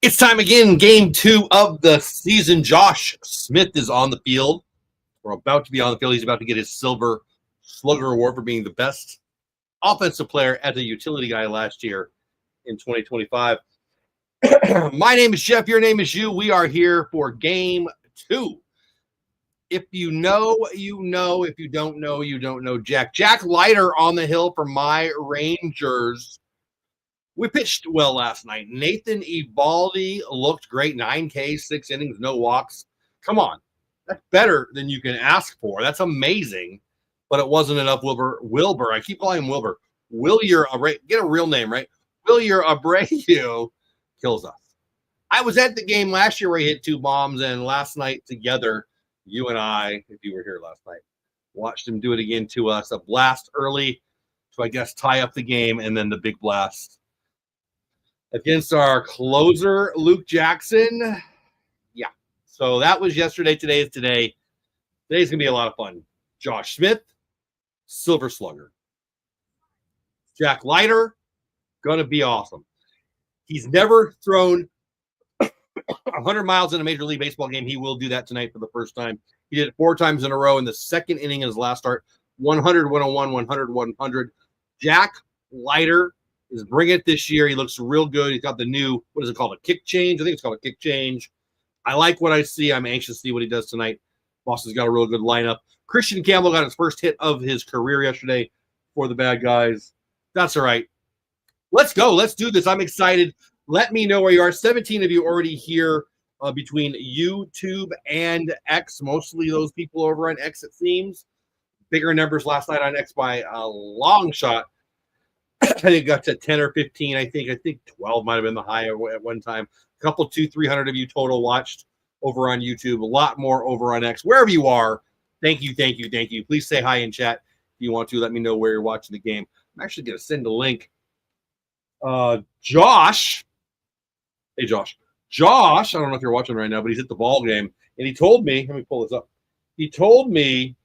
It's time again, game 2 of the season. Josh Smith is on the field. We're about to be on the field. He's about to get his Silver Slugger Award for being the best offensive player as a utility guy last year in 2025. My name is Jeff. Your name is you. We are here for game 2. If you know, you know. If you don't know, you don't know Jack. Jack Leiter on the hill for my Rangers. We pitched well last night. Nathan Eovaldi looked great. 9 Ks, 6 innings, no walks. Come on. That's better than you can ask for. That's amazing. But it wasn't enough. Wilbur. I keep calling him Wilbur. Get a real name, right? Wilyer Abreu kills us. I was at the game last year where he hit 2 bombs, and last night together, you and I, if you were here last night, watched him do it again to us. A blast early to, I guess, tie up the game, and then the big blast against our closer, Luke Jackson. Yeah. So that was yesterday. Today is today. Today's going to be a lot of fun. Josh Smith, Silver Slugger. Jack Leiter, going to be awesome. He's never thrown 100 miles in a Major League Baseball game. He will do that tonight for the first time. He did it 4 times in a row in the second inning of his last start. 100, 101, 100, 100. Jack Leiter is bringing it this year. He looks real good. He's got the new, what is it called, a kick change? I think it's called a kick change. I like what I see. I'm anxious to see what he does tonight. Boston's got a real good lineup. Christian Campbell got his first hit of his career yesterday for the bad guys. That's all right. Let's go. Let's do this. I'm excited. Let me know where you are. 17 of you already here between YouTube and X. Mostly those people over on X, it seems. Bigger numbers last night on X by a long shot. I think it got to 10 or 15. I think 12 might have been the high at one time. A couple, 200-300 of you total watched over on YouTube. A lot more over on X. Wherever you are, thank you. Please say hi in chat if you want to. Let me know where you're watching the game. I'm actually going to send a link. Josh. Hey, Josh. Josh, I don't know if you're watching right now, but he's at the ball game. And he told me, let me pull this up. He told me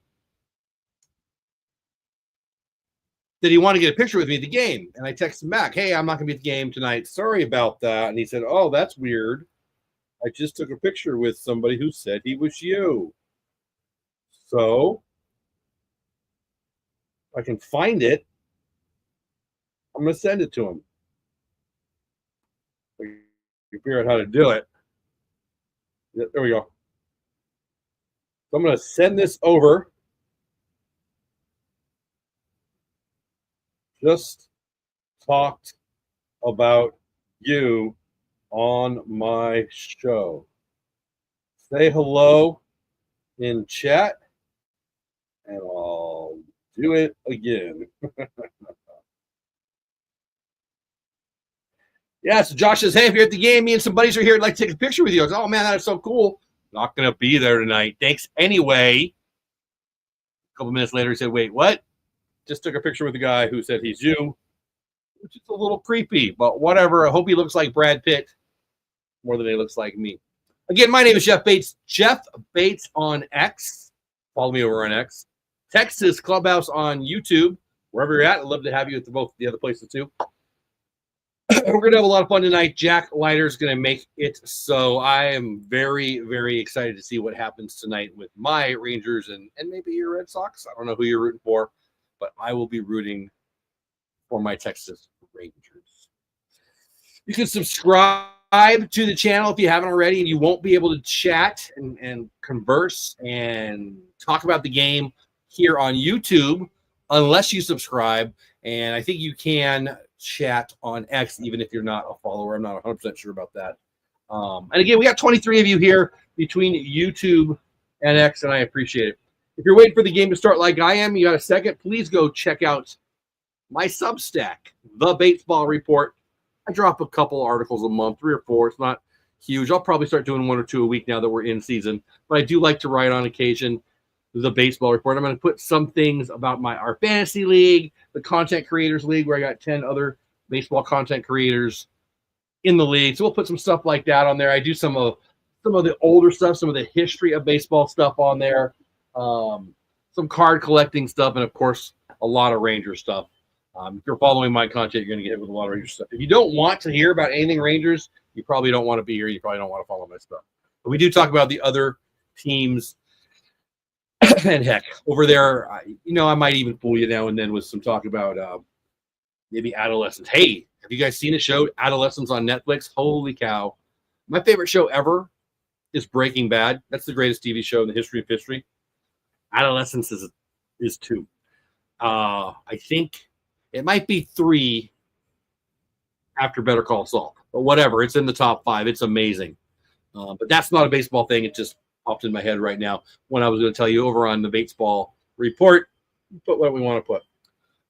that he wanted to get a picture with me at the game. And I texted him back, hey, I'm not going to be at the game tonight. Sorry about that. And he said, oh, that's weird. I just took a picture with somebody who said he was you. So if I can find it, I'm going to send it to him. You figure out how to do it. There we go. So I'm going to send this over. Just talked about you on my show. Say hello in chat, and I'll do it again. Yeah, so Josh says, hey, if you're at the game, me and some buddies are here. I'd like to take a picture with you. I was, oh, man, that is so cool. Not going to be there tonight. Thanks anyway. A couple minutes later, he said, wait, what? Just took a picture with a guy who said he's you, which is a little creepy, but whatever. I hope he looks like Brad Pitt more than he looks like me. Again, my name is Jeff Bates. Jeff Bates on X. Follow me over on X. Texas Clubhouse on YouTube. Wherever you're at, I'd love to have you at both the other places too. We're going to have a lot of fun tonight. Jack Leiter's going to make it so. I am very, very excited to see what happens tonight with my Rangers and maybe your Red Sox. I don't know who you're rooting for, but I will be rooting for my Texas Rangers. You can subscribe to the channel if you haven't already, and you won't be able to chat and converse and talk about the game here on YouTube unless you subscribe. And I think you can chat on X even if you're not a follower. I'm not 100% sure about that. And again, we got 23 of you here between YouTube and X, and I appreciate it. If you're waiting for the game to start like I am, you got a second, please go check out my Substack, The Baseball Report. I drop a couple articles a month, 3 or 4. It's not huge. I'll probably start doing 1 or 2 a week now that we're in season. But I do like to write on occasion The Baseball Report. I'm going to put some things about our fantasy league, the Content Creators League, where I got 10 other baseball content creators in the league. So we'll put some stuff like that on there. I do some of the older stuff, some of the history of baseball stuff on there. Some card collecting stuff, and of course, a lot of Ranger stuff. If you're following my content, you're going to get hit with a lot of Ranger stuff. If you don't want to hear about anything Rangers, you probably don't want to be here. You probably don't want to follow my stuff. But we do talk about the other teams. And heck, over there, I might even fool you now and then with some talk about maybe Adolescents. Hey, have you guys seen a show, Adolescents, on Netflix? Holy cow. My favorite show ever is Breaking Bad. That's the greatest TV show in the history of history. Adolescents is 2. I think it might be 3 after Better Call Saul. But whatever, it's in the top 5. It's amazing. But that's not a baseball thing. It just popped in my head right now when I was going to tell you over on the Baseball Report. Put what we want to put.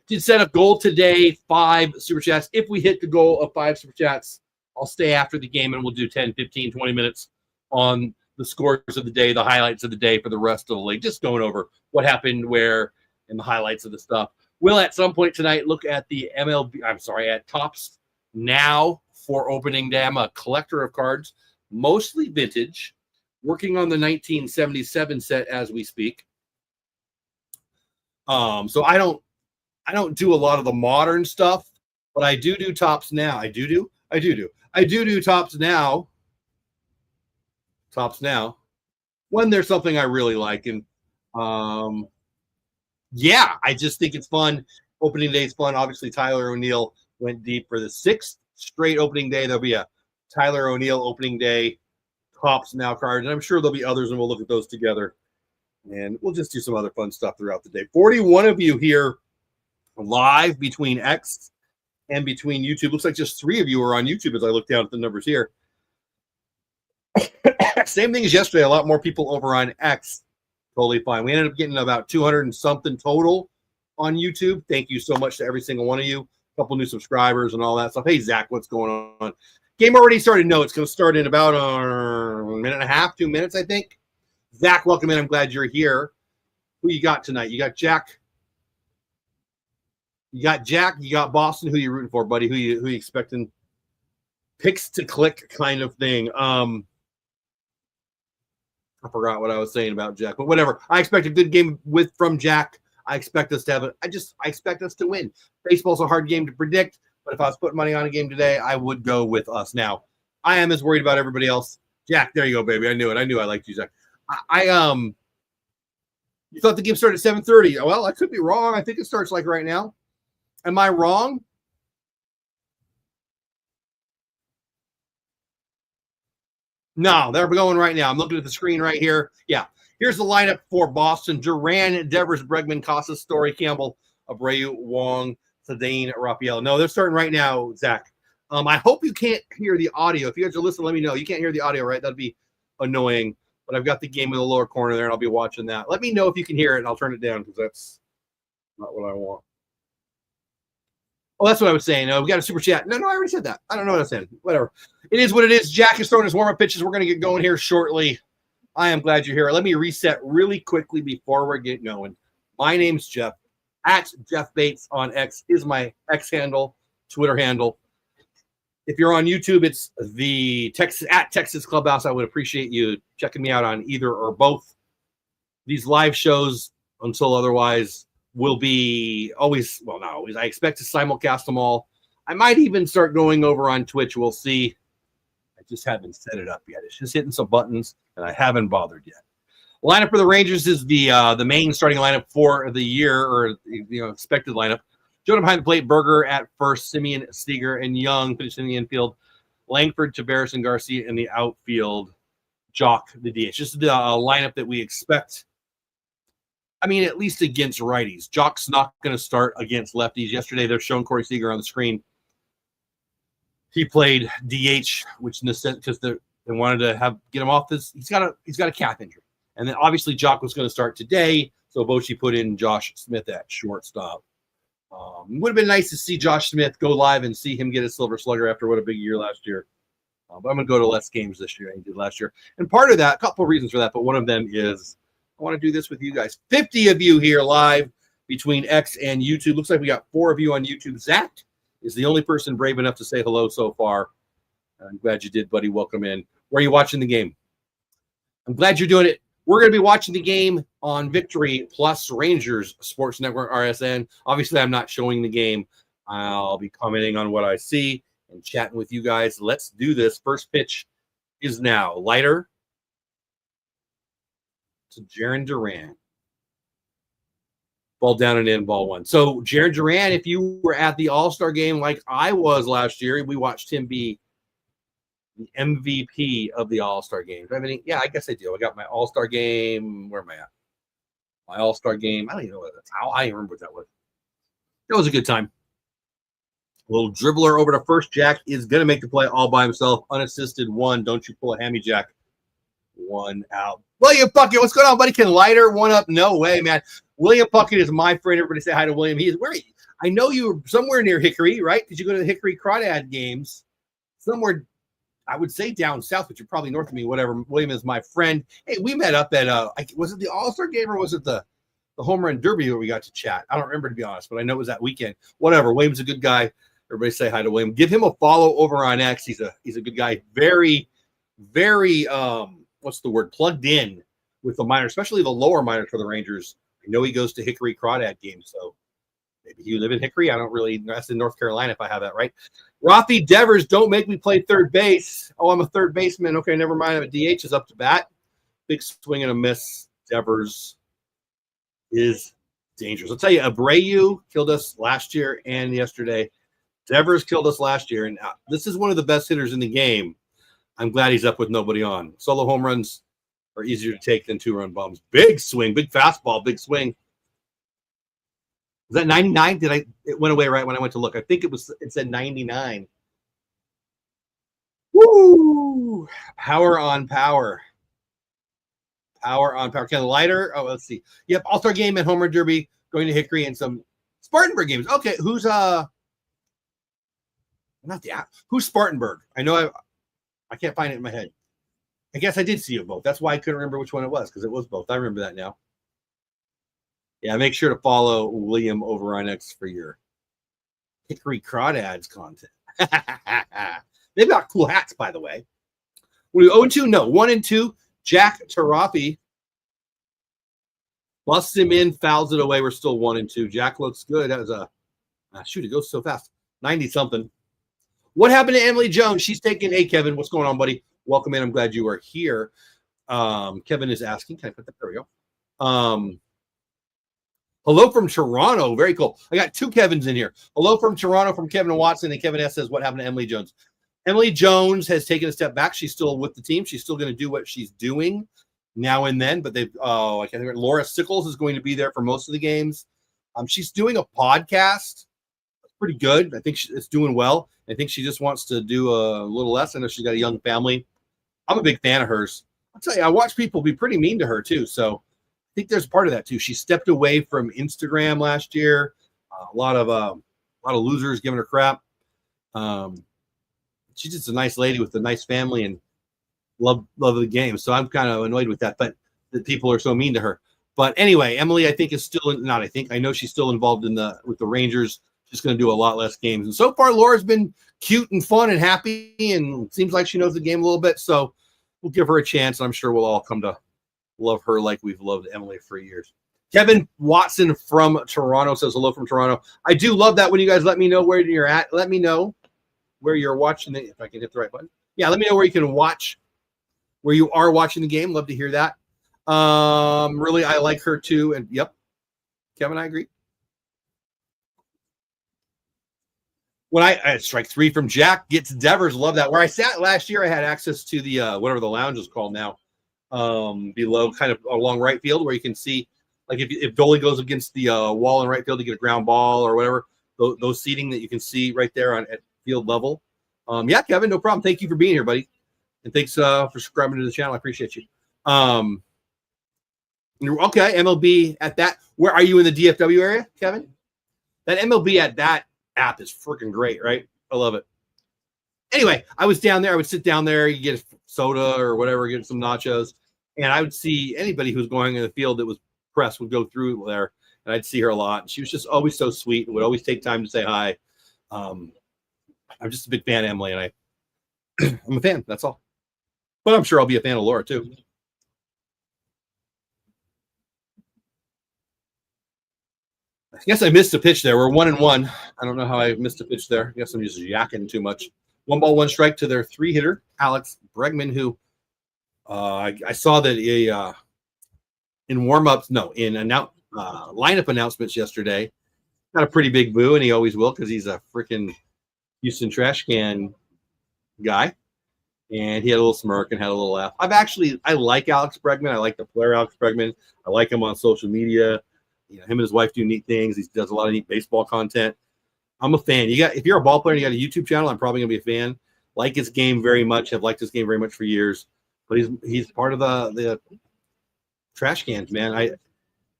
Did set a goal today, 5 Super Chats. If we hit the goal of 5 Super Chats, I'll stay after the game and we'll do 10, 15, 20 minutes on the scores of the day, the highlights of the day for the rest of the league. Just going over what happened where and the highlights of the stuff. We'll at some point tonight look at the at Topps Now for opening day. I'm a collector of cards, mostly vintage, working on the 1977 set as we speak. So I don't do a lot of the modern stuff, but I do Topps Now. I do Topps Now. Topps Now when there's something I really like. And yeah, I just think it's fun. Opening day is fun. Obviously, Tyler O'Neill went deep for the 6th straight opening day. There'll be a Tyler O'Neill opening day Topps Now card, and I'm sure there'll be others, and we'll look at those together. And we'll just do some other fun stuff throughout the day. 41 of you here live between X and between YouTube. Looks like just 3 of you are on YouTube as I look down at the numbers here. Same thing as yesterday. A lot more people over on X. Totally fine. We ended up getting about 200 and something total on YouTube. Thank you so much to every single one of you. A couple new subscribers and all that stuff. Hey, Zach, what's going on? Game already started. No, it's going to start in about a minute and a half, 2 minutes, I think. Zach, welcome in. I'm glad you're here. Who you got tonight? You got Jack. You got Boston. Who you rooting for, buddy? Who you expecting? Picks to click kind of thing. I forgot what I was saying about Jack, but whatever. I expect a good game from Jack. I expect us to have I expect us to win. Baseball's a hard game to predict, but if I was putting money on a game today, I would go with us. Now, I am as worried about everybody else. Jack, there you go, baby. I knew it. I knew I liked you, Jack. You thought the game started at 7:30. Well, I could be wrong. I think it starts like right now. Am I wrong? No, they're going right now. I'm looking at the screen right here. Yeah. Here's the lineup for Boston. Duran, Devers, Bregman, Casas, Story, Campbell, Abreu, Wong, Sedane, Rafael. No, they're starting right now, Zach. I hope you can't hear the audio. If you guys are listening, let me know. You can't hear the audio, right? That'd be annoying. But I've got the game in the lower corner there, and I'll be watching that. Let me know if you can hear it, and I'll turn it down because that's not what I want. Oh, that's what I was saying. We got a super chat. No, I already said that. I don't know what I said. Whatever. It is what it is. Jack is throwing his warm-up pitches. We're going to get going here shortly. I am glad you're here. Let me reset really quickly before we get going. My name's Jeff. At Jeff Bates on X is my X handle, Twitter handle. If you're on YouTube, it's the Texas Clubhouse. I would appreciate you checking me out on either or both. These live shows, until otherwise, will be always, well, not always. I expect to simulcast them all. I might even start going over on Twitch. We'll see. I just haven't set it up yet. It's just hitting some buttons, and I haven't bothered yet. Lineup for the Rangers is the main starting lineup for the year, or expected lineup. Jonah behind the plate, Berger at first, Simeon, Steger, and Young finishing in the infield. Langford, Tavares, and Garcia in the outfield. Jock, the DH. This is the lineup that we expect. I mean, at least against righties. Jock's not going to start against lefties. Yesterday, they're showing Corey Seager on the screen. He played DH, which in the sense because they wanted to get him off this. He's got a calf injury, and then obviously Jock was going to start today. So Bochy put in Josh Smith at shortstop. Would have been nice to see Josh Smith go live and see him get a Silver Slugger after what a big year last year. But I'm going to go to less games this year than he did last year. And part of that, a couple of reasons for that, but one of them is I want to do this with you guys. 50 of you here live between X and YouTube. Looks like we got 4 of you on YouTube. Zach is the only person brave enough to say hello so far. I'm glad you did, buddy. Welcome in. Where are you watching the game? I'm glad you're doing it. We're going to be watching the game on Victory Plus Rangers Sports Network, RSN. Obviously, I'm not showing the game. I'll be commenting on what I see and chatting with you guys. Let's do this. First pitch is now. Leiter to Jaron Duran. Ball down and in, ball one. So Jaron Duran, if you were at the All-Star game like I was last year, we watched him be the MVP of the All-Star game. I mean, yeah, I guess I do. I got my All-Star game. Where am I at? My All-Star game. I don't even know what that's. I don't remember what that was. That was a good time. A little dribbler over to first. Jack is going to make the play all by himself. Unassisted one. Don't you pull a hammy, Jack. One out. William Puckett, what's going on, buddy? Can Leiter one up? No way, man. William Puckett is my friend. Everybody say hi to William. He is where? I know you were somewhere near Hickory, right? Did you go to the Hickory Crawdad games? Somewhere, I would say down south, but you're probably north of me. Whatever. William is my friend. Hey, we met up at was it the All-Star game or was it the home run derby where we got to chat? I don't remember, to be honest, but I know it was that weekend. Whatever. William's a good guy. Everybody say hi to William. Give him a follow over on X. He's a good guy. Very, very what's the word? Plugged in with the minors, especially the lower minors for the Rangers. I know he goes to Hickory Crawdad games, so maybe you live in Hickory. I don't really. That's in North Carolina, if I have that right. Rafi Devers, don't make me play third base. Oh, I'm a third baseman. Okay, never mind. I'm a DH is up to bat. Big swing and a miss. Devers is dangerous. I'll tell you, Abreu killed us last year and yesterday. Devers killed us last year, and this is one of the best hitters in the game. I'm glad he's up with nobody on. Solo home runs are easier to take than two-run bombs. Big swing, big fastball, big swing. Was that 99? It went away right when I went to look. I think it said 99. Woo! Power on power. Power on power. Ken Leiter. Oh, let's see. Yep, All-Star game and Homer Derby, going to Hickory and some Spartanburg games. Okay, who's not the app? Who's Spartanburg? I know I can't find it in my head. I guess I did see it both. That's why I couldn't remember which one it was, because it was both. I remember that now. Yeah, make sure to follow William over on X for your Hickory Crawdads content. They've got cool hats, by the way. Were you 0-2? No, 1-2. Jack Tarafi busts him in, fouls it away. We're still 1-2. Jack looks good. That was shoot, it goes so fast. 90-something. What happened to Emily Jones? She's taking. Hey, Kevin, what's going on, buddy? Welcome in. I'm glad you are here. Kevin is asking. Can I put that? There we go. Hello from Toronto. Very cool. I got two Kevins in here. Hello from Toronto from Kevin Watson. And Kevin S. says, what happened to Emily Jones? Emily Jones has taken a step back. She's still with the team. She's still going to do what she's doing now and then. But I can't think. Laura Sickles is going to be there for most of the games. She's doing a podcast. Pretty good. I think it's doing well. I think she just wants to do a little less. I know she's got a young family. I'm a big fan of hers. I'll tell you, I watch people be pretty mean to her too. So I think there's part of that too. She stepped away from Instagram last year. A lot of losers giving her crap. She's just a nice lady with a nice family and love the game. So I'm kind of annoyed with that, but that people are so mean to her. But anyway, Emily, I think is still not. I know she's still involved with the Rangers. She's going to do a lot less games. And so far, Laura's been cute and fun and happy, and seems like she knows the game a little bit. So we'll give her a chance. I'm sure we'll all come to love her like we've loved Emily for years. Kevin Watson from Toronto says hello from Toronto. I do love that when you guys let me know where you're at. Let me know where you're watching it, if I can hit the right button. Yeah, let me know where you can watch, where you are watching the game. Love to hear that. Really, I like her too. And yep, Kevin, I agree. When I strike three from Jack, gets Devers. Love that. Where I sat last year, I had access to the whatever the lounge is called now, below, kind of along right field, where you can see, like if goalie goes against the wall in right field to get a ground ball or whatever, those seating that you can see right there at field level. Yeah, Kevin, no problem. Thank you for being here, buddy, and thanks for subscribing to the channel. I appreciate you. Okay, MLB at that. Where are you in the DFW area, Kevin? That MLB at that app is freaking great, right? I love it. Anyway, I was down there. I would sit down there, you get a soda or whatever, get some nachos, and I would see anybody who's going in the field that was press would go through there, and I'd see her a lot. And she was just always so sweet and would always take time to say hi. I'm just a big fan of Emily, and I'm a fan. That's all. But I'm sure I'll be a fan of Laura too. I guess I missed a pitch there. We're 1-1. I don't know how I missed a pitch there. I guess I'm just yakking too much. 1 ball, 1 strike to their 3-hitter, Alex Bregman, who I saw that in warm-ups, in lineup announcements yesterday, got a pretty big boo, and he always will because he's a freaking Houston trash can guy. And he had a little smirk and had a little laugh. I like Alex Bregman. I like the player Alex Bregman. I like him on social media. Him and his wife do neat things. He does a lot of neat baseball content. I'm a fan. If you're a ball player and you got a YouTube channel, I'm probably gonna be a fan. Like his game very much. Have liked his game very much for years. But he's part of the trash cans, man.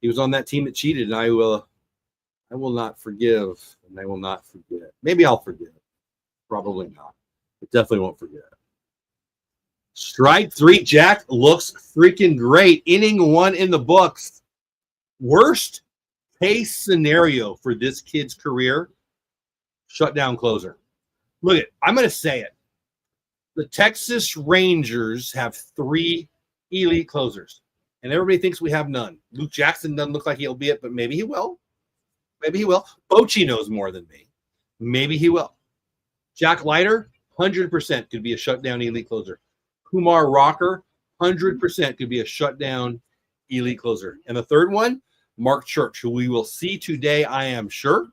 He was on that team that cheated, and I will not forgive, and I will not forget. Maybe I'll forget. Probably not. But definitely won't forget. Strike 3, Jack looks freaking great. Inning 1 in the books. Worst case scenario for this kid's career, shutdown closer. Look I'm going to say it. The Texas Rangers have 3 elite closers, and everybody thinks we have none. Luke Jackson doesn't look like he'll be it, but maybe he will. Maybe he will. Bochy knows more than me. Maybe he will. Jack Leiter, 100% could be a shutdown elite closer. Kumar Rocker, 100% could be a shutdown elite closer. And the third one, Mark Church, who we will see today, I am sure,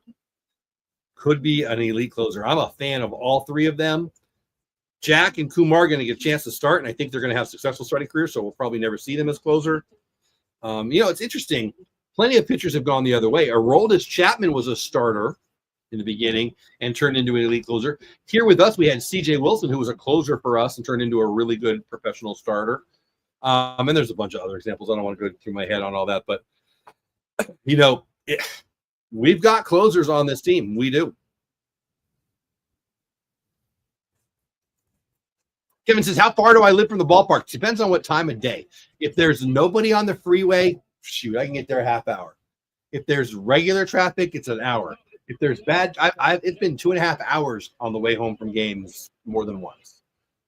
could be an elite closer. I'm a fan of all 3 of them. Jack and Kumar are going to get a chance to start, and I think they're going to have successful starting careers, so we'll probably never see them as closer. It's interesting. Plenty of pitchers have gone the other way. Aroldis Chapman was a starter in the beginning and turned into an elite closer. Here with us, we had C.J. Wilson, who was a closer for us and turned into a really good professional starter. And there's a bunch of other examples. I don't want to go through my head on all that, but, we've got closers on this team. We do. Kevin says, how far do I live from the ballpark? Depends on what time of day. If there's nobody on the freeway, shoot, I can get there a half hour. If there's regular traffic, it's an hour. If there's bad, it's been 2.5 hours on the way home from games more than once.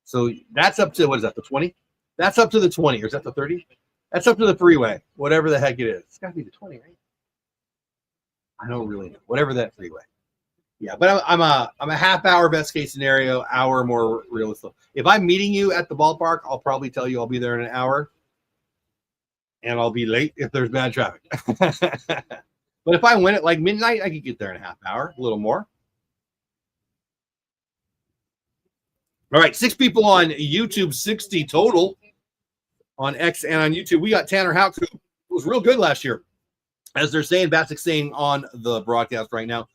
So that's up to, what is that, the 20? That's up to the 20, or is that the 30? That's up to the freeway, whatever the heck it is. It's got to be the 20, right? I don't really know. Whatever that freeway. Yeah, but I'm a half hour best case scenario, hour more realistic. If I'm meeting you at the ballpark, I'll probably tell you I'll be there in an hour, and I'll be late if there's bad traffic. But if I went at like midnight, I could get there in a half hour, a little more. All right, 6 people on YouTube, 60 total on X and on YouTube. We got Tanner Houck, who was real good last year. As they're saying, Bassick's saying on the broadcast right now,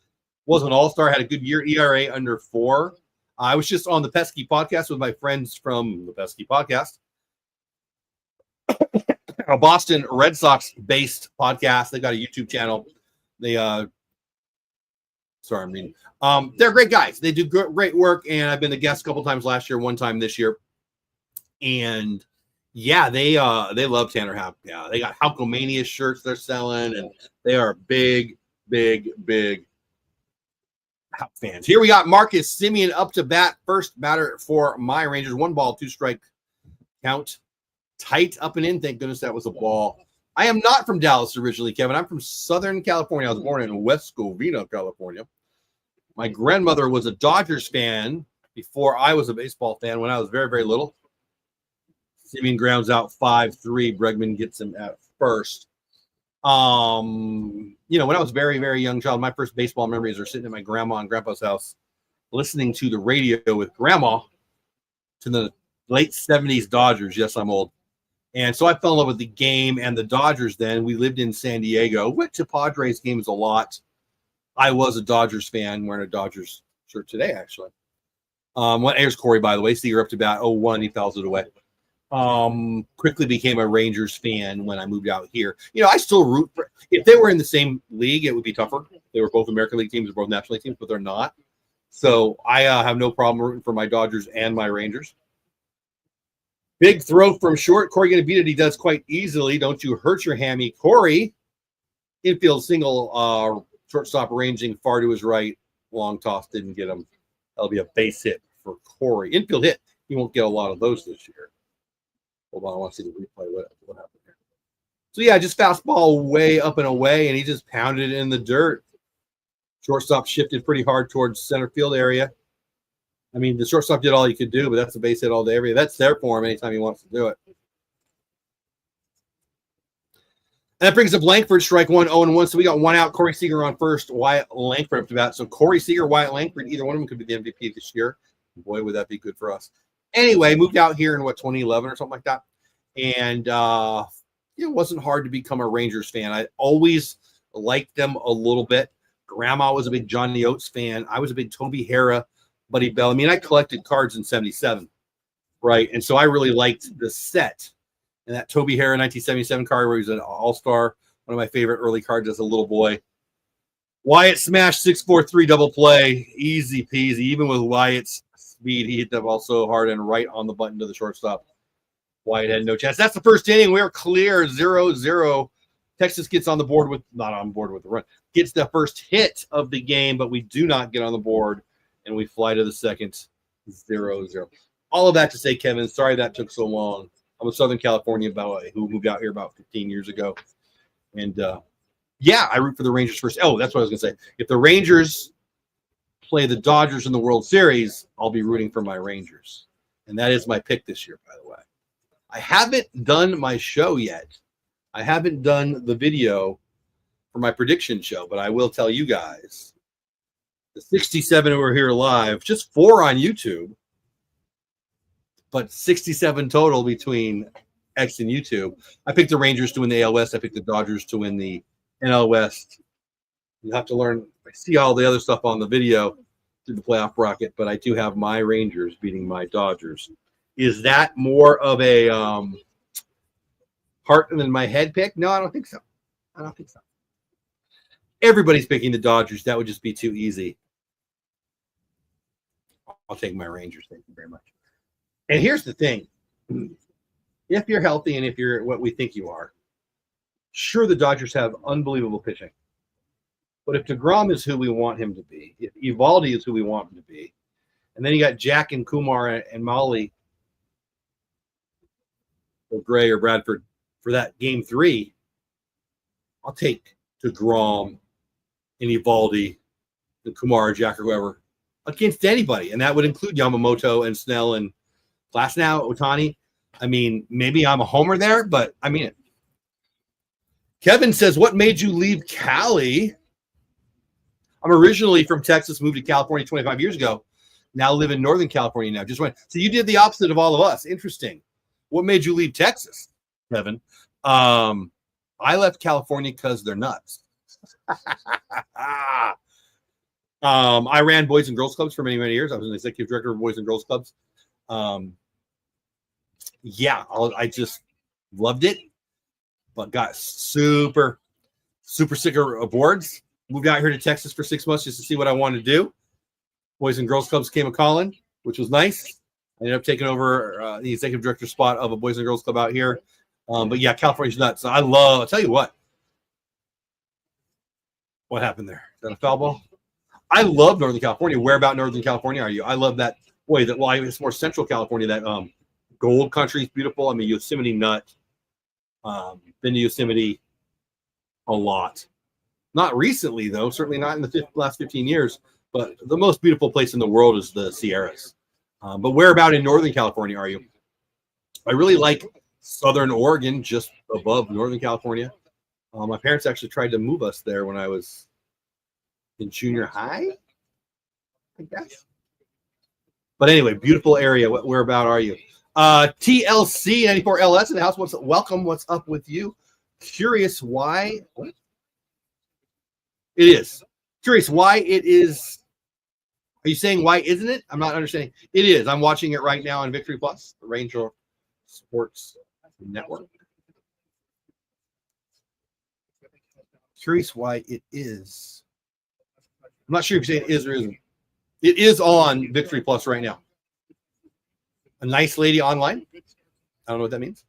was an all-star, had a good year, ERA under 4. I was just on the Pesky podcast with my friends from the Pesky podcast. A Boston Red Sox-based podcast. They got a YouTube channel. They sorry, I'm reading. They're great guys. They do great work, and I've been a guest a couple times last year, one time this year. And yeah, they love Tanner Houck. Yeah, they got Houckomania shirts they're selling, and they are big Houck fans. Here we got Marcus Semien up to bat, first batter for my Rangers. 1 ball, 2 strike count. Tight up and in. Thank goodness that was a ball. I am not from Dallas originally, Kevin. I'm from Southern California. I was born in West Covina, California. My grandmother was a Dodgers fan before I was a baseball fan when I was very, very little. Semien grounds out 5-3. Bregman gets him at first. When I was a very, very young child, my first baseball memories are sitting at my grandma and grandpa's house listening to the radio with grandma to the late 70s Dodgers. Yes, I'm old. And so I fell in love with the game and the Dodgers then. We lived in San Diego. Went to Padres games a lot. I was a Dodgers fan, wearing a Dodgers shirt today, actually. Here's Corey, by the way. See, you're up to bat 0-1. He fouls it away. Quickly became a Rangers fan when I moved out here. I still root for – if they were in the same league, it would be tougher. They were both American League teams or both National League teams, but they're not. So I have no problem rooting for my Dodgers and my Rangers. Big throw from short. Corey going to beat it. He does quite easily. Don't you hurt your hammy. Corey, infield single, shortstop ranging far to his right. Long toss didn't get him. That'll be a base hit for Corey. Infield hit. He won't get a lot of those this year. Hold on. I want to see the replay. What happened here? So, yeah, just fastball way up and away, and he just pounded it in the dirt. Shortstop shifted pretty hard towards center field area. I mean, the shortstop did all he could do, but that's the base hit all day, every day. That's there for him anytime he wants to do it. And that brings up Langford, strike one, 0-1. So we got one out. Corey Seager on first, Wyatt Langford up to bat. So Corey Seager, Wyatt Langford, either one of them could be the MVP this year. Boy, would that be good for us. Anyway, moved out here in, 2011 or something like that. And it wasn't hard to become a Rangers fan. I always liked them a little bit. Grandma was a big Johnny Oates fan. I was a big Toby Harrah, Buddy Bell. I mean, I collected cards in 77, right? And so I really liked the set. And that Toby Harrah 1977 card where he was an all-star, one of my favorite early cards as a little boy. Wyatt smashed 6-4-3 double play. Easy peasy. Even with Wyatt's speed, he hit the ball so hard and right on the button to the shortstop. Wyatt had no chance. That's the first inning. We're clear, 0-0. Texas gets on the board with, not on board with the run, gets the first hit of the game, but we do not get on the board, and we fly to the second, 0-0. All of that to say, Kevin, sorry that took so long. I'm a Southern California boy who moved out here about 15 years ago. And, yeah, I root for the Rangers first. Oh, that's what I was going to say. If the Rangers play the Dodgers in the World Series, I'll be rooting for my Rangers. And that is my pick this year, by the way. I haven't done my show yet. I haven't done the video for my prediction show, but I will tell you guys, the 67 who are here live, just 4 on YouTube, but 67 total between X and YouTube. I picked the Rangers to win the AL West. I picked the Dodgers to win the NL West. You have to learn. I see all the other stuff on the video through the playoff bracket, but I do have my Rangers beating my Dodgers. Is that more of a heart than my head pick? No, I don't think so. Everybody's picking the Dodgers. That would just be too easy. I'll take my Rangers. Thank you very much. And here's the thing. If you're healthy and if you're what we think you are, sure, the Dodgers have unbelievable pitching. But if DeGrom is who we want him to be, if Eovaldi is who we want him to be, and then you got Jack and Kumar and Molly or Gray or Bradford for that game 3, I'll take DeGrom and Eovaldi and Kumar or Jack or whoever against anybody. And that would include Yamamoto and Snell and Glasnow, Ohtani. I mean, maybe I'm a homer there, but I mean it. Kevin says, what made you leave Cali? I'm originally from Texas, moved to California 25 years ago. Now live in Northern California now. Just went. So you did the opposite of all of us. Interesting. What made you leave Texas, Kevin? I left California because they're nuts. I ran Boys and Girls Clubs for many, many years. I was an executive director of Boys and Girls Clubs. Yeah, I just loved it, but got super sick of boards. Moved out here to Texas for 6 months just to see what I wanted to do. Boys and Girls Clubs came a calling, which was nice. I ended up taking over the executive director spot of a Boys and Girls Club out here. But yeah, California's nuts. So I'll tell you what. What happened there? Is that a foul ball? I love Northern California. Where about Northern California are you? I love that. Boy, it's more Central California. That Gold Country is beautiful. I'm a Yosemite nut. Been to Yosemite a lot. Not recently, though. Certainly not in the last 15 years. But the most beautiful place in the world is the Sierras. But where about in Northern California are you? I really like Southern Oregon, just above Northern California. My parents actually tried to move us there when I was in junior high, I guess. But anyway, beautiful area. Where about are you? TLC 94LS in the house. Welcome. What's up with you? Curious why. What? It is. Curious why it is. Are you saying why isn't it? I'm not understanding. It is. I'm watching it right now on Victory Plus, the Ranger Sports Network. Curious why it is. I'm not sure if you're saying it is or isn't. It is on Victory Plus right now. A nice lady online. I don't know what that means.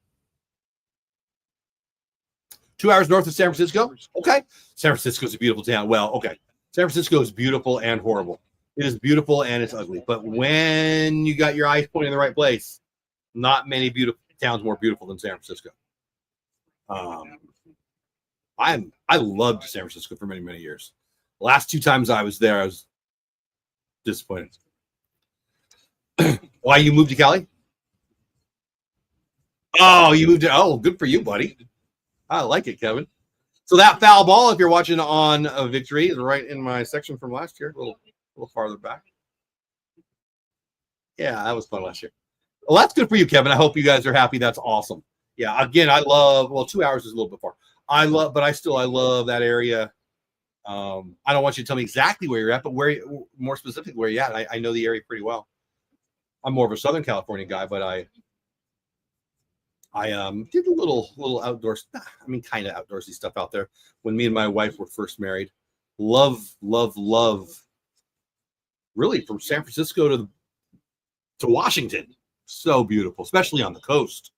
2 hours north of San Francisco. Okay. San Francisco is a beautiful town. Well, okay. San Francisco is beautiful and horrible. It is beautiful and it's ugly. But when you got your eyes pointing in the right place, not many beautiful towns more beautiful than San Francisco. I loved San Francisco for many, many years. Last 2 times I was there, I was disappointed. Why you moved to Cali? Oh, you moved to. Oh, good for you, buddy. I like it, Kevin. So that foul ball, if you're watching on a Victory, is right in my section from last year, a little farther back. Yeah, that was fun last year. Well, that's good for you, Kevin. I hope you guys are happy. That's awesome. Yeah, again, I love. Well, 2 hours is a little bit far. I love that area. I don't want you to tell me exactly where you're at, but more specifically where you're at. I know the area pretty well. I'm more of a Southern California guy, but I did a little outdoors. I mean, kind of outdoorsy stuff out there when me and my wife were first married. Love. Really, from San Francisco to Washington, so beautiful, especially on the coast.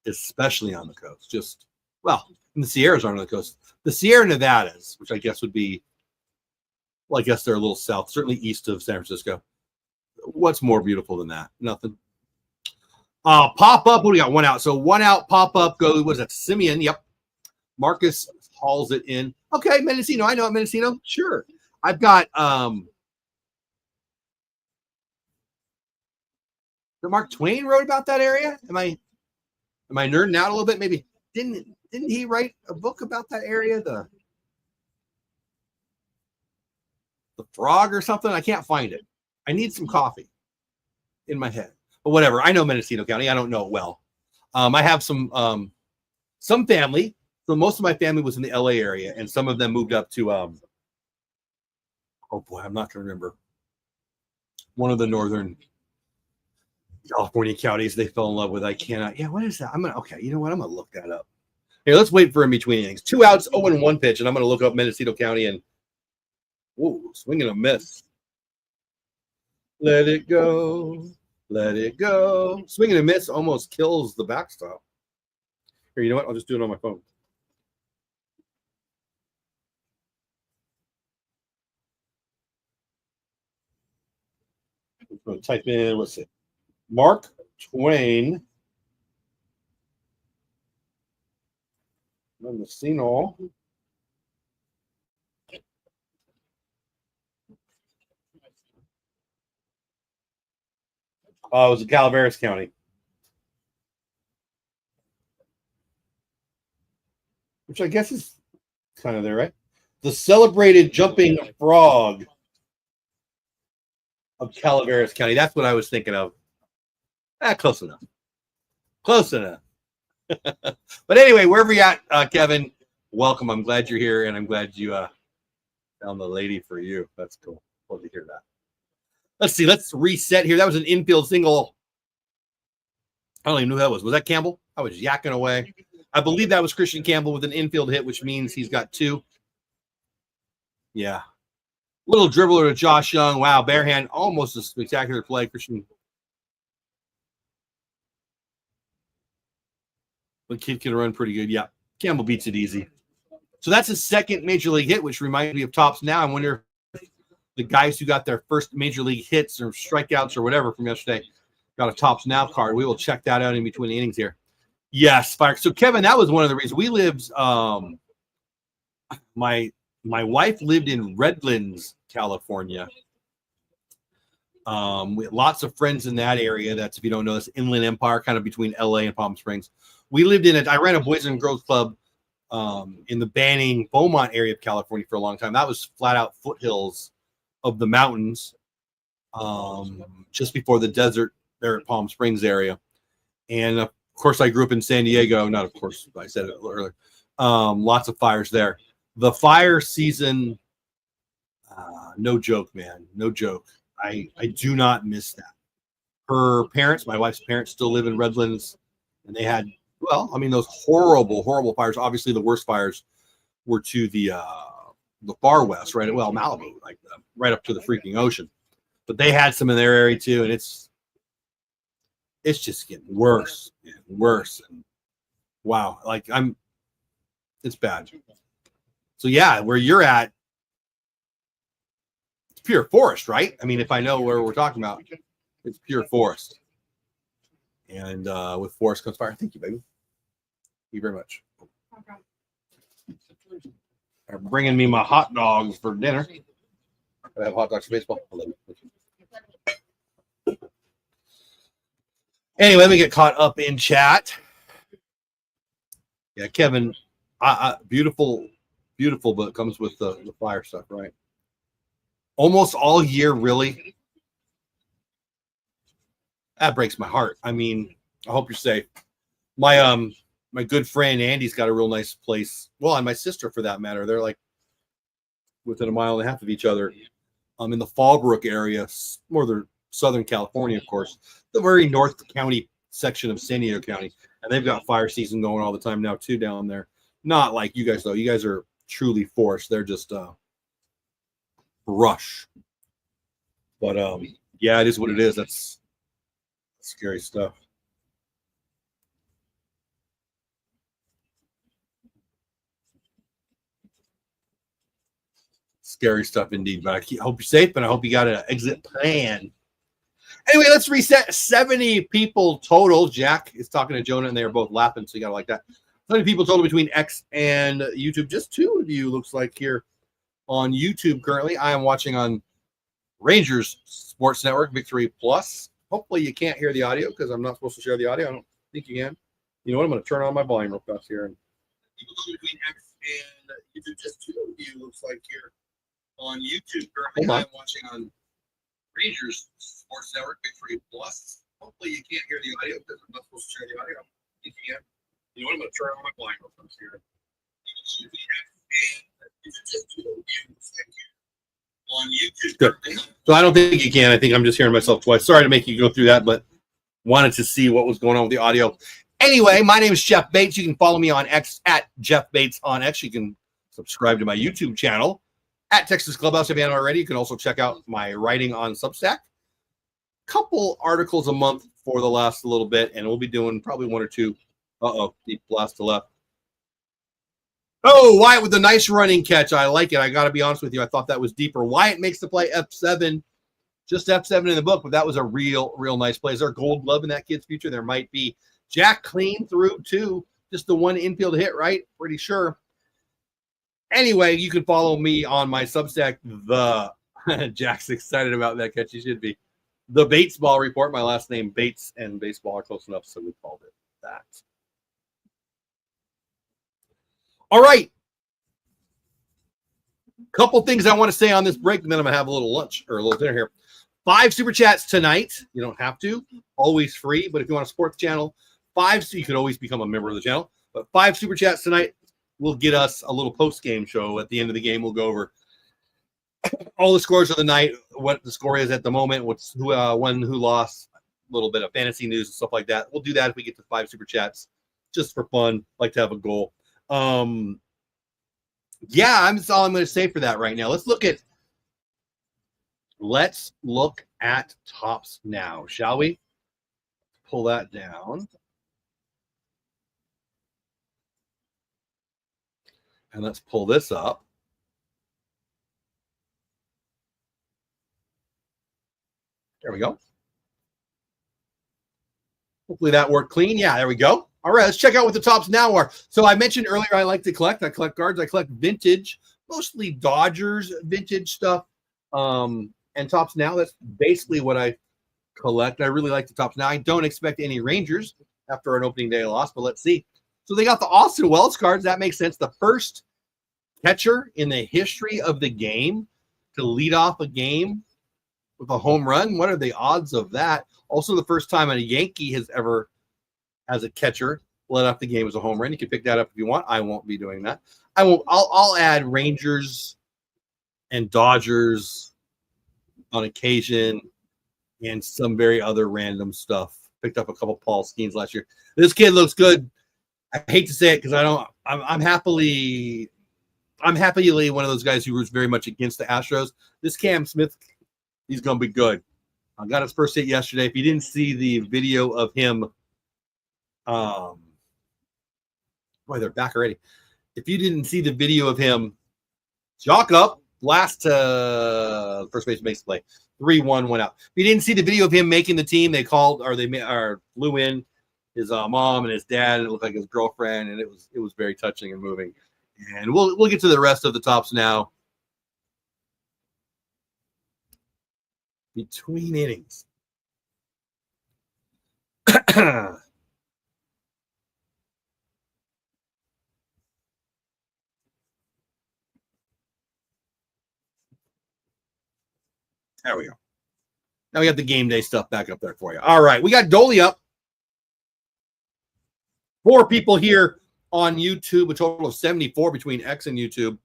Especially on the coast, just and the Sierras aren't on the coast. The Sierra Nevadas, which I guess would be, well, I guess they're a little south, certainly east of San Francisco. What's more beautiful than that? Nothing. Pop up. What do we got? One out. So one out. Pop up. Go. Was that Simeon? Yep. Marcus hauls it in. Okay, Mendocino. I know Mendocino. Sure. I've got Mark Twain wrote about that area. Am I nerding out a little bit? Maybe didn't he write a book about that area? The frog or something? I can't find it. I need some coffee in my head. But whatever. I know Mendocino County. I don't know it well. I have some family. So most of my family was in the LA area, and some of them moved up to oh boy, I'm not gonna remember. One of the northern California counties they fell in love with. I cannot. Yeah, what is that? Okay, you know what? I'm gonna look that up. Here, let's wait for in between innings. 2 outs, 0-1 pitch, and I'm gonna look up Mendocino County and swing and a miss. Let it go. Let it go. Swing and a miss almost kills the backstop. Here, you know what? I'll just do it on my phone. I'm going to type in, what's it? Mark Twain. Mendocino. It was in Calaveras County. Which I guess is kind of there, right? The celebrated jumping frog of Calaveras County. That's what I was thinking of. Close enough. Close enough. But anyway, wherever you're at, Kevin, welcome. I'm glad you're here, and I'm glad you found the lady for you. That's cool. Love to hear that. Let's see. Let's reset here. That was an infield single. I don't even know who that was. Was that Campbell? I was yakking away. I believe that was Christian Campbell with an infield hit, which means he's got 2. Yeah. Little dribbler to Josh Young. Wow. Bare hand. Almost a spectacular play. Christian. The kid can run pretty good. Yeah. Campbell beats it easy. So that's his second major league hit, which reminds me of Tops Now. I wonder if the guys who got their first major league hits or strikeouts or whatever from yesterday got a Tops Now card. We will check that out in between the innings here. Yes, Fire. So Kevin, that was one of the reasons we lived. My wife lived in Redlands, California. We had lots of friends in that area. That's, if you don't know, this Inland Empire, kind of between LA and Palm Springs. We lived in it. I ran a Boys and Girls Club in the Banning, Beaumont area of California for a long time. That was flat out foothills of the mountains, just before the desert there at Palm Springs area. And of course, I grew up in San Diego. Not of course, I said it earlier. Lots of fires there. The fire season, no joke, man. No joke. I do not miss that. Her parents, my wife's parents, still live in Redlands, and they had, well, I mean, those horrible, horrible fires. Obviously, the worst fires were to the far west, right? Well, Malibu, like right up to the freaking ocean. But they had some in their area too, and it's just getting worse and worse. And wow, like it's bad. So yeah, where you're at, it's pure forest, right? I mean, if I know where we're talking about, it's pure forest. And with forest comes fire. Thank you, baby. Thank you very much. They're bringing me my hot dogs for dinner. I have hot dogs for baseball. I love it. Anyway, let me get caught up in chat. Yeah, Kevin, beautiful, beautiful, but it comes with the fire stuff, right? Almost all year, really. That breaks my heart. I mean, I hope you're safe. My good friend Andy's got a real nice place. Well, and my sister, for that matter, they're like within a mile and a half of each other. In the Fallbrook area, more the Southern California, of course, the very North County section of San Diego County, and they've got fire season going all the time now too down there. Not like you guys though. You guys are truly forest. They're just rush. But yeah, it is what it is. That's scary stuff. Scary stuff indeed. But I hope you're safe, and I hope you got an exit plan. Anyway, let's reset. 70 people total. Jack is talking to Jonah, and they are both laughing, so you got to like that. 70 people total between X and YouTube. Just 2 of you looks like here on YouTube currently. I am watching on Rangers Sports Network, Victory Plus. Hopefully you can't hear the audio because I'm not supposed to share the audio. I don't think you can. You know what? I'm going to turn on my volume real fast here. And between X and YouTube, just 2 of you looks like here on YouTube currently. I'm watching on Rangers Sports Network, Victory Plus. Hopefully you can't hear the audio because I'm not supposed to share the audio. If you can, you know what? I'm going to turn on my volume real fast here. Just 2 of you looks like here on YouTube. Good. So I don't think you can. I think I'm just hearing myself twice. Sorry to make you go through that, but wanted to see what was going on with the audio. Anyway, my name is Jeff Bates. You can follow me on X at Jeff Bates on X. You can subscribe to my YouTube channel at Texas Clubhouse if you haven't already. You can also check out my writing on Substack. Couple articles a month for the last little bit, and we'll be doing probably 1 or 2. Deep blast to left. Oh, Wyatt with the nice running catch. I like it. I got to be honest with you. I thought that was deeper. Wyatt makes the play F7, just F7 in the book, but that was a real nice play. Is there a gold glove in that kid's future? There might be. Jack clean through, too. Just the one infield hit, right? Pretty sure. Anyway, you can follow me on my Substack. Jack's excited about that catch. He should be. The Bates Ball Report. My last name, Bates, and baseball are close enough, so we called it that. All right. Couple things I want to say on this break, and then I'm going to have a little lunch or a little dinner here. 5 super chats tonight. You don't have to. Always free. But if you want to support the channel, 5, so you could always become a member of the channel. But 5 super chats tonight will get us a little post-game show. At the end of the game, we'll go over all the scores of the night, what the score is at the moment, who won, who lost, a little bit of fantasy news and stuff like that. We'll do that if we get to 5 super chats, just for fun. Like to have a goal. Yeah, that's all I'm going to say for that right now. Let's look at tops now, shall we? Pull that down. And let's pull this up. There we go. Hopefully that worked clean. Yeah, there we go. All right, let's check out what the tops now are. So I mentioned earlier I like to collect. I collect cards. I collect vintage, mostly Dodgers vintage stuff. And tops now, that's basically what I collect. I really like the tops now. I don't expect any Rangers after an opening day loss, but let's see. So they got the Austin Wells cards. That makes sense. The first catcher in the history of the game to lead off a game with a home run. What are the odds of that? Also, the first time a Yankee has ever, as a catcher, led off the game as a home run. You can pick that up if you want. I won't be doing that. I won't. I'll add Rangers and Dodgers on occasion and some very other random stuff. Picked up a couple Paul Skeens last year. This kid looks good. I hate to say it because I'm happily one of those guys who roots very much against the Astros. This Cam Smith, he's going to be good. I got his first hit yesterday. If you didn't see the video of him, boy, they're back already. If you didn't see the video of him, chalk up, last first base makes the play. 3-1 went out. If you didn't see the video of him making the team, they called or they flew in his mom and his dad, and it looked like his girlfriend, and it was very touching and moving. And we'll get to the rest of the tops now. Between innings. There we go. Now we got the game day stuff back up there for you. All right, we got Dolly up. 4 people here on YouTube, a total of 74 between X and YouTube.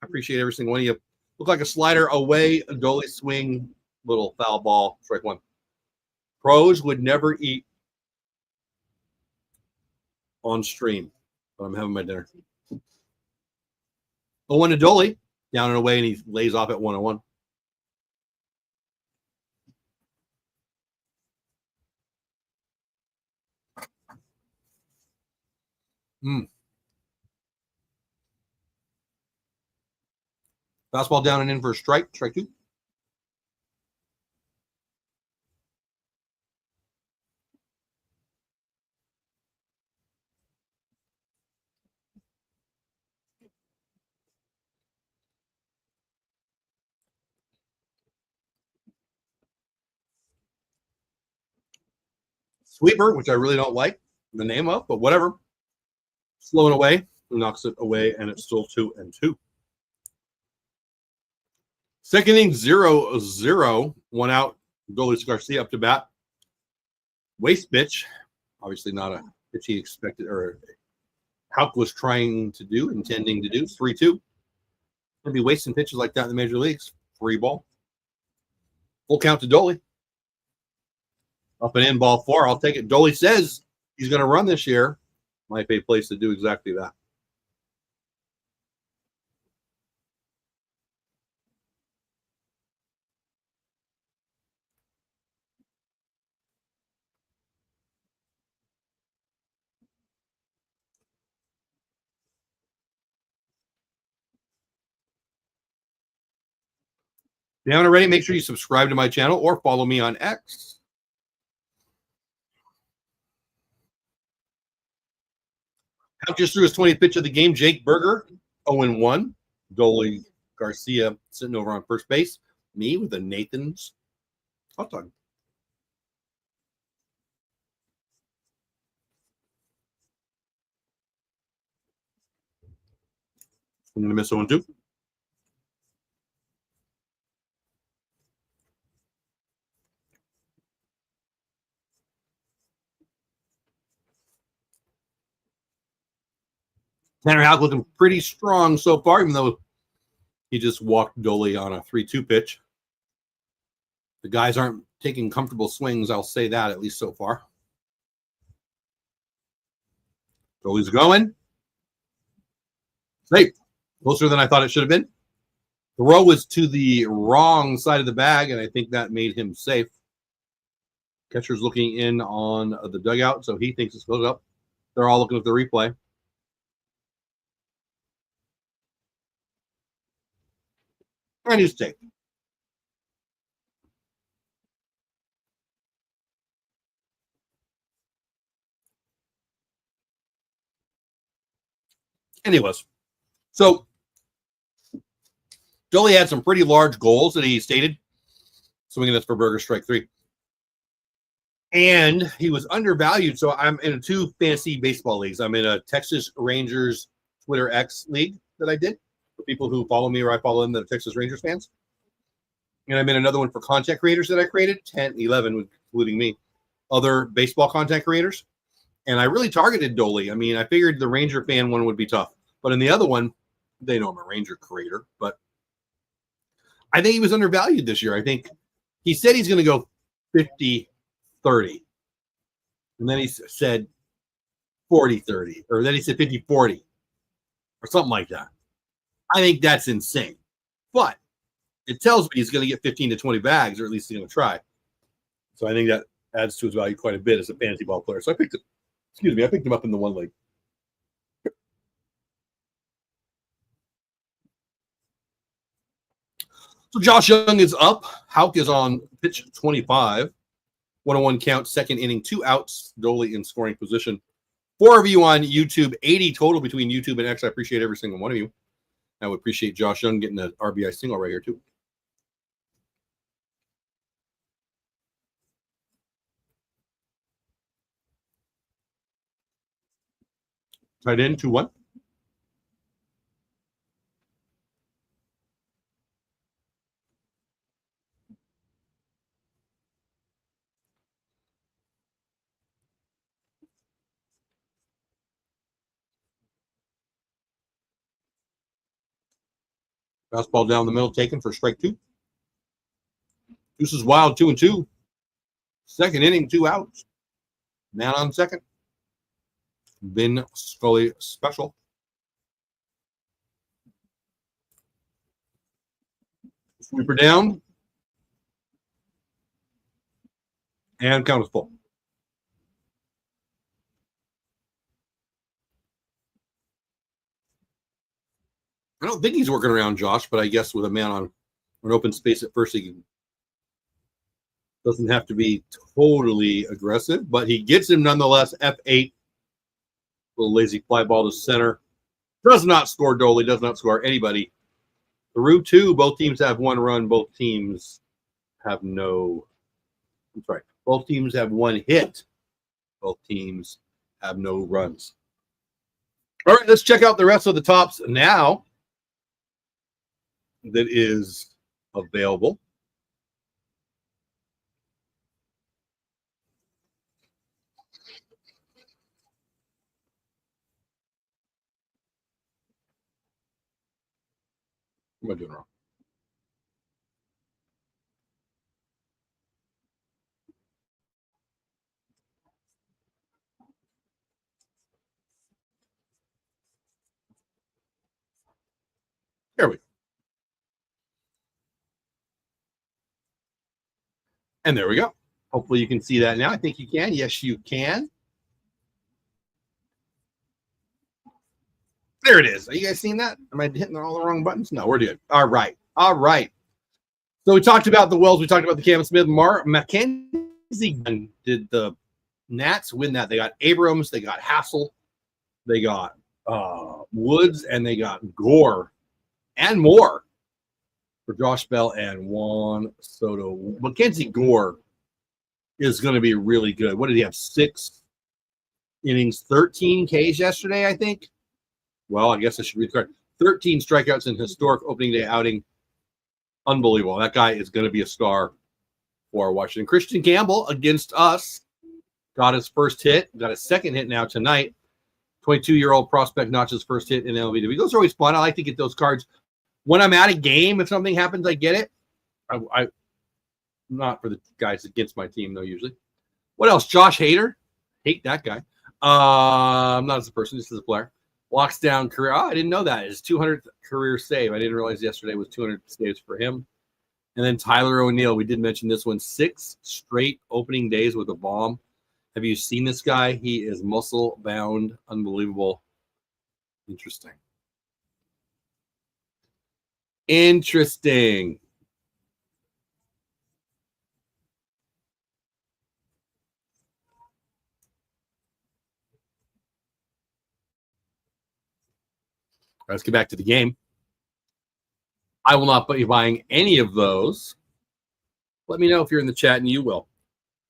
I appreciate every single one of you. Look like a slider away, a Dolly swing, little foul ball, strike 1. Pros would never eat on stream, but I'm having my dinner. 0-1 to Dolly, down and away, and he lays off at 1-1. Fastball down and in for a strike. Strike 2. Sweeper, which I really don't like the name of, but whatever. Slowing away, knocks it away, and it's still 2-2. Second inning, 0-0. 1 out. Dolly Garcia up to bat. Waste pitch. Obviously not a pitch he expected or Houck was intending to do. 3-2. Going to be wasting pitches like that in the major leagues. 3 ball. Full count to Dolly. Up and in, ball 4. I'll take it. Dolly says he's going to run this year. Might be a place to do exactly that. If you haven't already, make sure you subscribe to my channel or follow me on X. Houck just threw his 20th pitch of the game. Jake Berger, 0-1. Dolly Garcia sitting over on first base. Me with a Nathan's hot dog. I'm going to miss 0-2. Tanner Houck looking pretty strong so far, even though he just walked Dolly on a 3-2 pitch. The guys aren't taking comfortable swings, I'll say that, at least so far. Dolly's going. Safe. Closer than I thought it should have been. Throw was to the wrong side of the bag, and I think that made him safe. Catcher's looking in on the dugout, so he thinks it's close up. They're all looking at the replay. And he's safe. Anyways, so Dolly had some pretty large goals that he stated. Swinging this for Berger, strike 3. And he was undervalued. So I'm in 2 fantasy baseball leagues. I'm in a Texas Rangers Twitter X league that I did for people who follow me or I follow them that are Texas Rangers fans. And I'm in another one for content creators that I created, 10, 11, including me, other baseball content creators. And I really targeted Dolly. I mean, I figured the Ranger fan one would be tough. But in the other one, they know I'm a Ranger creator. But I think he was undervalued this year. I think he said he's going to go 50-30. And then he said 40-30. Or then he said 50-40. Or something like that. I think that's insane. But it tells me he's going to get 15 to 20 bags, or at least he's going to try. So I think that adds to his value quite a bit as a fantasy ball player. So I picked him up in the one league. So Josh Young is up. Houck is on pitch 25. 1-1 count, second inning, 2 outs. Dolly in scoring position. 4 of you on YouTube, 80 total between YouTube and X. I appreciate every single one of you. I would appreciate Josh Young getting an RBI single right here, too. Tight end 2-1. Fastball down the middle taken for strike 2. Deuce is wild, 2-2. Second inning, 2 outs. Man on second. Vin Scully special. Sweeper down. And count is full. I don't think he's working around Josh, but I guess with a man on an open space at first, he doesn't have to be totally aggressive, but he gets him nonetheless. F8. Little lazy fly ball to center. Does not score Doley, does not score anybody. Through 2, both teams have 1 run. Both teams have no. I'm sorry. Both teams have 1 hit. Both teams have no runs. All right, let's check out the rest of the tops now that is available. What am I doing wrong? There we go. And there we go. Hopefully you can see that now. I think you can. Yes, you can. There it is. Are you guys seeing that? Am I hitting all the wrong buttons? No, we're good. All right. All right. So we talked about the Wells. We talked about the Cam Smith. Mackenzie did the Nats win that. They got Abrams. They got Hassel. They got Woods. And they got Gore and more for Josh Bell and Juan Soto. Mackenzie Gore is going to be really good. What did he have? 6 innings, 13 Ks yesterday, I think. Well, I guess I should read the card. 13 strikeouts in historic opening day outing. Unbelievable. That guy is going to be a star for Washington. Christian Campbell against us got his first hit. Got his second hit now tonight. 22-year-old prospect notches first hit in LBW. Those are always fun. I like to get those cards. When I'm at a game, if something happens, I get it. I not for the guys against my team, though, usually. What else? Josh Hader. Hate that guy. Not as a person, just as a player. Locks down career. Oh, I didn't know that. His 200th career save. I didn't realize yesterday was 200 saves for him. And then Tyler O'Neill. We did mention this one. 6 straight opening days with a bomb. Have you seen this guy? He is muscle bound. Unbelievable. Interesting. Interesting. Let's get back to the game. I will not be buying any of those. Let me know if you're in the chat, and you will.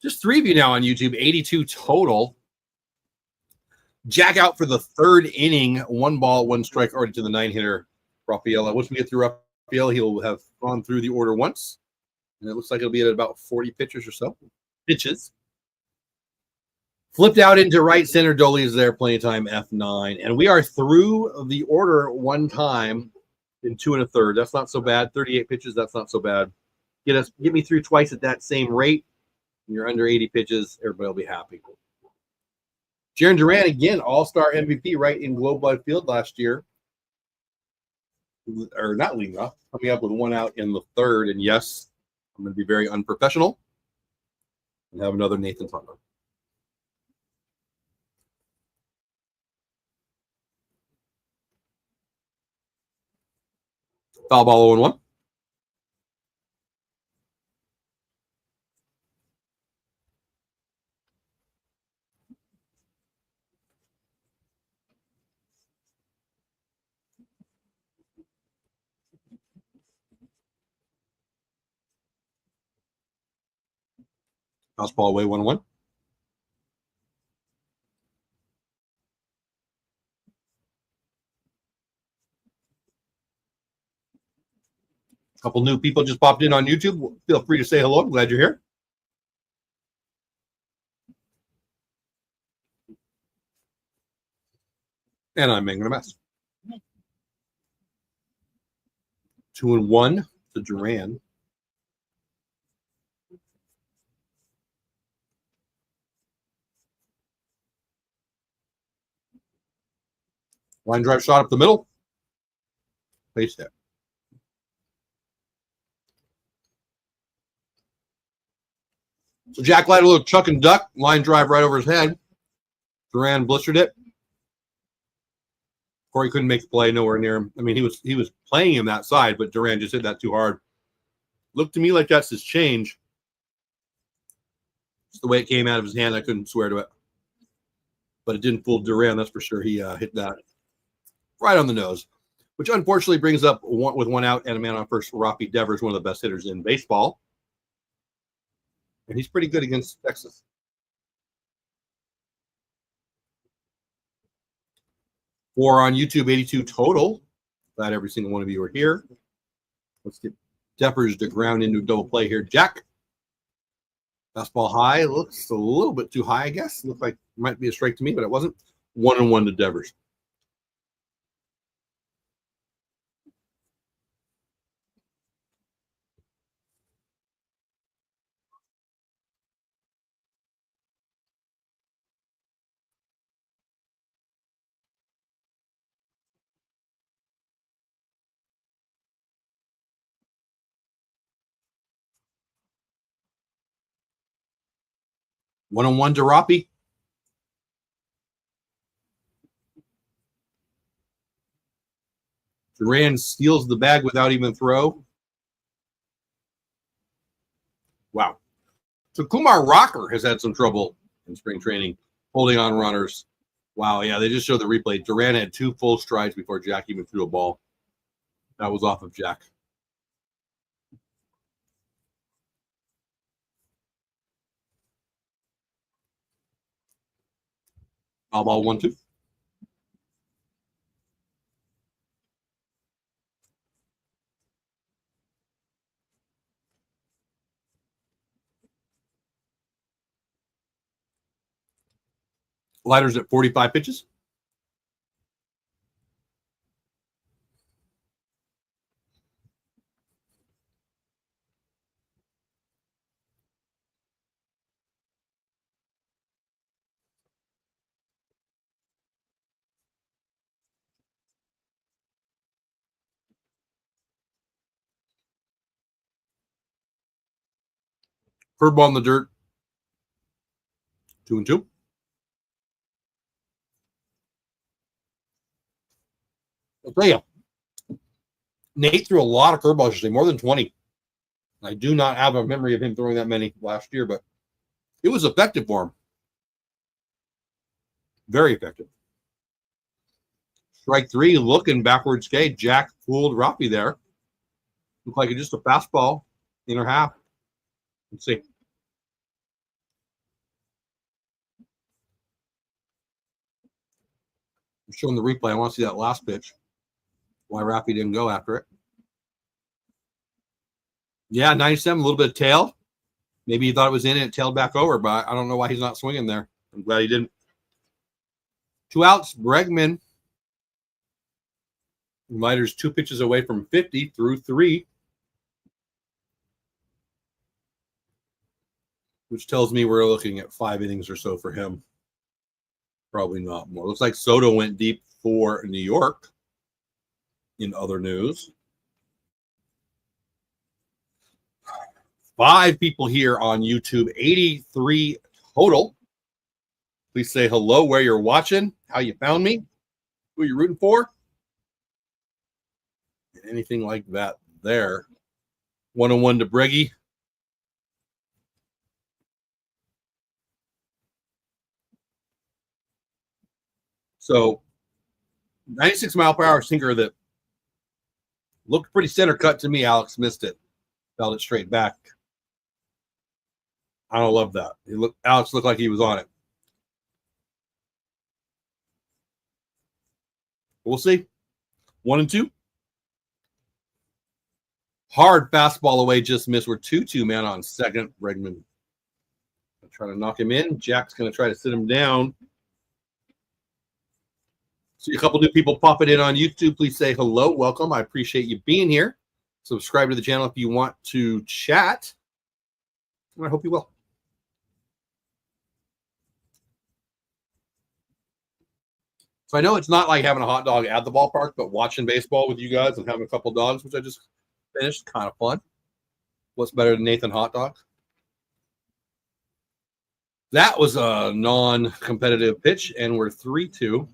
Just 3 of you now on YouTube, 82 total. Jack out for the 3rd inning. 1 ball, 1 strike, already to the 9-hitter, Rafaela. Once we get through Rafaela, he'll have gone through the order once. And it looks like it'll be at about 40 pitchers or so. Pitches. Flipped out into right center. Doley is there, plenty of time, F9. And we are through the order 1 time in 2 1/3. That's not so bad. 38 pitches, that's not so bad. Get me through twice at that same rate. You're under 80 pitches, everybody will be happy. Jaron Duran, again, all-star MVP right in Globe Life Field last year. Or not leading off, coming up with 1 out in the 3rd. And yes, I'm going to be very unprofessional and have another Nathan Tucker. Foul ball 0-1. Fastball away 1-1. couple new people just popped in on YouTube. Feel free to say hello. I'm glad you're here. And I'm making a mess. 2-1 to Duran. Line drive shot up the middle. Base hit. So Jack Leiter, a little chuck and duck. Line drive right over his head. Duran blistered it. Corey couldn't make the play, nowhere near him. I mean, he was playing him that side, but Duran just hit that too hard. Looked to me like that's his change. Just the way it came out of his hand, I couldn't swear to it. But it didn't fool Duran, that's for sure. He hit that right on the nose, which unfortunately brings up with one out and a man on first. Rafi Devers, one of the best hitters in baseball. And he's pretty good against Texas. Four on YouTube, 82 total. Glad every single one of you are here. Let's get Devers to ground into a double play here. Jack. Fastball high. Looks a little bit too high, I guess. Looked like it might be a strike to me, but it wasn't. 1-1 to Devers. One-on-one to Rafi. Duran steals the bag without even throw. Wow. So Kumar Rocker has had some trouble in spring training holding on runners. Wow, yeah, they just showed the replay. Duran had 2 full strides before Jack even threw a ball. That was off of Jack. All ball 1-2. Leiter's at 45 pitches. Curveball in the dirt. 2-2. I'll tell you, Nate threw a lot of curveballs yesterday, more than 20. I do not have a memory of him throwing that many last year, but it was effective for him. Very effective. Strike 3, looking backwards skate. Jack fooled Rafi there. Looked like just a fastball, inner half. Let's see. I'm showing the replay. I want to see that last pitch. Why Rafi didn't go after it. Yeah, 97, a little bit of tail. Maybe he thought it was in and it tailed back over, but I don't know why he's not swinging there. I'm glad he didn't. 2 outs. Bregman. Leiter's 2 pitches away from 50 through 3. Which tells me we're looking at 5 innings or so for him. Probably not more. Looks like Soto went deep for New York. In other news, 5 people here on YouTube, 83 total. Please say hello, where you're watching, how you found me, who you're rooting for, anything like that there. 1-1 to Breggy. So 96 mile per hour sinker that looked pretty center cut to me. Alex missed it. Felt it straight back. I don't love that. Alex looked like he was on it. We'll see. 1-2. Hard fastball away, just missed. We're 2-2 man on second. Bregman trying to knock him in. Jack's going to try to sit him down. See a couple new people popping in on YouTube. Please say hello. Welcome. I appreciate you being here. Subscribe to the channel if you want to chat. And I hope you will. So I know it's not like having a hot dog at the ballpark, but watching baseball with you guys and having a couple dogs, which I just finished, kind of fun. What's better than Nathan hot dogs? That was a non-competitive pitch, and we're 3-2.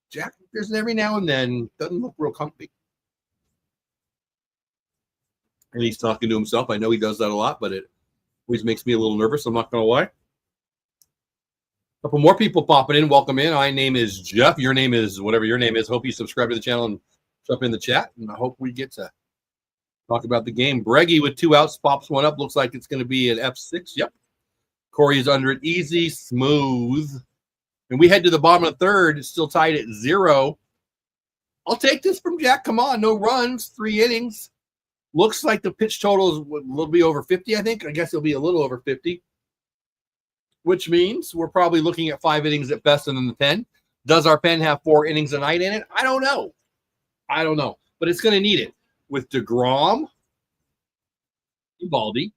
Jack, there's every now and then doesn't look real comfy. And he's talking to himself. I know he does that a lot, but it always makes me a little nervous. I'm not going to lie. A couple more people popping in. Welcome in. My name is Jeff. Your name is whatever your name is. Hope you subscribe to the channel and jump in the chat. And I hope we get to talk about the game. Breggy with 2 outs pops one up. Looks like it's going to be an F6. Yep. Corey's under it. Easy, smooth. And we head to the bottom of the third. It's still tied at 0. I'll take this from Jack. Come on. No runs. 3 innings. Looks like the pitch total will be over 50, I think. I guess it'll be a little over 50, which means we're probably looking at 5 innings at best and then the pen. Does our pen have 4 innings a night in it? I don't know. But it's going to need it. With DeGrom, Eovaldi,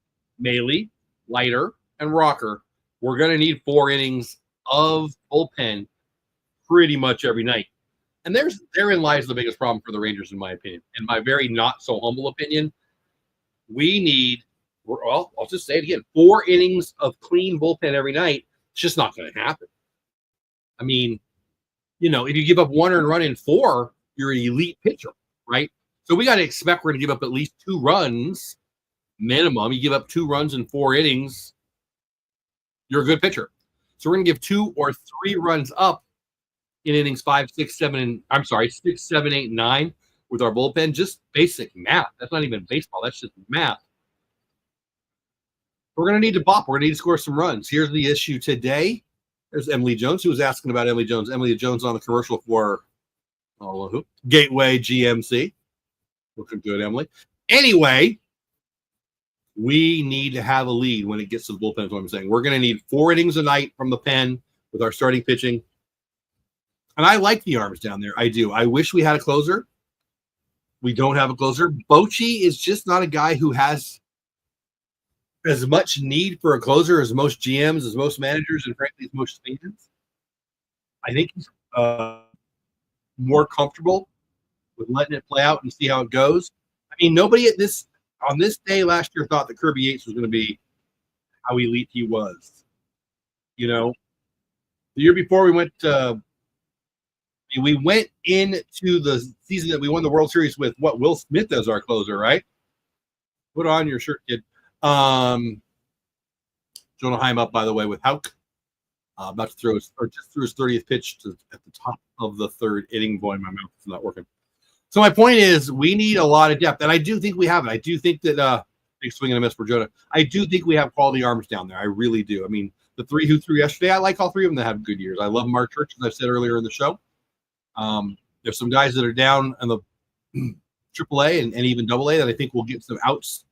Maley, Leiter, and Rocker, we're going to need 4 innings of bullpen pretty much every night. And therein lies the biggest problem for the Rangers, in my opinion. In my very not so humble opinion, we need, well, I'll just say it again, 4 innings of clean bullpen every night. It's just not going to happen. I mean, if you give up 1 earned run in 4, you're an elite pitcher, right? So we got to expect we're going to give up at least 2 runs minimum. You give up 2 runs in 4 innings, you're a good pitcher. So we're going to give 2 or 3 runs up in innings 5, 6, 7, 6, 7, 8, 9 with our bullpen. Just basic math. That's not even baseball. That's just math. We're going to need to bop. We're going to need to score some runs. Here's the issue today. There's Emily Jones, who was asking about Emily Jones. Emily Jones on the commercial for Gateway GMC. Looking good, Emily. Anyway, we need to have a lead when it gets to the bullpen, is what I'm saying. We're going to need 4 innings a night from the pen with our starting pitching. And I like the arms down there. I do. I wish we had a closer. We don't have a closer. Bochy is just not a guy who has as much need for a closer as most GMs, as most managers, and frankly, as most fans. I think he's more comfortable with letting it play out and see how it goes. I mean, nobody on this day last year thought that Kirby Yates was going to be how elite he was. The year before we went into the season that we won the World Series with Will Smith as our closer, right? Put on your shirt, kid. Jonah Heim up, by the way, with Houck. About to throw his 30th pitch at the top of the 3rd inning. Boy, my mouth is not working. So my point is, we need a lot of depth, and I do think we have it. I do think that big swing and a miss for Jonah. I do think we have quality arms down there. I really do. I mean, the 3 who threw yesterday, I like all 3 of them that have good years. I love Mark Church, as I've said earlier in the show. There's some guys that are down in the AAA and even AA that I think will get some outs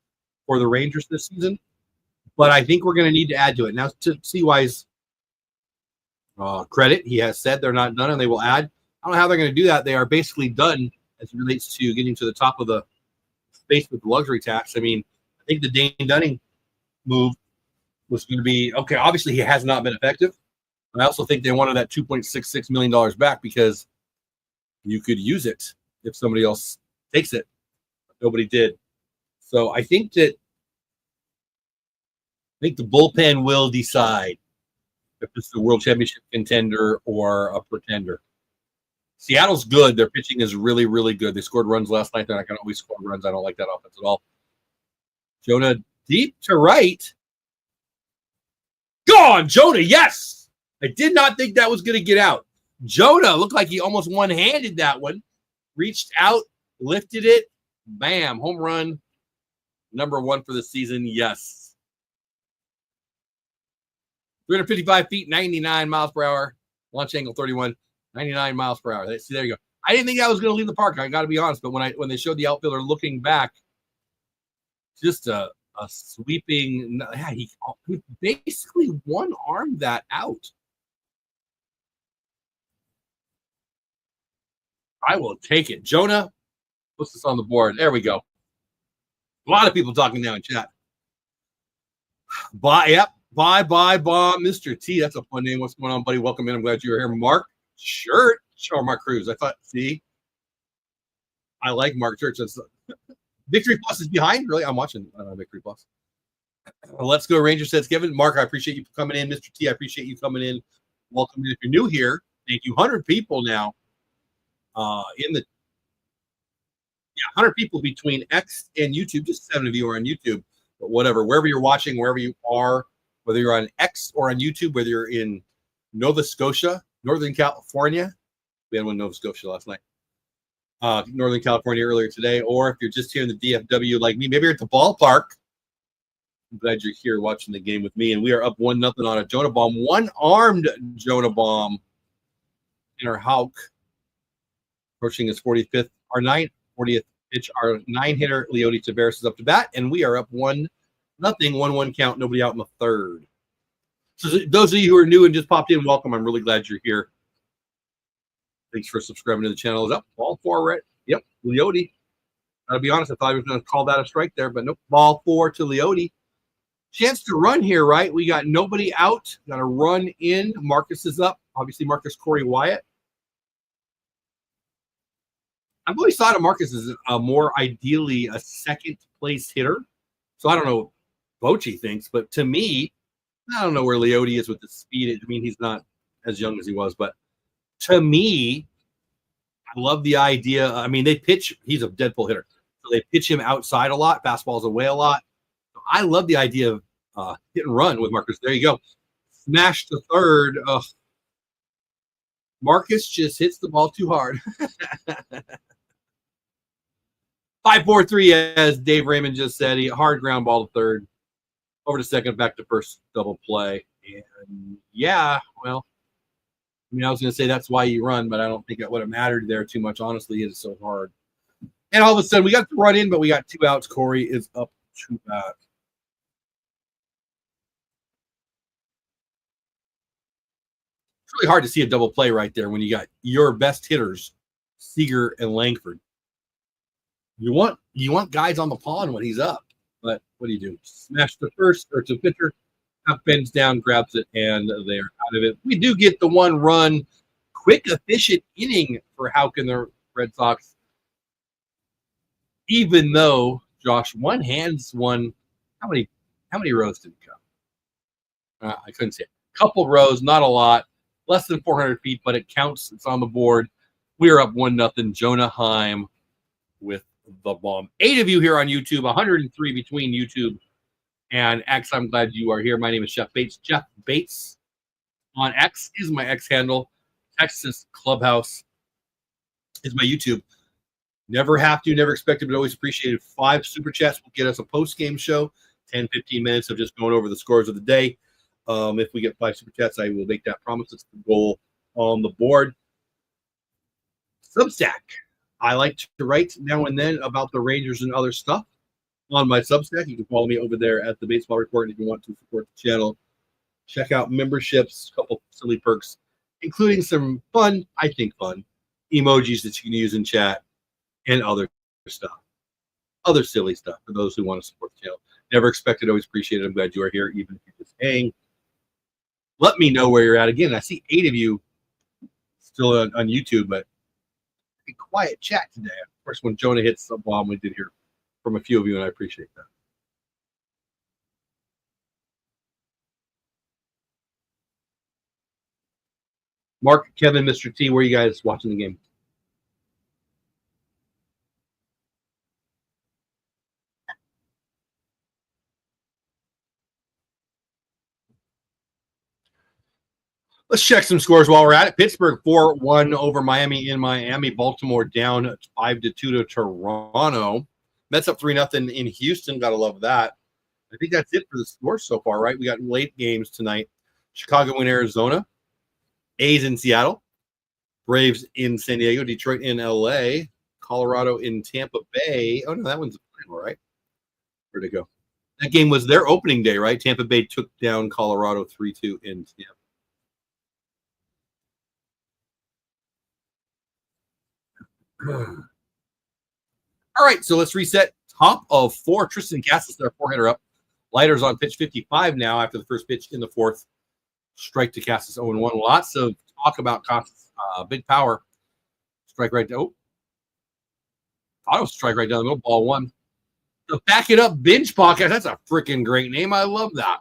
for the Rangers this season. But I think we're going to need to add to it. Now, to CY's credit, he has said they're not done and they will add. I don't know how they're going to do that. They are basically done as it relates to getting to the top of the space with the luxury tax. I mean, I think the Dane Dunning move was going to be, okay, obviously he has not been effective. I also think they wanted that $2.66 million back because you could use it if somebody else takes it. Nobody did. So I think the bullpen will decide if it's a world championship contender or a pretender. Seattle's good. Their pitching is really, really good. They scored runs last night. They're not going to always score runs. I don't like that offense at all. Jonah deep to right. Gone, Jonah, yes! I did not think that was going to get out. Jonah looked like he almost one-handed that one. Reached out, lifted it. Bam, home run. Number 1 for the season, yes. 355 feet, 99 miles per hour. Launch angle 31, 99 miles per hour. See, there you go. I didn't think that was going to leave the park. I got to be honest, but when they showed the outfielder looking back, Just a sweeping. Yeah, he basically one-armed that out. I will take it. Jonah, what's this on the board? There we go. A lot of people talking now in chat. Bye. Yep. Bye, Mr. T. That's a fun name. What's going on, buddy? Welcome in. I'm glad you're here. Mark Shirt. Or Mark Cruz. I thought, see, I like Mark Church. That's Victory Plus is behind. Really? I'm watching Victory Plus. Let's go, Ranger says Kevin. Mark, I appreciate you coming in. Mr. T, I appreciate you coming in. Welcome. If you're new here, thank you. 100 people now. 100 people between X and YouTube. Just 7 of you are on YouTube. But whatever, wherever you're watching, wherever you are, whether you're on X or on YouTube, whether you're in Nova Scotia, Northern California. We had one in Nova Scotia last night. Northern California earlier today, or if you're just here in the DFW like me, maybe you're at the ballpark. I'm glad you're here watching the game with me, and we are up 1-0 on a Jonah bomb, one-armed Jonah bomb in our Houck, approaching his 45th, our 40th pitch. Our 9-hitter Leiter Tavares is up to bat, and we are up 1-0, 1-1 count, nobody out in the third. So those of you who are new and just popped in, welcome. I'm really glad you're here. Thanks for subscribing to the channel. Is up ball 4, right? Yep, Leote. Gotta be honest, I thought I was going to call that a strike there, but nope. Ball 4 to Leote. Chance to run here, right? We got nobody out. Got a run in. Marcus is up. Obviously, Marcus Corey Wyatt. I've always thought of Marcus as a more ideally a second place hitter. So I don't know what Bochy thinks, but to me, I don't know where Leote is with the speed. I mean, he's not as young as he was, but to me, I love the idea. I mean, they pitch. He's a dead pull hitter, so they pitch him outside a lot. Fastballs away a lot. I love the idea of hit and run with Marcus. There you go. Smash to third. Marcus just hits the ball too hard. 5-4-3, as Dave Raymond just said. He hard ground ball to third. Over to second, back to first, double play. And yeah, well, I mean, I was going to say that's why you run, but I don't think it would have mattered there too much. Honestly, it is so hard. And all of a sudden, we got the run in, but we got 2 outs. Corey is up to bat. It's really hard to see a double play right there when you got your best hitters, Seager and Langford. You want guys on the pond when he's up, but what do you do? Smash to first or to pitcher. Houck bends down, grabs it, and they're out of it. We do get the 1-run, quick, efficient inning for Houck and the Red Sox. Even though Josh one hands one, how many rows did it come? I couldn't say it. Couple rows, not a lot, less than 400 feet, but it counts. It's on the board. We are up 1-0. Jonah Heim with the bomb. 8 of you here on YouTube, 103 between YouTube and X. I'm glad you are here. My name is Jeff Bates. Jeff Bates on X is my X handle. Texas Clubhouse is my YouTube. Never have to, never expected, but always appreciated. 5 super chats will get us a post-game show. 10, 15 minutes of just going over the scores of the day. If we get 5 super chats, I will make that promise. It's the goal on the board. Substack. I like to write now and then about the Rangers and other stuff on my Substack. You can follow me over there at the Baseball Report if you want to support the channel. Check out memberships, a couple silly perks, including some fun, I think fun, emojis that you can use in chat and other stuff. Other silly stuff for those who want to support the channel. Never expected, always appreciated. I'm glad you are here, even if you're just hanging. Let me know where you're at. Again, I see 8 of you still on YouTube, but a quiet chat today. Of course, when Jonah hits the bomb, we did hear from a few of you, and I appreciate that. Mark, Kevin, Mr. T, where are you guys watching the game? Let's check some scores while we're at it. Pittsburgh 4-1 over Miami in Miami. Baltimore down 5-2 to Toronto. Mets up 3-0 in Houston. Gotta love that. I think that's it for the scores so far, right? We got late games tonight. Chicago in Arizona. A's in Seattle. Braves in San Diego. Detroit in LA. Colorado in Tampa Bay. Oh, no, that one's final, right? Where'd it go? That game was their opening day, right? Tampa Bay took down Colorado 3-2 in Tampa. All right, so let's reset. Top of 4, Tristan Cassis, their 4-hitter up. Leiter's on pitch 55 now after the first pitch in the 4th. Strike to Cassis 0-1. Lots of talk about Cassis. Big power. Strike right down. Oh, thought it was strike right down the middle. Ball 1. The Back It Up Binge Podcast. That's a freaking great name. I love that.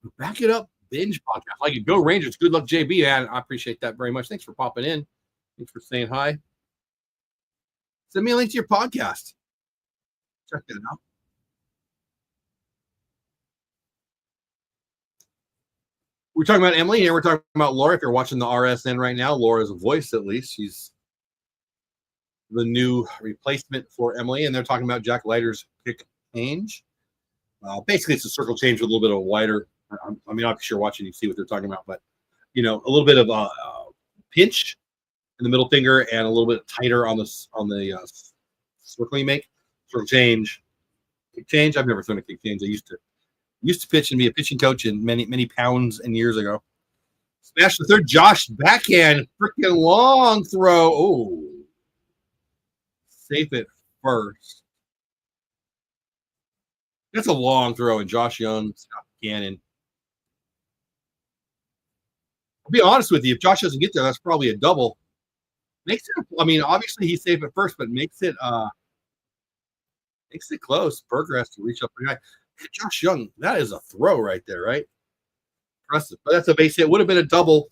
The Back It Up Binge Podcast. Like it. Go Rangers. Good luck, JB. Man, I appreciate that very much. Thanks for popping in. Thanks for saying hi. Send me a link to your podcast. Check that out. We're talking about Emily here. We're talking about Laura. If you're watching the RSN right now, Laura's a voice at least. She's the new replacement for Emily, and they're talking about Jack Leiter's pick change. Basically, it's a circle change with a little bit of a wider. I mean, obviously, you're watching, you see what they're talking about, but a little bit of a pinch in the middle finger and a little bit tighter on the circle you make. Circle change, kick change. I've never thrown a kick change. I used to pitch and be a pitching coach in many pounds and years ago. Smash the third. Josh backhand, freaking long throw. Oh, safe it first. That's a long throw, and Josh Young, Scott Cannon. I'll be honest with you. If Josh doesn't get there, that's probably a double. Makes it. I mean, obviously he's safe at first, but makes it close. Berger has to reach up for the guy. Josh Young, that is a throw right there, right? Impressive. But that's a base hit. Would have been a double.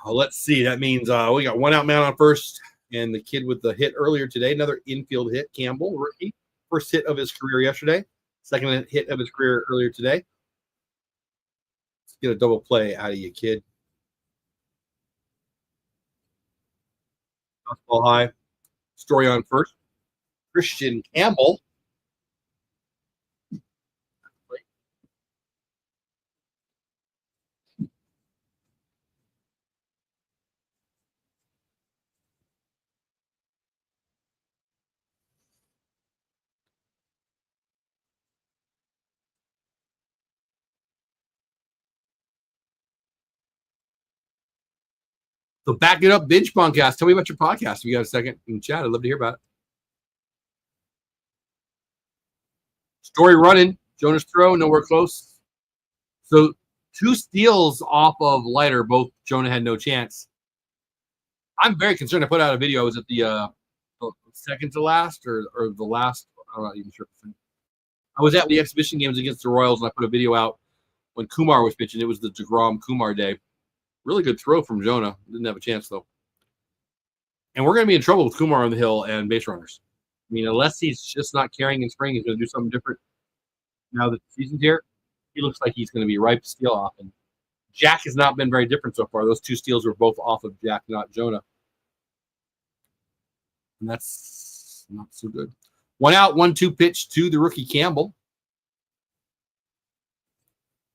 Let's see. That means we got 1 out man on first, and the kid with the hit earlier today, another infield hit, Campbell, rookie. First hit of his career yesterday. Second hit of his career earlier today. Let's get a double play out of you, kid. Fastball high. Story on first. Christian Campbell. So Back It Up Binge Podcast. Tell me about your podcast. If you got a second in chat, I'd love to hear about it. Story running. Jonas throw, nowhere close. So 2 steals off of Leiter. Both Jonah had no chance. I'm very concerned. I put out a video. I was at the second to last or the last. I'm not even sure. I was at the exhibition games against the Royals, and I put a video out when Kumar was pitching. It was the DeGrom Kumar day. Really good throw from Jonah. Didn't have a chance, though. And we're going to be in trouble with Kumar on the hill and base runners. I mean, unless he's just not carrying in spring, he's going to do something different. Now that the season's here, he looks like he's going to be ripe to steal off. And Jack has not been very different so far. Those 2 steals were both off of Jack, not Jonah. And that's not so good. 1 out, 1-2 pitch to the rookie Campbell.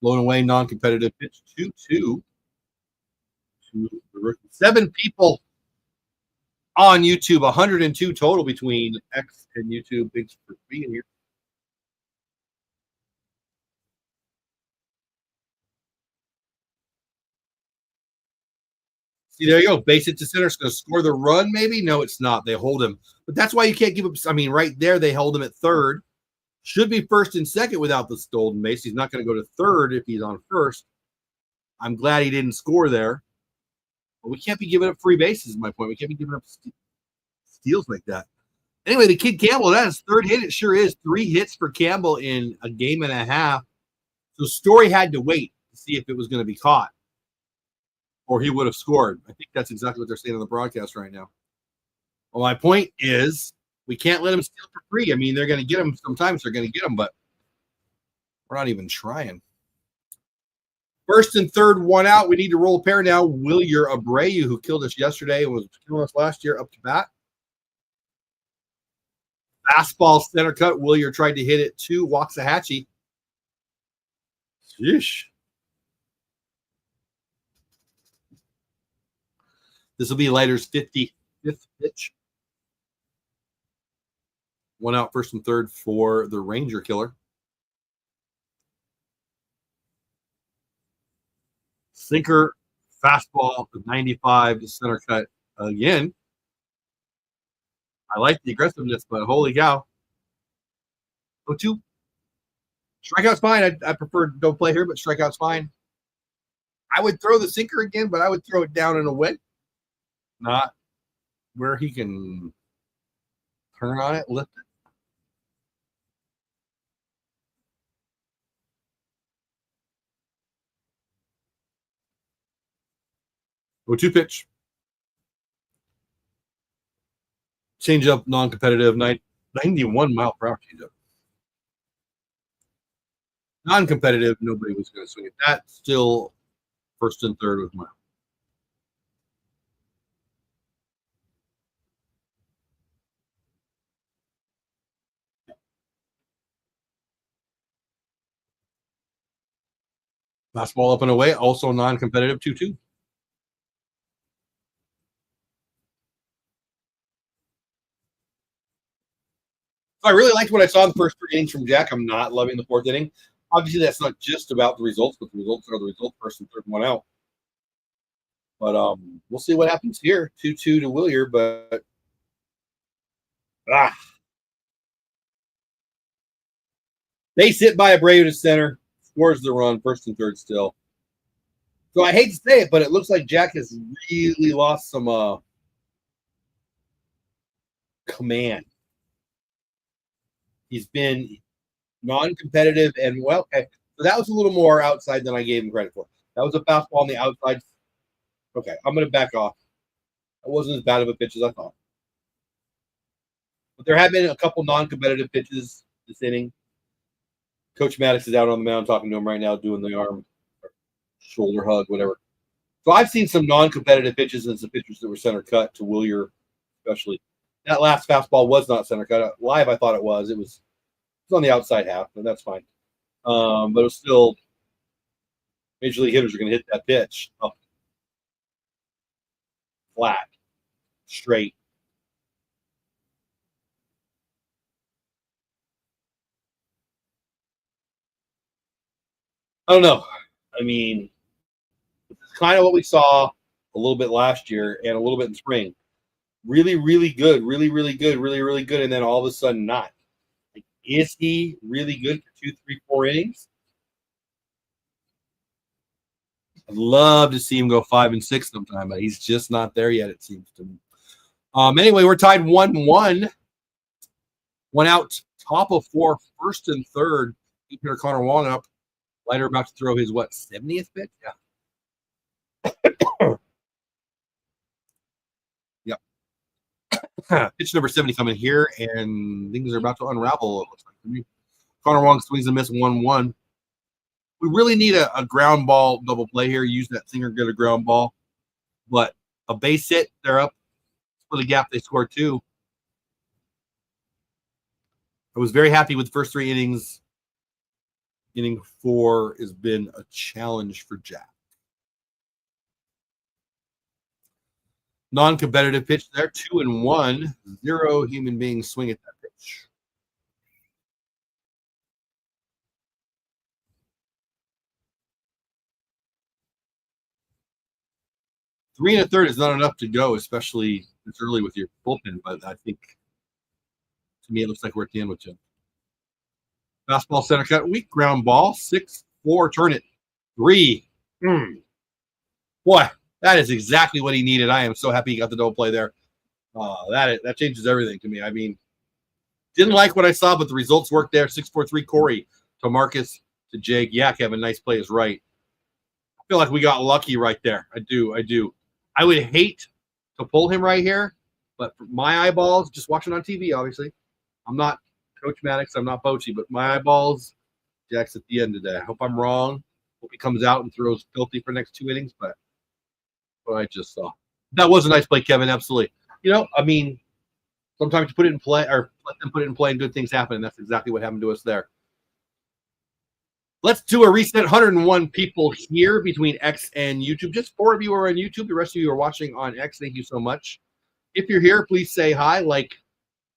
Blown away, non-competitive pitch 2-2 to the rookie. 7 people on YouTube, 102 total between X and YouTube. Thanks for being here. See, there you go. Base it to center. It's going to score the run, maybe? No, it's not. They hold him. But that's why you can't give up. I mean, right there, they hold him at third. Should be first and second without the stolen base. He's not going to go to third if he's on first. I'm glad he didn't score there. But we can't be giving up free bases, is my point. We can't be giving up steals like that. Anyway, the kid Campbell, that is third hit. It sure is. 3 hits for Campbell in a game and a half. So Story had to wait to see if it was going to be caught, or he would have scored. I think that's exactly what they're saying on the broadcast right now. Well, my point is we can't let him steal for free. I mean, they're going to get him. Sometimes they're going to get him, but we're not even trying. First and third, 1 out. We need to roll a pair now. Wilyer Abreu, who killed us yesterday and was killing us last year, up to bat. Fastball center cut. Wilyer tried to hit it to Waxahachie. Sheesh. This will be Leiter's 55th pitch. One out, first and third for the Ranger killer. Sinker, fastball, 95 center cut again. I like the aggressiveness, but holy cow. 0-2. Strikeout's fine. I prefer don't play here, but strikeout's fine. I would throw the sinker again, but I would throw it down and away. Not where he can turn on it, lift it. Oh, 2 pitch. Change up, non-competitive, 91 mile per hour change up. Non-competitive, nobody was going to swing at that. Still first and third with Mile. Fastball up and away, also non-competitive, 2-2. I really liked what I saw in the first 3 innings from Jack. I'm not loving the 4th inning. Obviously, that's not just about the results, but the results are the results. First and third, 1 out. But we'll see what happens here. 2-2 to Willier, but base hit by Abreu to center, scores the run, first and third still. So I hate to say it, but it looks like Jack has really lost some command. He's been non-competitive and well. Okay, so that was a little more outside than I gave him credit for. That was a fastball on the outside. Okay, I'm going to back off. That wasn't as bad of a pitch as I thought. But there have been a couple non-competitive pitches this inning. Coach Maddox is out on the mound talking to him right now, doing the arm, shoulder hug, whatever. So I've seen some non-competitive pitches and some pitches that were center cut to Willier, especially. That last fastball was not center cut. Live, I thought it was. It was on the outside half, and that's fine. But it was still major league hitters are going to hit that pitch up, flat, straight. I don't know. I mean, it's kind of what we saw a little bit last year and a little bit in spring. Really, really good, really, really good, really, really good, and then all of a sudden not. Like, is he really good for 2, 3, 4 innings? I'd love to see him go 5 and 6 sometime, but he's just not there yet, it seems to me. Anyway, we're tied 1-1. 1 out, top of 4, first and third. Peter Connor Wong up. Leiter about to throw his 70th pitch? Yeah. Pitch number 70 coming here, and things are about to unravel, it looks like to me. Connor Wong swings and miss 1-1. We really need a ground ball double play here. Use that singer, get a ground ball. But a base hit, they're up. For the gap, they score 2. I was very happy with the first 3 innings. Inning 4 has been a challenge for Jack. Non-competitive pitch there, 2-1. 0 human beings swing at that pitch. Three and a third is not enough to go, especially this early with your bullpen. But I think, to me, it looks like we're at the end with Jim. Fastball center cut, weak ground ball, 6-4, turn it 3. Boy, that is exactly what he needed. I am so happy he got the double play there. That changes everything to me. I mean, didn't like what I saw, but the results worked there. 6-4-3 Corey to Marcus to Jake. Yeah, Kevin, nice play is right. I feel like we got lucky right there. I do. I would hate to pull him right here, but for my eyeballs, just watching on TV, obviously, I'm not Coach Maddox, I'm not Bochy, but my eyeballs, Jack's at the end today. I hope I'm wrong. Hope he comes out and throws filthy for next 2 innings, but what I just saw. That was a nice play, Kevin, absolutely. I mean, sometimes you put it in play or let them put it in play and good things happen, and that's exactly what happened to us there. Let's do a reset. 101 people here between X and YouTube. Just 4 of you are on YouTube. The rest of you are watching on X. Thank you so much. If you're here, please say hi, like,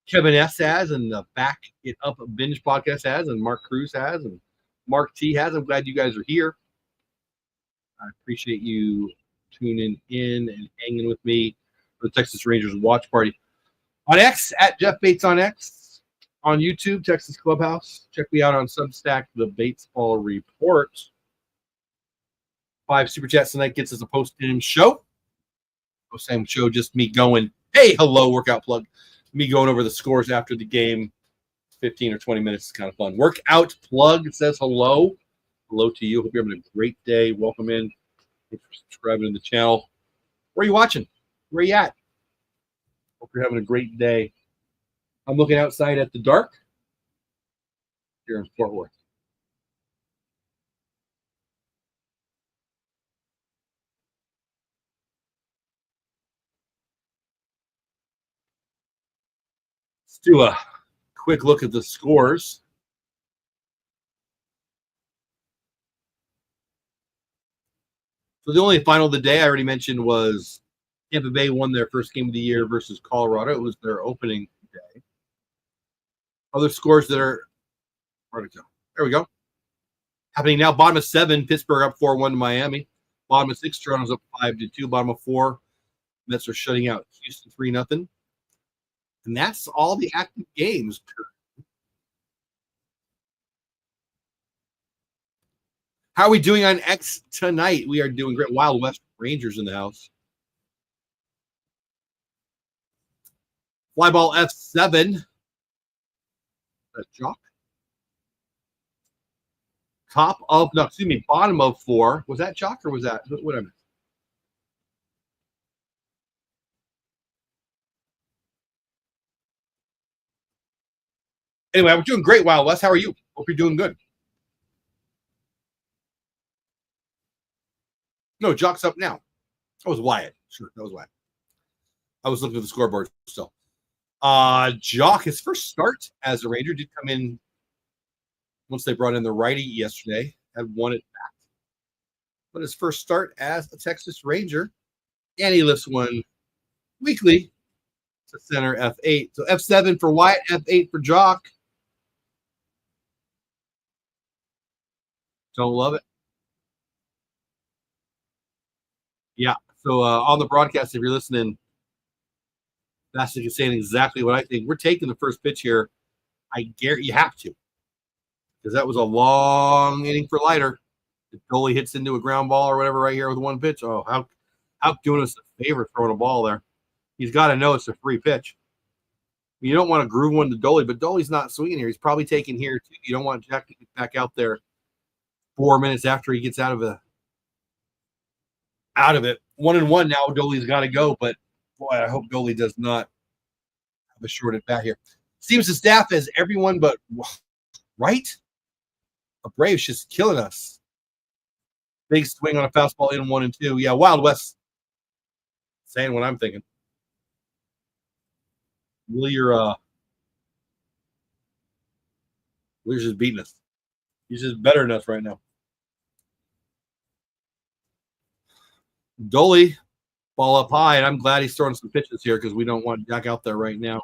Kevin S. has, and the Back It Up Binge podcast has, and Mark Cruz has, and Mark T. has. I'm glad you guys are here. I appreciate you tuning in and hanging with me for the Texas Rangers watch party. On X, at Jeff Bates on X. On YouTube, Texas Clubhouse. Check me out on Substack, The Batesball Report. 5 Super Chats tonight gets us a post-game show. Post-game show, just me going, hey, hello, workout plug. Me going over the scores after the game. 15 or 20 minutes is kind of fun. Workout plug, it says hello. Hello to you. Hope you're having a great day. Welcome in. Thanks for subscribing to the channel. Where are you watching? Where are you at? Hope you're having a great day. I'm looking outside at the dark here in Fort Worth. Let's do a quick look at the scores. So the only final of the day I already mentioned was Tampa Bay won their first game of the year versus Colorado. It was their opening day. Other scores that are there we go. Happening now, bottom of 7, Pittsburgh up 4-1 to Miami. Bottom of 6, Toronto's up 5-2. Bottom of 4, Mets are shutting out Houston 3-0. And that's all the active games. How are we doing on X tonight? We are doing great. Wild West Rangers in the house. Flyball F7. That Jock. Bottom of 4. Was that Jock or was that what I missed? Anyway, I'm doing great, Wild West. How are you? Hope you're doing good. No, Jock's up now. That was Wyatt. Sure, that was Wyatt. I was looking at the scoreboard still. Jock, his first start as a Ranger, did come in once they brought in the righty yesterday, had won it back. But his first start as a Texas Ranger, and he lifts one weekly to center F8. So F7 for Wyatt, F8 for Jock. Don't love it. Yeah. So on the broadcast, if you're listening, Bastick is saying exactly what I think. We're taking the first pitch here. I guarantee you have to, because that was a long inning for Leiter. If goalie hits into a ground ball or whatever right here with one pitch, Houck doing us a favor throwing a ball there. He's got to know it's a free pitch. You don't want to groove one to Dolly, but Dolly's not swinging here. He's probably taking here too. You don't want Jack to get back out there 4 minutes after he gets out of it. 1-1 now. Dolly's got to go, but boy, I hope Dolly does not have a short at bat here. Seems the staff has everyone but right. A Braves just killing us. Big swing on a fastball in 1-2. Yeah, Wild West saying what I'm thinking. Willier's just beating us. He's just better than us right now. Dolly, ball up high, and I'm glad he's throwing some pitches here because we don't want Jack out there right now.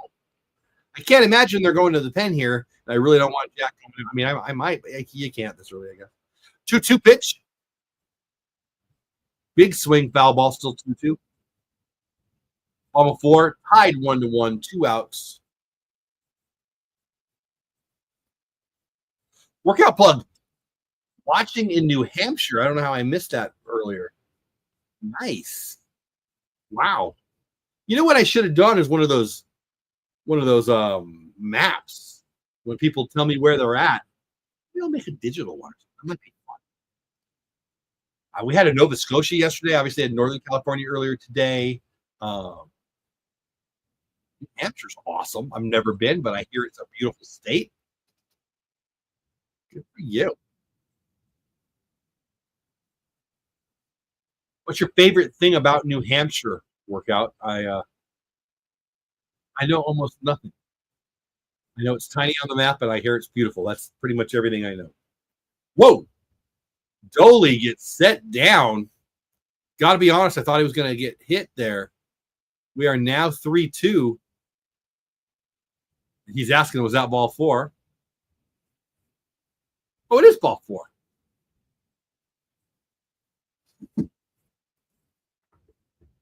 I can't imagine they're going to the pen here. I really don't want Jack coming. I mean, I might. You can't this early, I guess. 2-2 pitch. Big swing, foul ball, still 2-2. Ball 4, tied 1-1, 2 outs. Workout plug. Watching in New Hampshire. I don't know how I missed that earlier. Nice. Wow. You know what I should have done is one of those maps when people tell me where they're at. Maybe I'll make a digital one. That might be fun. We had a Nova Scotia yesterday. Obviously, had Northern California earlier today. New Hampshire's awesome. I've never been, but I hear it's a beautiful state. Good for you. What's your favorite thing about New Hampshire? Workout? I know almost nothing. I know it's tiny on the map, but I hear it's beautiful. That's pretty much everything I know. Whoa! Dolly gets set down. Got to be honest, I thought he was going to get hit there. We are now 3-2. He's asking, was that ball 4? Oh, it is ball 4.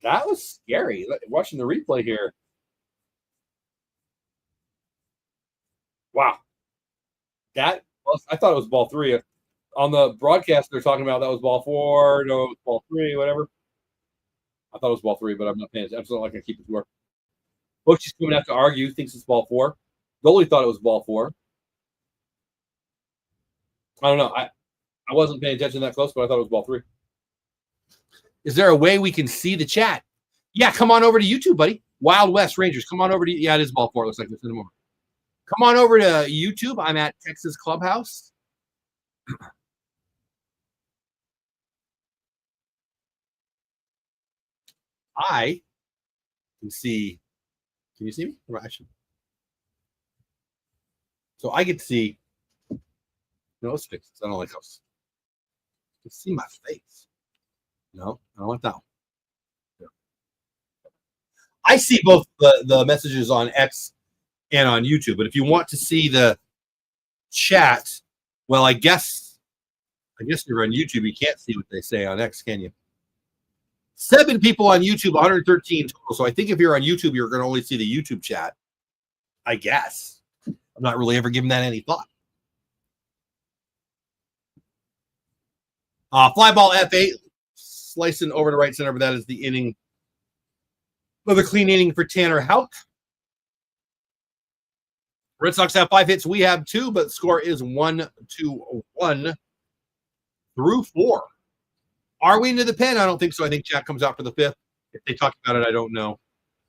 That was scary. Watching the replay here. Wow. I thought it was ball 3. On the broadcast, they're talking about that was ball 4. No, it was ball 3, whatever. I thought it was ball 3, but I'm not paying attention. I'm still not going to keep it score. Butchie's coming out to argue, thinks it's ball 4. Goalie thought it was ball 4. I don't know. I wasn't paying attention that close, but I thought it was ball 3. Is there a way we can see the chat? Yeah, come on over to YouTube, buddy. Wild West Rangers. Come on over to, yeah, it is ball 4. It looks like this in a moment. Come on over to YouTube. I'm at Texas Clubhouse. I can see. Can you see me? So I get to see. No, it's fixed. I don't like those. You can see my face. No, I don't want that one. Yeah. I see both the messages on X and on YouTube. But if you want to see the chat, well, I guess you're on YouTube. You can't see what they say on X, can you? 7 people on YouTube, 113 total. So I think if you're on YouTube, you're going to only see the YouTube chat. I guess. I'm not really ever giving that any thought. Fly ball F8, slicing over to right center, but that is the inning. Another clean inning for Tanner Houck. Red Sox have 5 hits. We have 2, but the score is 1-1 through 4. Are we into the pen? I don't think so. I think Jack comes out for the 5th. If they talked about it, I don't know.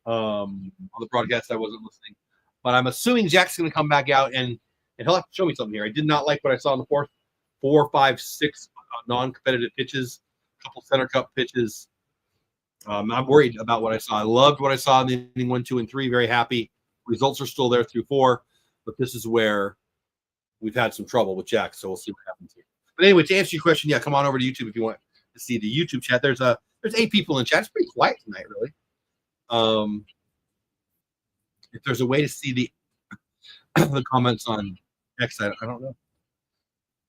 On the broadcast, I wasn't listening. But I'm assuming Jack's going to come back out, and he'll have to show me something here. I did not like what I saw in the 4th. 4, 5, 6 non-competitive pitches, a couple center cup pitches. I'm worried about what I saw. I loved what I saw in the inning 1, 2, and 3. Very happy. Results are still there through 4, but this is where we've had some trouble with Jack, so we'll see what happens here. But anyway, to answer your question, yeah, come on over to YouTube if you want to see the YouTube chat. There's 8 people in the chat. It's pretty quiet tonight, really. If there's a way to see the comments on X, I don't know.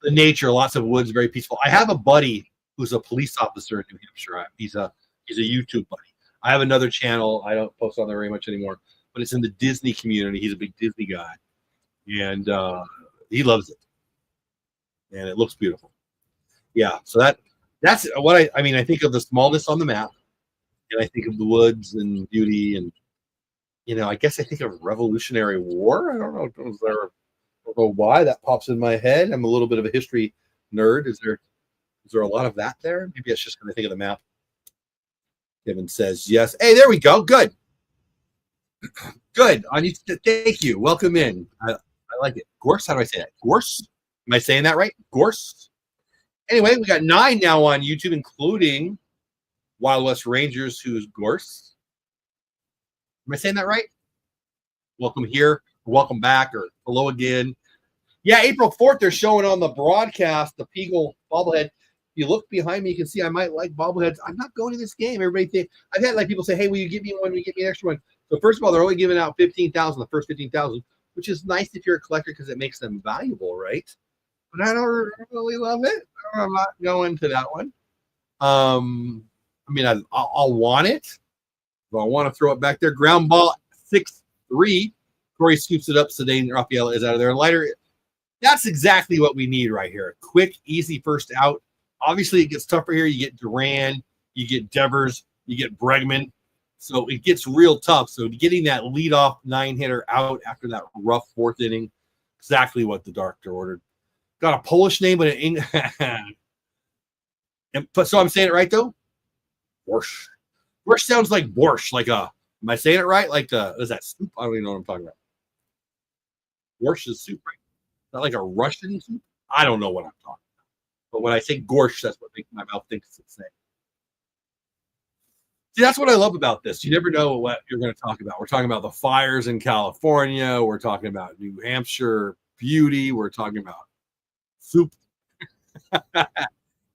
The nature, lots of woods, very peaceful. I have a buddy who's a police officer in New Hampshire. He's a YouTube buddy. I have another channel. I don't post on there very much anymore, but it's in the Disney community. He's a big Disney guy, and he loves it, and it looks beautiful. Yeah, so that's what I mean. I think of the smallness on the map, and I think of the woods and beauty, and I guess I think of Revolutionary War. I don't know. I don't know why that pops in my head. I'm a little bit of a history nerd. Is there a lot of that there? Maybe it's just when I think of the map. Kevin says yes. Hey, there we go. Good. Good. Thank you. Welcome in. I like it. Gorse, how do I say that? Gorse? Am I saying that right? Gorse? Anyway, we got 9 now on YouTube, including Wild West Rangers, who's Gorse. Am I saying that right? Welcome here, welcome back, or hello again. Yeah, April 4th, they're showing on the broadcast the Peagle bobblehead. If you look behind me, you can see I might like bobbleheads. I'm not going to this game. Everybody think I've had people say, "Hey, will you give me one? Will you give me an extra one?" So first of all, they're only giving out 15,000, the first 15,000, which is nice if you're a collector because it makes them valuable, right? But I don't really love it. I'm not going to that one. I mean, I'll want it, but I want to throw it back there. Ground ball 6-3. Corey scoops it up. Sedane Rafael is out of there. Leiter. That's exactly what we need right here. A quick, easy first out. Obviously, it gets tougher here. You get Duran, you get Devers, you get Bregman. So it gets real tough. So getting that leadoff 9-hitter out after that rough 4th inning, exactly what the doctor ordered. Got a Polish name, but so I'm saying it right though. Borscht. Borscht sounds like borscht, am I saying it right? Is that soup? I don't even know what I'm talking about. Borscht is soup, right? Not like a Russian soup? I don't know what I'm talking about. But when I say gorscht, that's what my mouth thinks it's saying. See, that's what I love about this. You never know what you're going to talk about. We're talking about the fires in California. We're talking about New Hampshire beauty. We're talking about soup.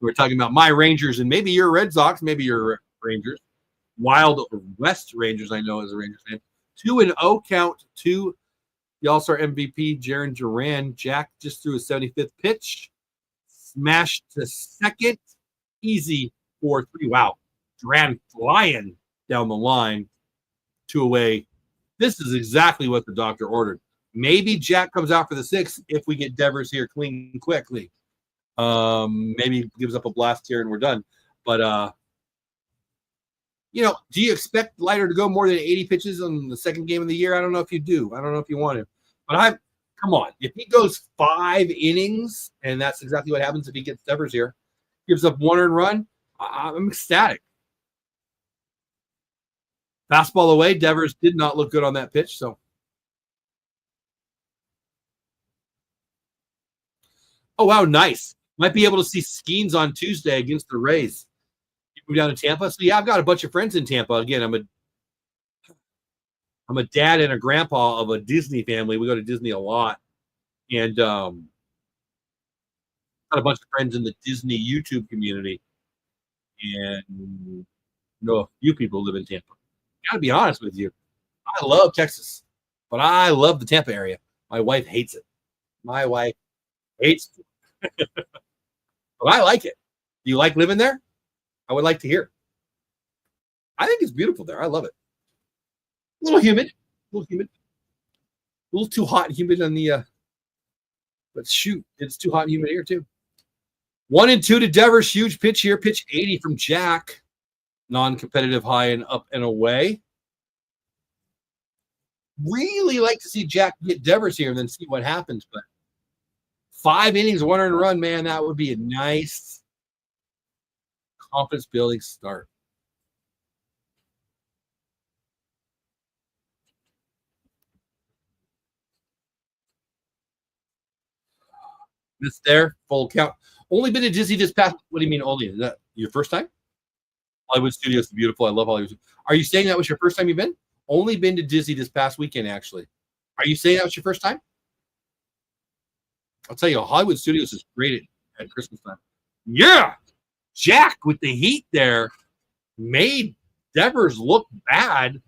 We're talking about my Rangers, and maybe your Red Sox, maybe your Rangers. Wild West Rangers, I know, is a Rangers fan. 2-0 count. 2. The All-Star MVP, Jaron Duran. Jack just threw his 75th pitch. Smashed to second. Easy 4-3. Wow. Duran flying down the line. 2 away. This is exactly what the doctor ordered. Maybe Jack comes out for the 6th if we get Devers here clean quickly. Maybe gives up a blast here and we're done. But, do you expect Leiter to go more than 80 pitches on the second game of the year? I don't know if you do. I don't know if you want to. But come on. If he goes 5 innings, and that's exactly what happens if he gets Devers here, gives up 1 earned run, I'm ecstatic. Fastball away. Devers did not look good on that pitch. So, oh, wow, nice. Might be able to see Skeens on Tuesday against the Rays. You move down to Tampa. So, yeah, I've got a bunch of friends in Tampa. Again, I'm a dad and a grandpa of a Disney family. We go to Disney a lot. And got a bunch of friends in the Disney YouTube community. And a few people live in Tampa. Gotta be honest with you. I love Texas, but I love the Tampa area. My wife hates it. My wife hates it. But I like it. Do you like living there? I would like to hear. I think it's beautiful there. I love it. A little humid. A little too hot and humid on the but shoot, it's too hot and humid here too. 1-2 to Devers. Huge pitch here. Pitch 80 from Jack. Non-competitive high and up and away. Really like to see Jack get Devers here and then see what happens. But 5 innings, 1 earned run, man, that would be a nice confidence-building start. This there, full count. Only been to Disney this past. What do you mean only? Is that your first time? Hollywood Studios is beautiful. I love Hollywood. Are you saying that was your first time you've been? Only been to Disney this past weekend, actually. Are you saying that was your first time? I'll tell you, Hollywood Studios is great at Christmas time. Yeah! Jack with the heat there made Devers look bad.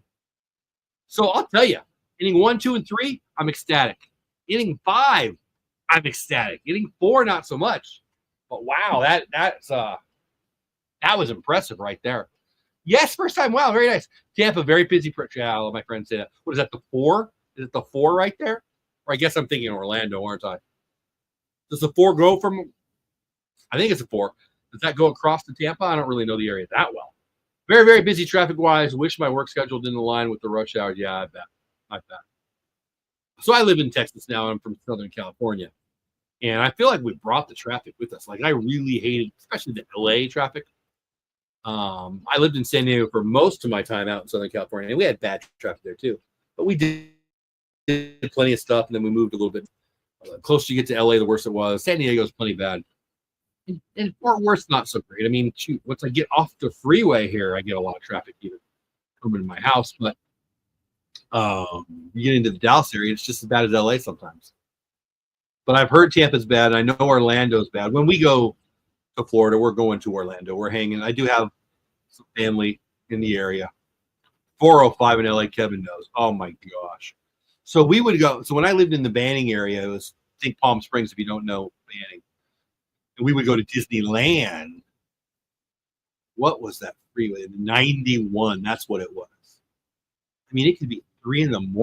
So I'll tell you, inning 1, 2, and 3, I'm ecstatic. Inning 5, I'm ecstatic. Inning 4, not so much. But wow, that was impressive right there. Yes, first time. Wow, very nice. Tampa, very busy. I'll let my friends say that. What is that, the 4? Is it the 4 right there? Or I guess I'm thinking Orlando, aren't I? Does the 4 go from – I think it's a 4. Does that go across to Tampa? I don't really know the area that well. Very, very busy traffic-wise. Wish my work schedule didn't align with the rush hour. Yeah, I bet. So I live in Texas now. I'm from Southern California. And I feel like we brought the traffic with us. Like, I really hated, especially the LA traffic. I lived in San Diego for most of my time out in Southern California, and we had bad traffic there too. But we did plenty of stuff, and then we moved a little bit closer you get to LA, the worse it was. San Diego's plenty bad. And Fort Worth's not so great. I mean, shoot, once I get off the freeway here, I get a lot of traffic even coming to my house. But you get into the Dallas area, it's just as bad as LA sometimes. But I've heard Tampa's bad, and I know Orlando's bad. When we go to Florida, we're going to Orlando. We're hanging. I do have some family in the area. 405 in LA, Kevin knows. Oh my gosh. So we would go. So when I lived in the Banning area, it was think Palm Springs, if you don't know Banning. And we would go to Disneyland. What was that freeway? 91. That's what it was. I mean, it could be 3 a.m,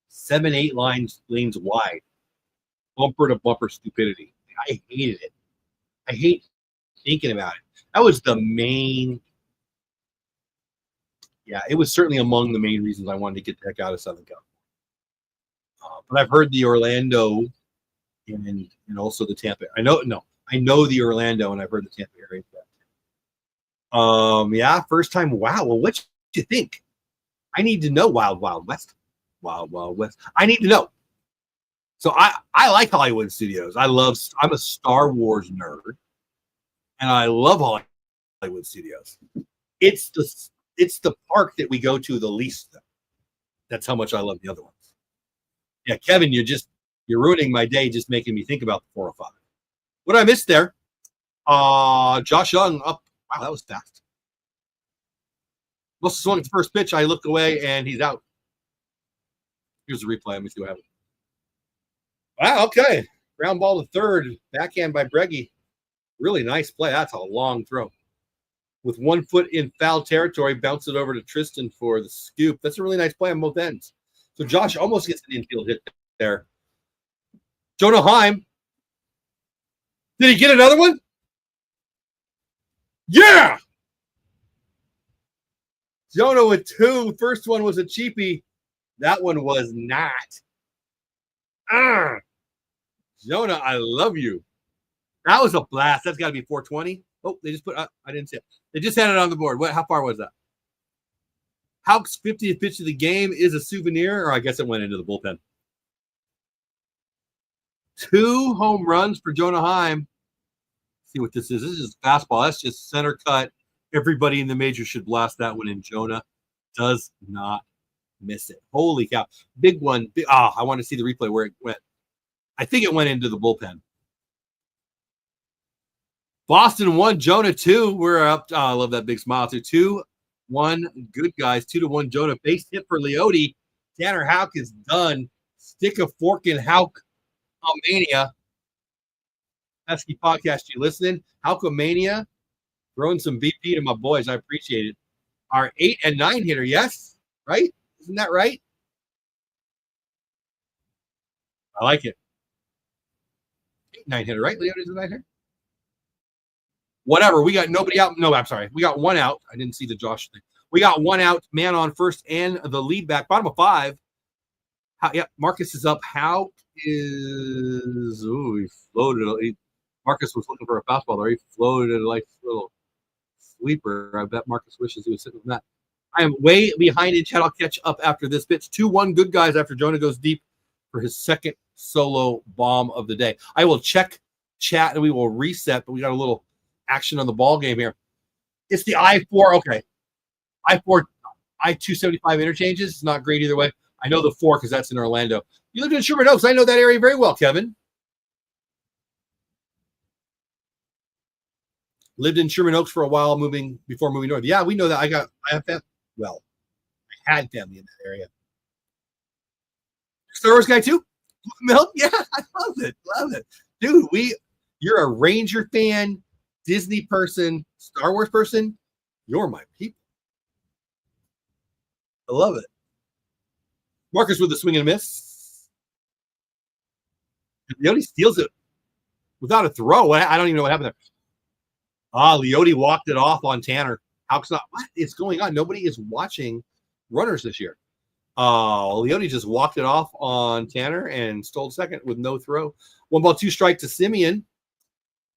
7, 8 lanes wide, bumper to bumper stupidity. I hated it. I hate thinking about it. That was the main. Yeah, it was certainly among the main reasons I wanted to get the heck out of Southern California. But I've heard the Orlando and also the Tampa. I know the Orlando, and I've heard the Tampa area. Yeah, first time. Wow. Well, what you think? I need to know. Wild Wild West. Wild Wild West. I need to know. So I like Hollywood Studios. I'm a Star Wars nerd, and I love Hollywood Studios. It's the park that we go to the least, though. That's how much I love the other ones. Yeah, Kevin, you're ruining my day just making me think about the 405. What did I miss there? Josh Young up. Wow, that was fast. Must have swung at the first pitch. I look away, and he's out. Here's the replay. Let me see what happened. Wow, okay. Ground ball to third. Backhand by Breggy. Really nice play. That's a long throw. With 1 foot in foul territory, bounce it over to Tristan for the scoop. That's a really nice play on both ends. So Josh almost gets an infield hit there. Jonah Heim. Did he get another one? Yeah! Jonah with 2. First one was a cheapie. That one was not. Jonah, I love you. That was a blast. That's got to be 420. Oh, they just put. I didn't see it. They just had it on the board. What? How far was that? Houck's 50th pitch of the game is a souvenir, or I guess it went into the bullpen. 2 home runs for Jonah Heim. See what this is. This is fastball. That's just center cut. Everybody in the major should blast that one in. Jonah does not miss it. Holy cow. Big one. I want to see the replay where it went. I think it went into the bullpen. Boston 1, Jonah 2. We're up. I love that big smile too. 2-1, good guys. 2-1, Jonah. Base hit for Leote. Tanner Houck is done. Stick a fork in Houck Mania. Pesky podcast, you listening? Houck-O-Mania. Throwing some BP to my boys. I appreciate it. Our 8 and 9 hitter, yes? Right? Isn't that right? I like it. 8-9 hitter, right? Leote's a 9 hitter? Whatever. We got nobody out. No, I'm sorry. We got 1 out. I didn't see the Josh thing. We got 1 out, man on first, and the lead back. Bottom of 5. Marcus is up. How is. Ooh, he floated. Marcus was looking for a fastball there. He floated like a little sweeper. I bet Marcus wishes he was sitting on that. I am way behind in chat. I'll catch up after this pitch. 2-1, good guys after Jonah goes deep for his second solo bomb of the day. I will check chat and we will reset, but we got a little action on the ball game here. It's the I-4. Okay. I-4, I-275 interchanges. It's not great either way. I know the 4 because that's in Orlando. You lived in Sherman Oaks. I know that area very well, Kevin. Lived in Sherman Oaks for a while before moving north. Yeah, we know that. I had family in that area. Star Wars guy too? Milk? Yeah, I love it. Love it. Dude, you're a Ranger fan, Disney person, Star Wars person. You're my people. I love it. Marcus with the swing and a miss. Leote steals it without a throw. I don't even know what happened there. Leote walked it off on Tanner. Houck's not. What is going on? Nobody is watching runners this year. Leote just walked it off on Tanner and stole second with no throw. 1 ball, 2 strike to Simeon.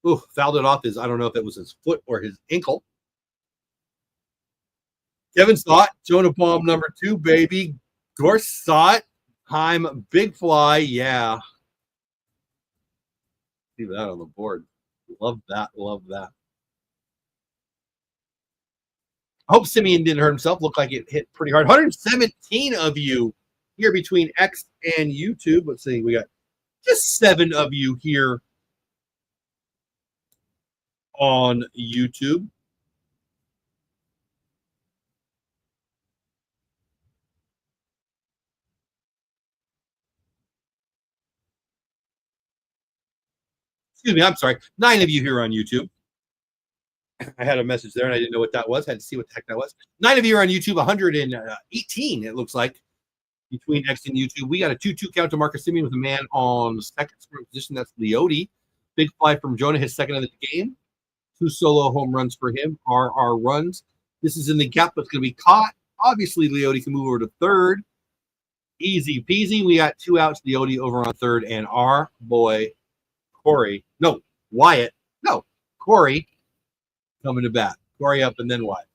Ooh, fouled it off I don't know if it was his foot or his ankle. Kevin saw it. Jonah bomb number 2, baby. Gorse saw it. Heim, big fly. Yeah. See that on the board. Love that. Love that. I hope Simeon didn't hurt himself. Looked like it hit pretty hard. 117 of you here between X and YouTube. Let's see. We got just 7 of you here on YouTube. Excuse me. I'm sorry. 9 of you here on YouTube. I had a message there and I didn't know what that was. I had to see what the heck that was. 9 of you are on YouTube, 118, it looks like, between X and YouTube. We got a 2-2 count to Marcus Simeon with a man on second scoring position. That's Leote. Big fly from Jonah, his second of the game. 2 solo home runs for him are our runs. This is in the gap, but it's going to be caught. Obviously, Leote can move over to third. Easy peasy. We got 2 outs. Leote over on third, and our boy Wyatt Corey coming to bat. Corey up and then Wyatt.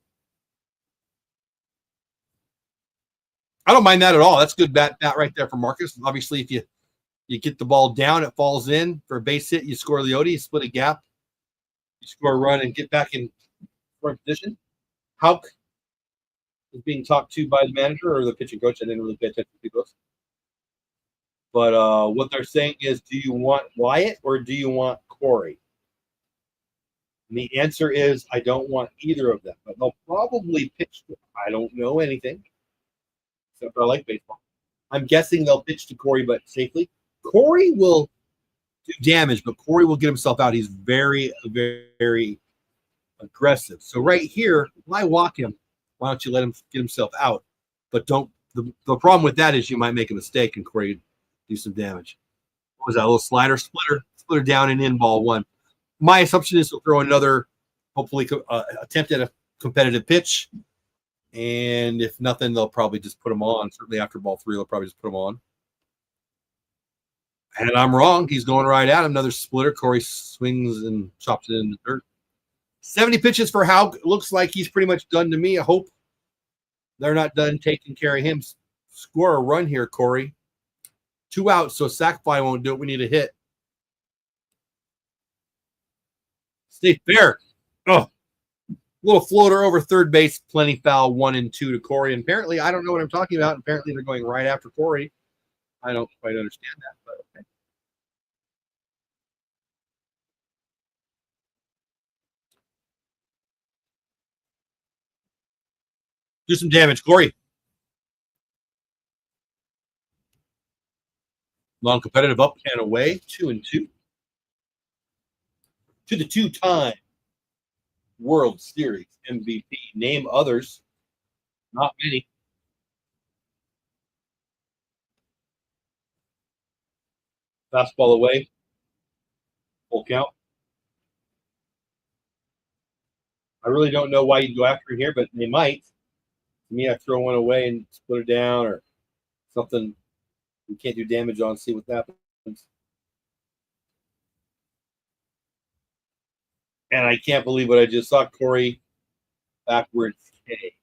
I don't mind that at all. That's good bat right there for Marcus. Obviously, if you get the ball down, it falls in for a base hit. You score Leote, you split a gap, you score a run, and get back in scoring position. Houck is being talked to by the manager or the pitching coach. I didn't really pay attention to those. But what they're saying is, do you want Wyatt or do you want Corey? And the answer is, I don't want either of them. But they'll probably pitch. I don't know anything. Except I like baseball. I'm guessing they'll pitch to Corey, but safely. Corey will do damage, but Corey will get himself out. He's very, very, very aggressive. So right here, why walk him? Why don't you let him get himself out? But don't. The problem with that is you might make a mistake and Corey do some damage. What was that? A little splitter down and in ball one. My assumption is he'll throw another, hopefully, attempt at a competitive pitch. And if nothing, they'll probably just put him on. Certainly after ball three, they'll probably just put him on. And I'm wrong. He's going right at him. Another splitter. Corey swings and chops it in the dirt. 70 pitches for Houck. Looks like he's pretty much done to me. I hope they're not done taking care of him. Score a run here, Corey. 2 outs, so sac fly won't do it. We need a hit. Stay fair. Oh, little floater over third base. Plenty foul. 1 and 2 to Corey. And apparently, I don't know what I'm talking about. Apparently, they're going right after Corey. I don't quite understand that, but okay. Do some damage, Corey. Long competitive up and away. 2 and 2. To the 2-time World Series MVP. Name others. Not many. Fastball away. Full count. I really don't know why you'd go after him here, but they might. To me, I throw one away and split it down or something we can't do damage on, see what happens. And I can't believe what I just saw. Corey backwards K.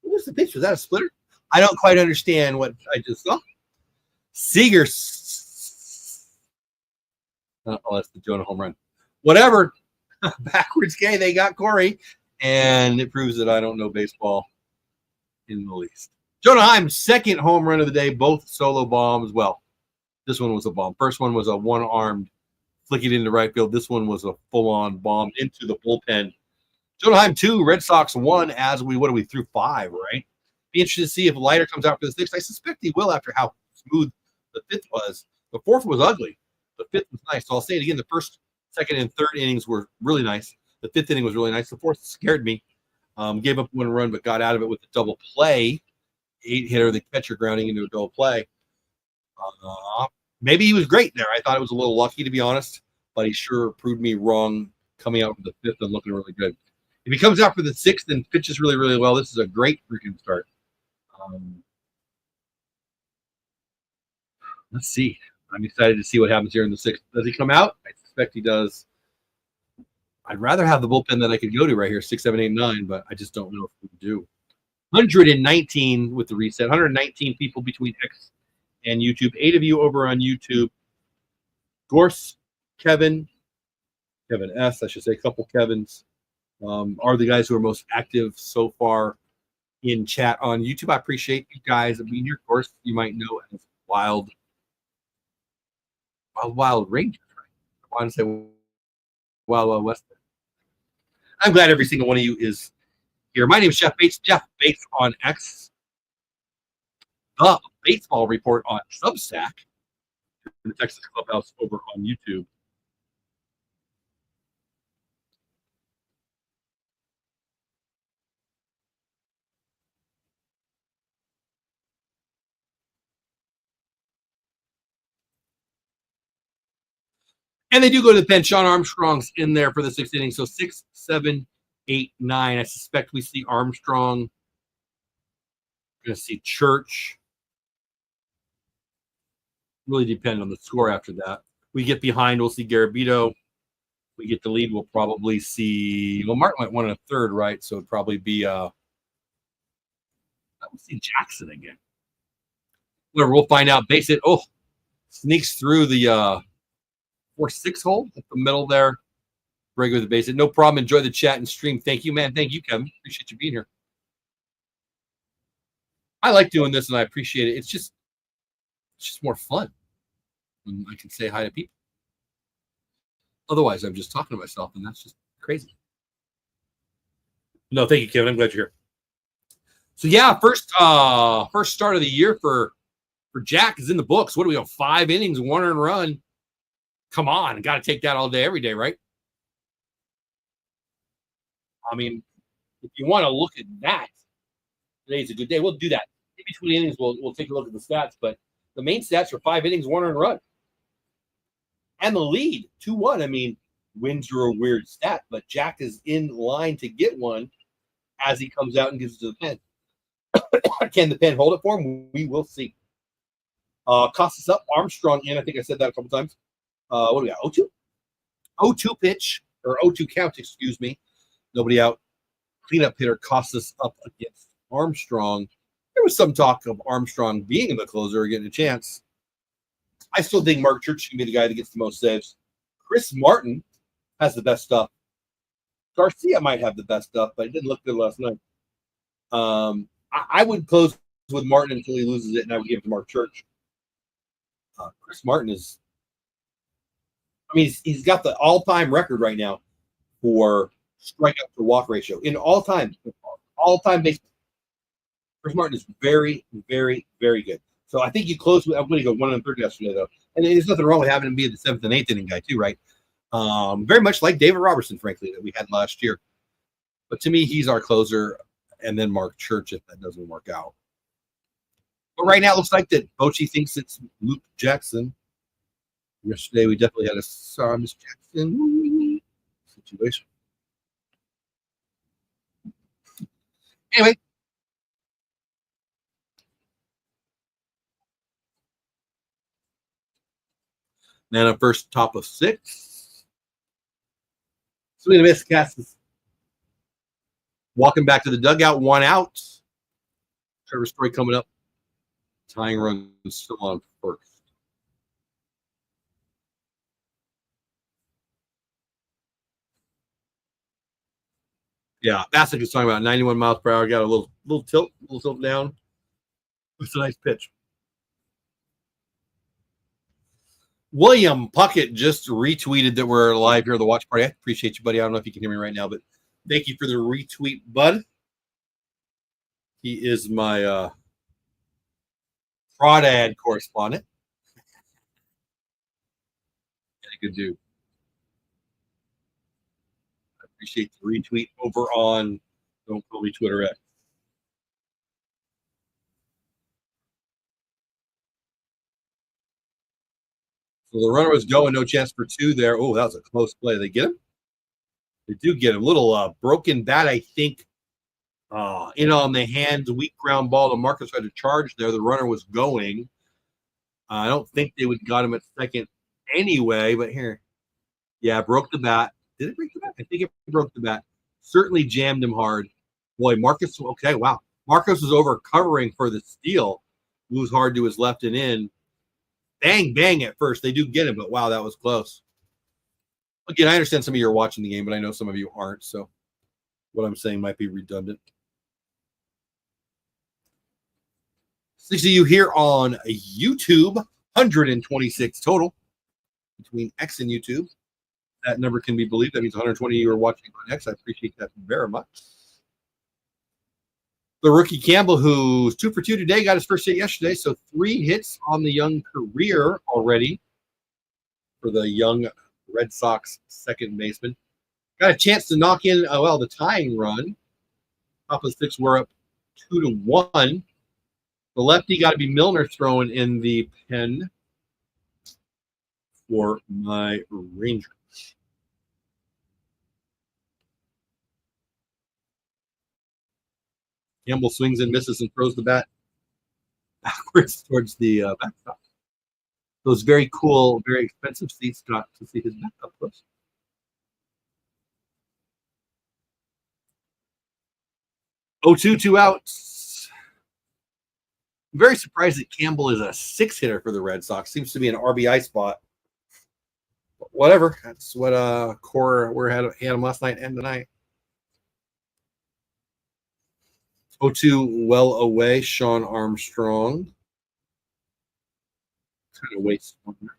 What was the pitch? Was that a splitter? I don't quite understand what I just saw. Seager. Oh, that's the Jonah home run. Whatever. Backwards K. They got Corey. And it proves that I don't know baseball in the least. Jonah Heim's second home run of the day, both solo bombs. Well, this one was a bomb. First one was a one-armed flick it into right field. This one was a full-on bomb into the bullpen. Jonah Heim 2, Red Sox 1 as we through 5, right? Be interested to see if Leiter comes out for the 6th. I suspect he will after how smooth the 5th was. The 4th was ugly. The 5th was nice. So I'll say it again. The first, second, and third innings were really nice. The 5th inning was really nice. The 4th scared me. Gave up 1 run, but got out of it with a double play. 8-hitter, the catcher grounding into a double play. Maybe he was great there. I thought it was a little lucky, to be honest, but he sure proved me wrong coming out for the 5th and looking really good. If he comes out for the 6th and pitches really, really well, this is a great freaking start. Let's see. I'm excited to see what happens here in the 6th. Does he come out? I suspect he does. I'd rather have the bullpen that I could go to right here, 6, 7, 8, 9, but I just don't know if we do. 119 with the reset. 119 people between X and YouTube. 8 of you over on YouTube. Gorse, Kevin S., I should say, a couple Kevins, are the guys who are most active so far in chat on YouTube. I appreciate you guys being here. Of course, you might know as Wild Rangers. I want to say Wild West. I'm glad every single one of you is here. My name is Jeff Bates. Jeff Bates on X. The Baseball Report on Substack. The Texas Clubhouse over on YouTube. And they do go to the pen. Sean Armstrong's in there for the 6th inning. So 6, 7, 8, 9. I suspect we see Armstrong. We're going to see Church. Really depend on the score after that. We get behind, we'll see Garabito. We get the lead, we'll probably see. Well, Martin went 1 1/3, right? So it'd probably be I would see Jackson again. Whatever, we'll find out. Base it. Oh, sneaks through the 4-6 hole at the middle there. Break with the base. No problem. Enjoy the chat and stream. Thank you, man. Thank you, Kevin. Appreciate you being here. I like doing this and I appreciate it. It's just more fun when I can say hi to people. Otherwise, I'm just talking to myself, and that's just crazy. No, thank you, Kevin. I'm glad you're here. So yeah, first start of the year for for Jack is in the books. What do we have? 5 innings, 1 earned run. Come on, got to take that all day, every day, right? I mean, if you want to look at that, today's a good day. We'll do that. In between innings, we'll take a look at the stats. But the main stats are 5 innings, 1 earned run. And the lead, 2-1. I mean, wins are a weird stat, but Jack is in line to get one as he comes out and gives it to the pen. Can the pen hold it for him? We will see. Costas up, Armstrong in. I think I said that a couple times. What do we got? 0-2? 0-2 pitch, or 0-2 count, excuse me. Nobody out. Cleanup hitter Costas up against Armstrong. There was some talk of Armstrong being the closer or getting a chance. I still think Mark Church can be the guy that gets the most saves. Chris Martin has the best stuff. Garcia might have the best stuff, but it didn't look good last night. I would close with Martin until he loses it, and I would give it to Mark Church. Chris Martin is, I mean, he's got the all-time record right now for strikeout to walk ratio in all-time baseball. Chris Martin is very, very, very good. So I think you close with, I'm going to go 1 1/3 yesterday, though. And there's nothing wrong with having him be the 7th and 8th inning guy, too, right? Very much like David Robertson, frankly, that we had last year. But to me, he's our closer, and then Mark Church if that doesn't work out. But right now, it looks like that Bochy thinks it's Luke Jackson. Yesterday, we definitely had a Miss Jackson situation. Anyway. Then a first, top of 6. Swing and miss. Cassis walking back to the dugout, 1 out. Trevor Story coming up. Tying run still on first. Yeah, Bassick is talking about 91 miles per hour. Got a little tilt down. It's a nice pitch. William Puckett just retweeted that we're live here at the watch party. I appreciate you, buddy. I don't know if you can hear me right now, but thank you for the retweet, bud. He is my Crawdad correspondent. And a good dude. I appreciate the retweet over on Don't Call Me Twitter X. So the runner was going, no chance for 2 there. Oh, that was a close play. They get him? They do get him. Little broken bat, I think, in on the hands, weak ground ball. The Marcus had to charge there. The runner was going. I don't think they would got him at second anyway, but here. Yeah, broke the bat. Did it break the bat? I think it broke the bat. Certainly jammed him hard. Boy, Marcus, okay, wow. Marcus was over covering for the steal. Moves hard to his left and in. Bang, bang at first. They do get him, but wow, that was close. Again, I understand some of you are watching the game, but I know some of you aren't, so what I'm saying might be redundant. 6 of you here on YouTube, 126 total between X and YouTube. That number can be believed. That means 120 of you are watching on X. I appreciate that very much. The rookie Campbell, who's 2 for 2 today, got his first hit yesterday, so 3 hits on the young career already for the young Red Sox second baseman. Got a chance to knock in, the tying run. Top of 6, we're up 2-1. The lefty got to be Milner throwing in the pen for my Rangers. Campbell swings and misses and throws the bat backwards towards the backstop. Those very cool, very expensive seats got to see his back up close. Oh, 2 outs. I'm very surprised that Campbell is a 6 hitter for the Red Sox. Seems to be an RBI spot. But whatever. That's what Core had him last night and tonight. 0-2 well away, Sean Armstrong. Kind of waste one there.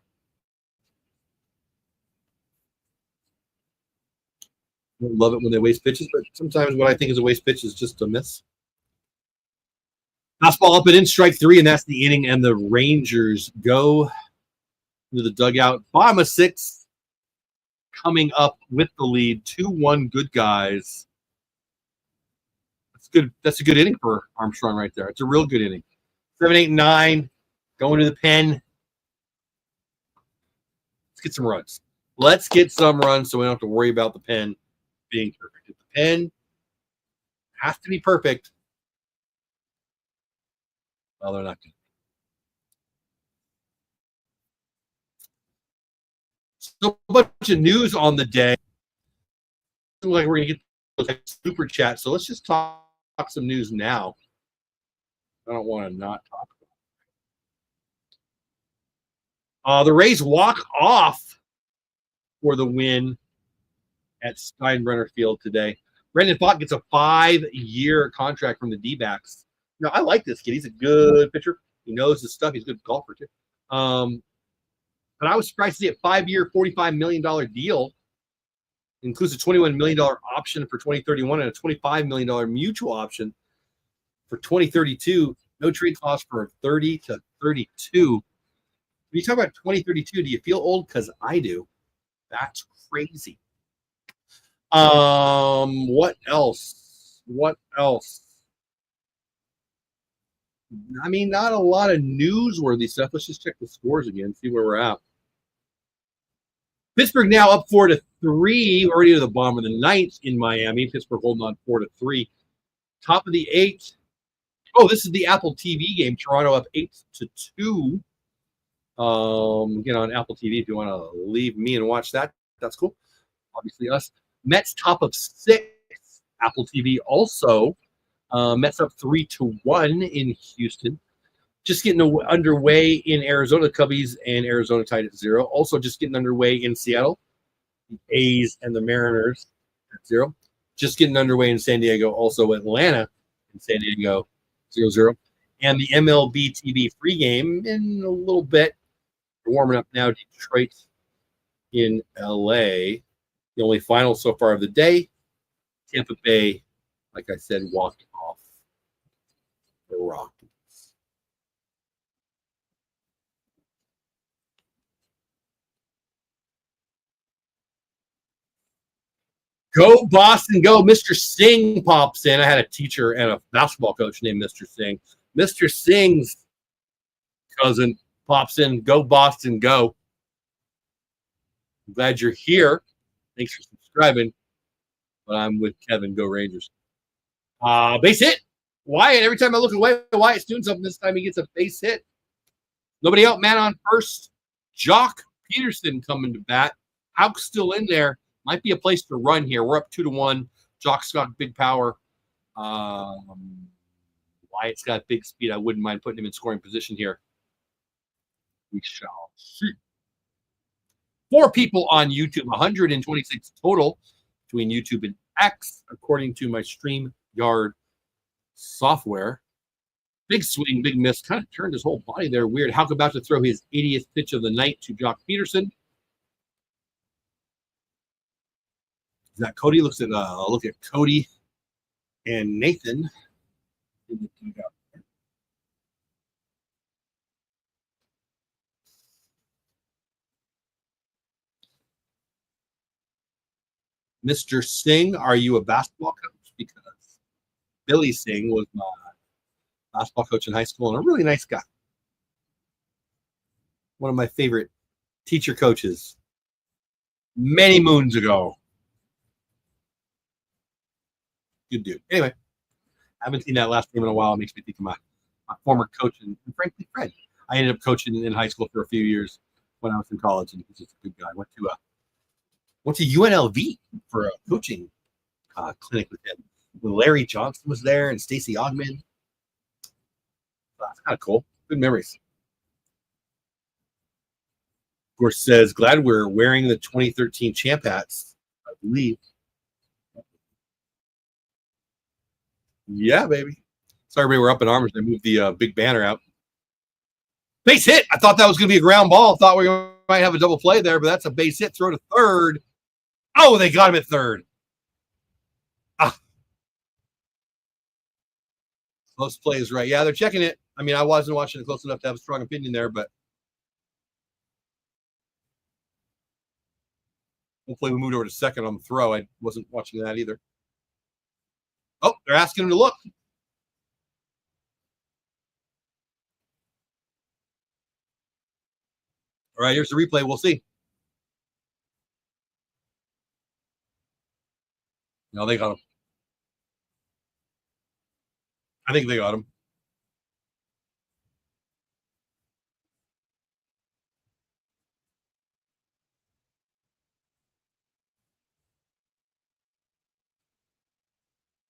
Don't love it when they waste pitches, but sometimes what I think is a waste pitch is just a miss. Fastball up and in, strike 3, and that's the inning. And the Rangers go to the dugout. Bottom of 6, coming up with the lead. 2-1, good guys. That's good. That's a good inning for Armstrong right there. It's a real good inning. 7, 8, 9, going to the pen. Let's get some runs. Let's get some runs so we don't have to worry about the pen being perfect. If the pen has to be perfect, well, they're not good. So a bunch of news on the day. Like we're gonna get super chat. So let's just talk some news now. I don't want to not talk about it. The Rays walk off for the win at Steinbrenner Field today. Brendan Pfaadt gets a 5-year contract from the D-backs. Now, I like this kid. He's a good pitcher. He knows his stuff. He's a good golfer, too. But I was surprised to see a 5-year, $45 million deal. It includes a $21 million option for 2031 and a $25 million mutual option for 2032. No trade cost for 30 to 32. When you talk about 2032, do you feel old? Because I do. That's crazy. What else? What else? I mean, not a lot of newsworthy stuff. Let's just check the scores again, see where we're at. Pittsburgh now up 4-3, already to the bottom of the 9th in Miami. Pittsburgh holding on 4-3. Top of the 8th. Oh, this is the Apple TV game. Toronto up 8-2. Get on Apple TV if you want to leave me and watch that. That's cool. Obviously us. Mets top of 6. Apple TV also. Mets up 3-1 in Houston. Just getting underway in Arizona. Cubbies and Arizona tied at 0. Also just getting underway in Seattle. The A's and the Mariners at 0. Just getting underway in San Diego. Also Atlanta and San Diego 0-0. And the MLB TV free game in a little bit. We're warming up now. Detroit in LA. The only final so far of the day. Tampa Bay, like I said, walked off the Rockies. Go Boston, go. Mr. Singh pops in. I had a teacher and a basketball coach named Mr. Singh. Mr. Singh's cousin pops in. Go Boston, go. I'm glad you're here. Thanks for subscribing. But I'm with Kevin. Go Rangers. Base hit. Wyatt. Every time I look away, Wyatt's doing something. This time he gets a base hit. Nobody out. Man on first. Jock Peterson coming to bat. Houck's still in there. Might be a place to run here. We're up 2-1. Jock's got big power. Wyatt's got big speed. I wouldn't mind putting him in scoring position here. We shall see. 4 people on YouTube, 126 total between YouTube and X, according to my StreamYard software. Big swing, big miss. Kind of turned his whole body there. Weird. Houck about to throw his 80th pitch of the night to Jock Peterson. Is that Cody? Looks at look at Cody and Nathan. Mr. Singh, are you a basketball coach? Because Billy Singh was my basketball coach in high school and a really nice guy. One of my favorite teacher coaches many moons ago. Good dude. Anyway, I haven't seen that last name in a while. It makes me think of my former coach and frankly friend. I ended up coaching in high school for a few years when I was in college, and he's just a good guy. Went to UNLV for a coaching clinic with him. Larry Johnson was there and Stacey Ogman. That's kind of cool. Good memories. Of course, says glad we're wearing the 2013 champ hats, I believe. Yeah, baby. Sorry, we were up in arms. They moved the big banner out. Base hit. I thought that was going to be a ground ball. Thought we might have a double play there, but that's a base hit. Throw to third. Oh, they got him at third. Close play is right. Yeah, they're checking it. I mean, I wasn't watching it close enough to have a strong opinion there, but hopefully we moved over to second on the throw. I wasn't watching that either. Oh, they're asking him to look. All right, here's the replay. We'll see. No, they got him. I think they got him.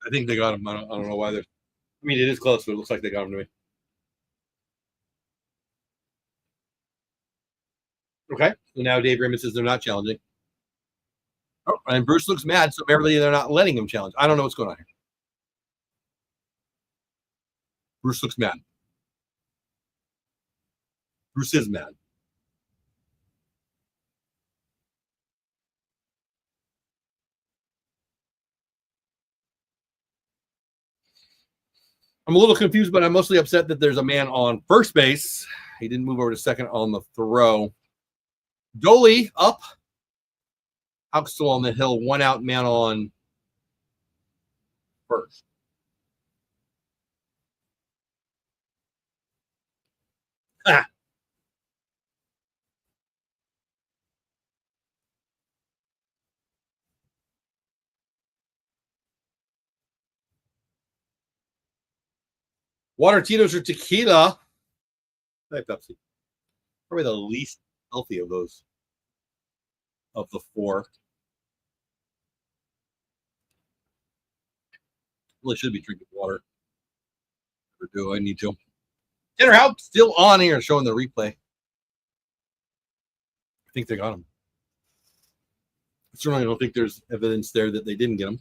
I think they got him. I don't know why they're. I mean, it is close, but it looks like they got him to me. Okay. So now Dave Raymond says they're not challenging. Oh, and Bruce looks mad, so apparently they're not letting him challenge. I don't know what's going on here. Bruce looks mad. Bruce is mad. I'm a little confused, but I'm mostly upset that there's a man on first base. He didn't move over to second on the throw. Doley up. Houck still on the hill. 1 out, man on first. Ah. Water, Tito's, or tequila. Pepsi. Probably the least healthy of those of the four. Really should be drinking water. Or do I need to? Tanner Houck still on here showing the replay. I think they got him. Certainly, I don't think there's evidence there that they didn't get him.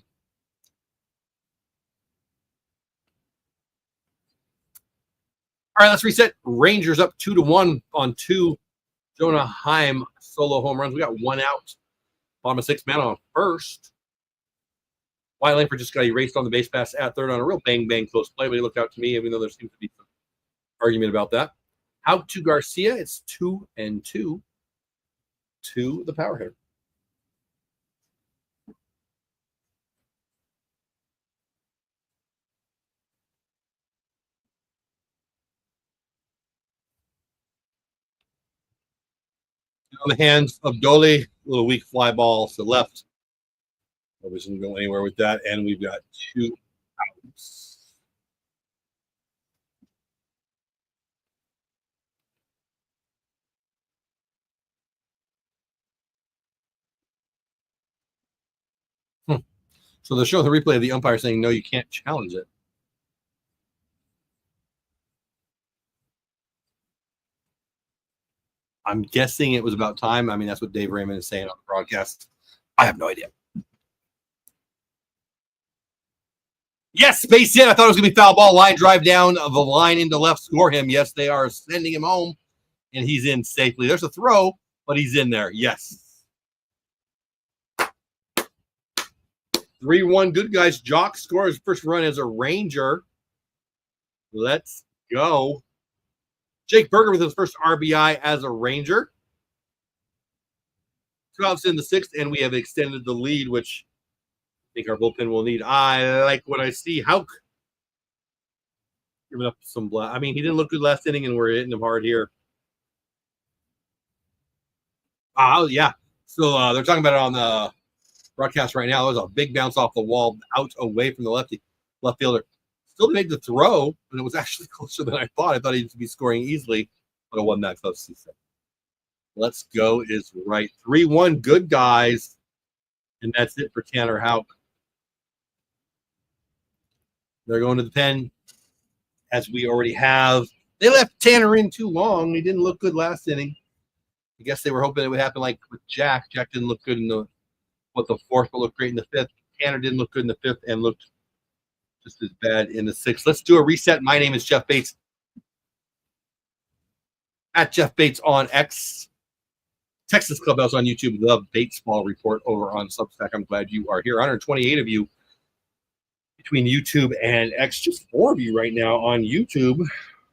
All right, let's reset. Rangers up 2-1 on 2 Jonah Heim solo home runs. We got 1 out. Bottom of 6, man on first. Wyatt Langford just got erased on the base pass at third on a real bang close play, but he looked out to me, even though there seems to be some argument about that. Houck to Garcia. It's 2-2 to the power hitter. On the hands of Doley, a little weak fly ball to the left. Obviously, didn't go anywhere with that, and we've got 2 outs. So they're showing the replay of the umpire saying, no, you can't challenge it. I'm guessing it was about time. I mean, that's what Dave Raymond is saying on the broadcast. I have no idea. Yes, space in. I thought it was going to be foul ball. Line drive down the line into left. Score him. Yes, they are sending him home, and he's in safely. There's a throw, but he's in there. Yes. 3-1. Good guys. Jock scores first run as a Ranger. Let's go. Jake Berger with his first RBI as a Ranger. 2 outs in the 6th, and we have extended the lead, which I think our bullpen will need. I like what I see. Houck giving up some blood. I mean, he didn't look good last inning, and we're hitting him hard here. Oh, yeah. So they're talking about it on the broadcast right now. There's a big bounce off the wall out away from the left fielder. Still made the throw, and it was actually closer than I thought. I thought he'd be scoring easily, but it wasn't that close. Let's go is right. 3-1, good guys. And that's it for Tanner Houck. They're going to the pen, as we already have. They left Tanner in too long. He didn't look good last inning. I guess they were hoping it would happen like with Jack. Jack didn't look good in the 4th, but looked great in the 5th. Tanner didn't look good in the 5th and looked just as bad in the 6th. Let's do a reset. My name is Jeff Bates. At Jeff Bates on X. Texas Clubhouse on YouTube. The Batesball Report over on Substack. I'm glad you are here. 128 of you between YouTube and X. Just 4 of you right now on YouTube.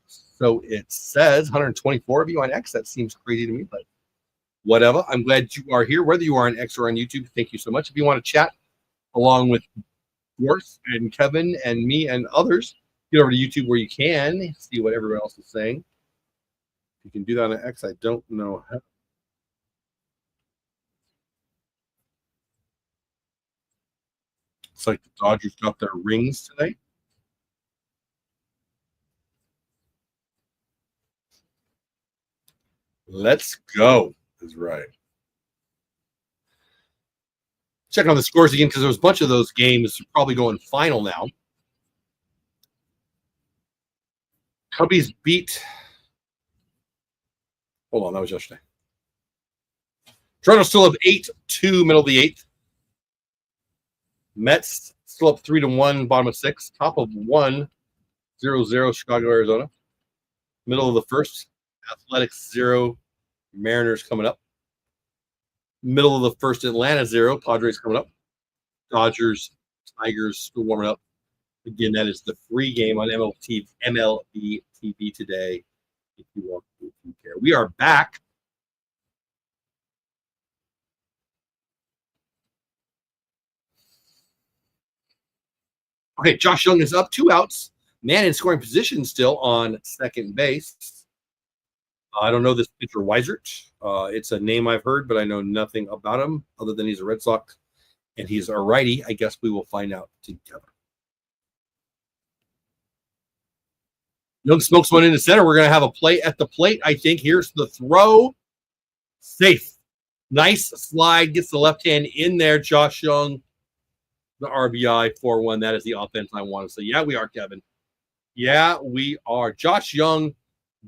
So it says 124 of you on X. That seems crazy to me, but whatever. I'm glad you are here, whether you are on X or on YouTube. Thank you so much. If you want to chat along with Worth and Kevin and me and others, get over to YouTube where you can see what everyone else is saying. You can do that on X. I don't know how. It's like the Dodgers got their rings tonight. Let's go. Is right. Check on the scores again because there was a bunch of those games probably going final now. Cubbies beat. Hold on, that was yesterday. Toronto still up 8-2, middle of the 8th. Mets still up 3-1, bottom of 6. Top of 1, 0-0, Chicago, Arizona. Middle of the 1st, Athletics 0, Mariners coming up. Middle of the 1st, Atlanta 0, Padres coming up. Dodgers, Tigers still warming up. Again, that is the free game on MLB TV today. If you want, if you care. We are back. Okay, Josh Young is up, 2 outs. Man in scoring position still on second base. I don't know this pitcher, Weisert. It's a name I've heard, but I know nothing about him other than he's a Red Sox and he's a righty. I guess we will find out together. Young smokes one into center. We're going to have a play at the plate, I think. Here's the throw. Safe. Nice slide. Gets the left hand in there. Josh Young, the RBI 4-1. That is the offense I want to say. Yeah, we are, Kevin. Yeah, we are. Josh Young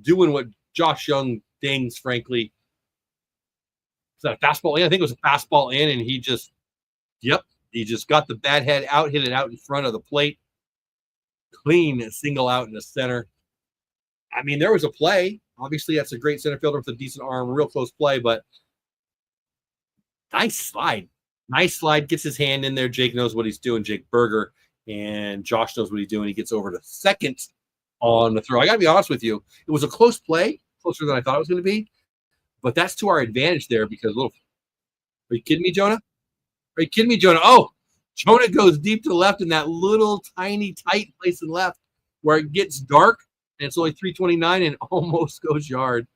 doing what Josh Young things, frankly. Is that a fastball in? I think it was a fastball in, and he just got the bat head out, hit it out in front of the plate. Clean single out in the center. I mean, there was a play. Obviously, that's a great center fielder with a decent arm, real close play, but nice slide. Nice slide. Gets his hand in there. Jake knows what he's doing, Jake Berger, and Josh knows what he's doing. He gets over to second on the throw. I got to be honest with you. It was a close play, closer than I thought it was going to be, but that's to our advantage there because are you kidding me, Jonah? Are you kidding me, Jonah? Oh, Jonah goes deep to the left in that little tiny tight place in left where it gets dark and it's only 329 and almost goes yard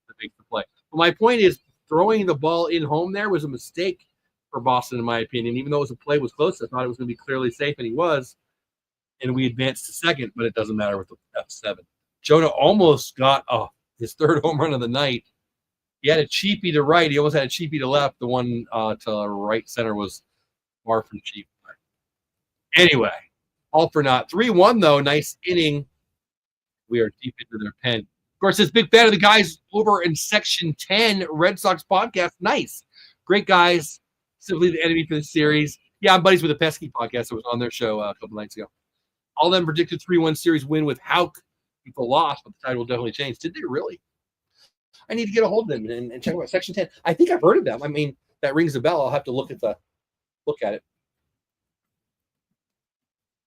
to make the play. But my point is throwing the ball in home there was a mistake for Boston, in my opinion. Even though it was a play was close, I thought it was going to be clearly safe, and he was. And we advanced to second, but it doesn't matter with the F7. Jonah almost got his 3rd home run of the night. He had a cheapie to right. He almost had a cheapie to left. The one to right center was far from cheap. Anyway, all for naught. 3-1, though. Nice inning. We are deep into their pen. Of course, this big fan of the guys over in Section 10 Red Sox podcast. Nice. Great guys. Simply the enemy for the series. Yeah, I'm buddies with the Pesky podcast that was on their show a couple nights ago. All of them predicted 3-1 series win with Houck. People lost, but the tide will definitely change. Did they really? I need to get a hold of them and check out Section 10. I think I've heard of them. I mean, that rings a bell. I'll have to look at it.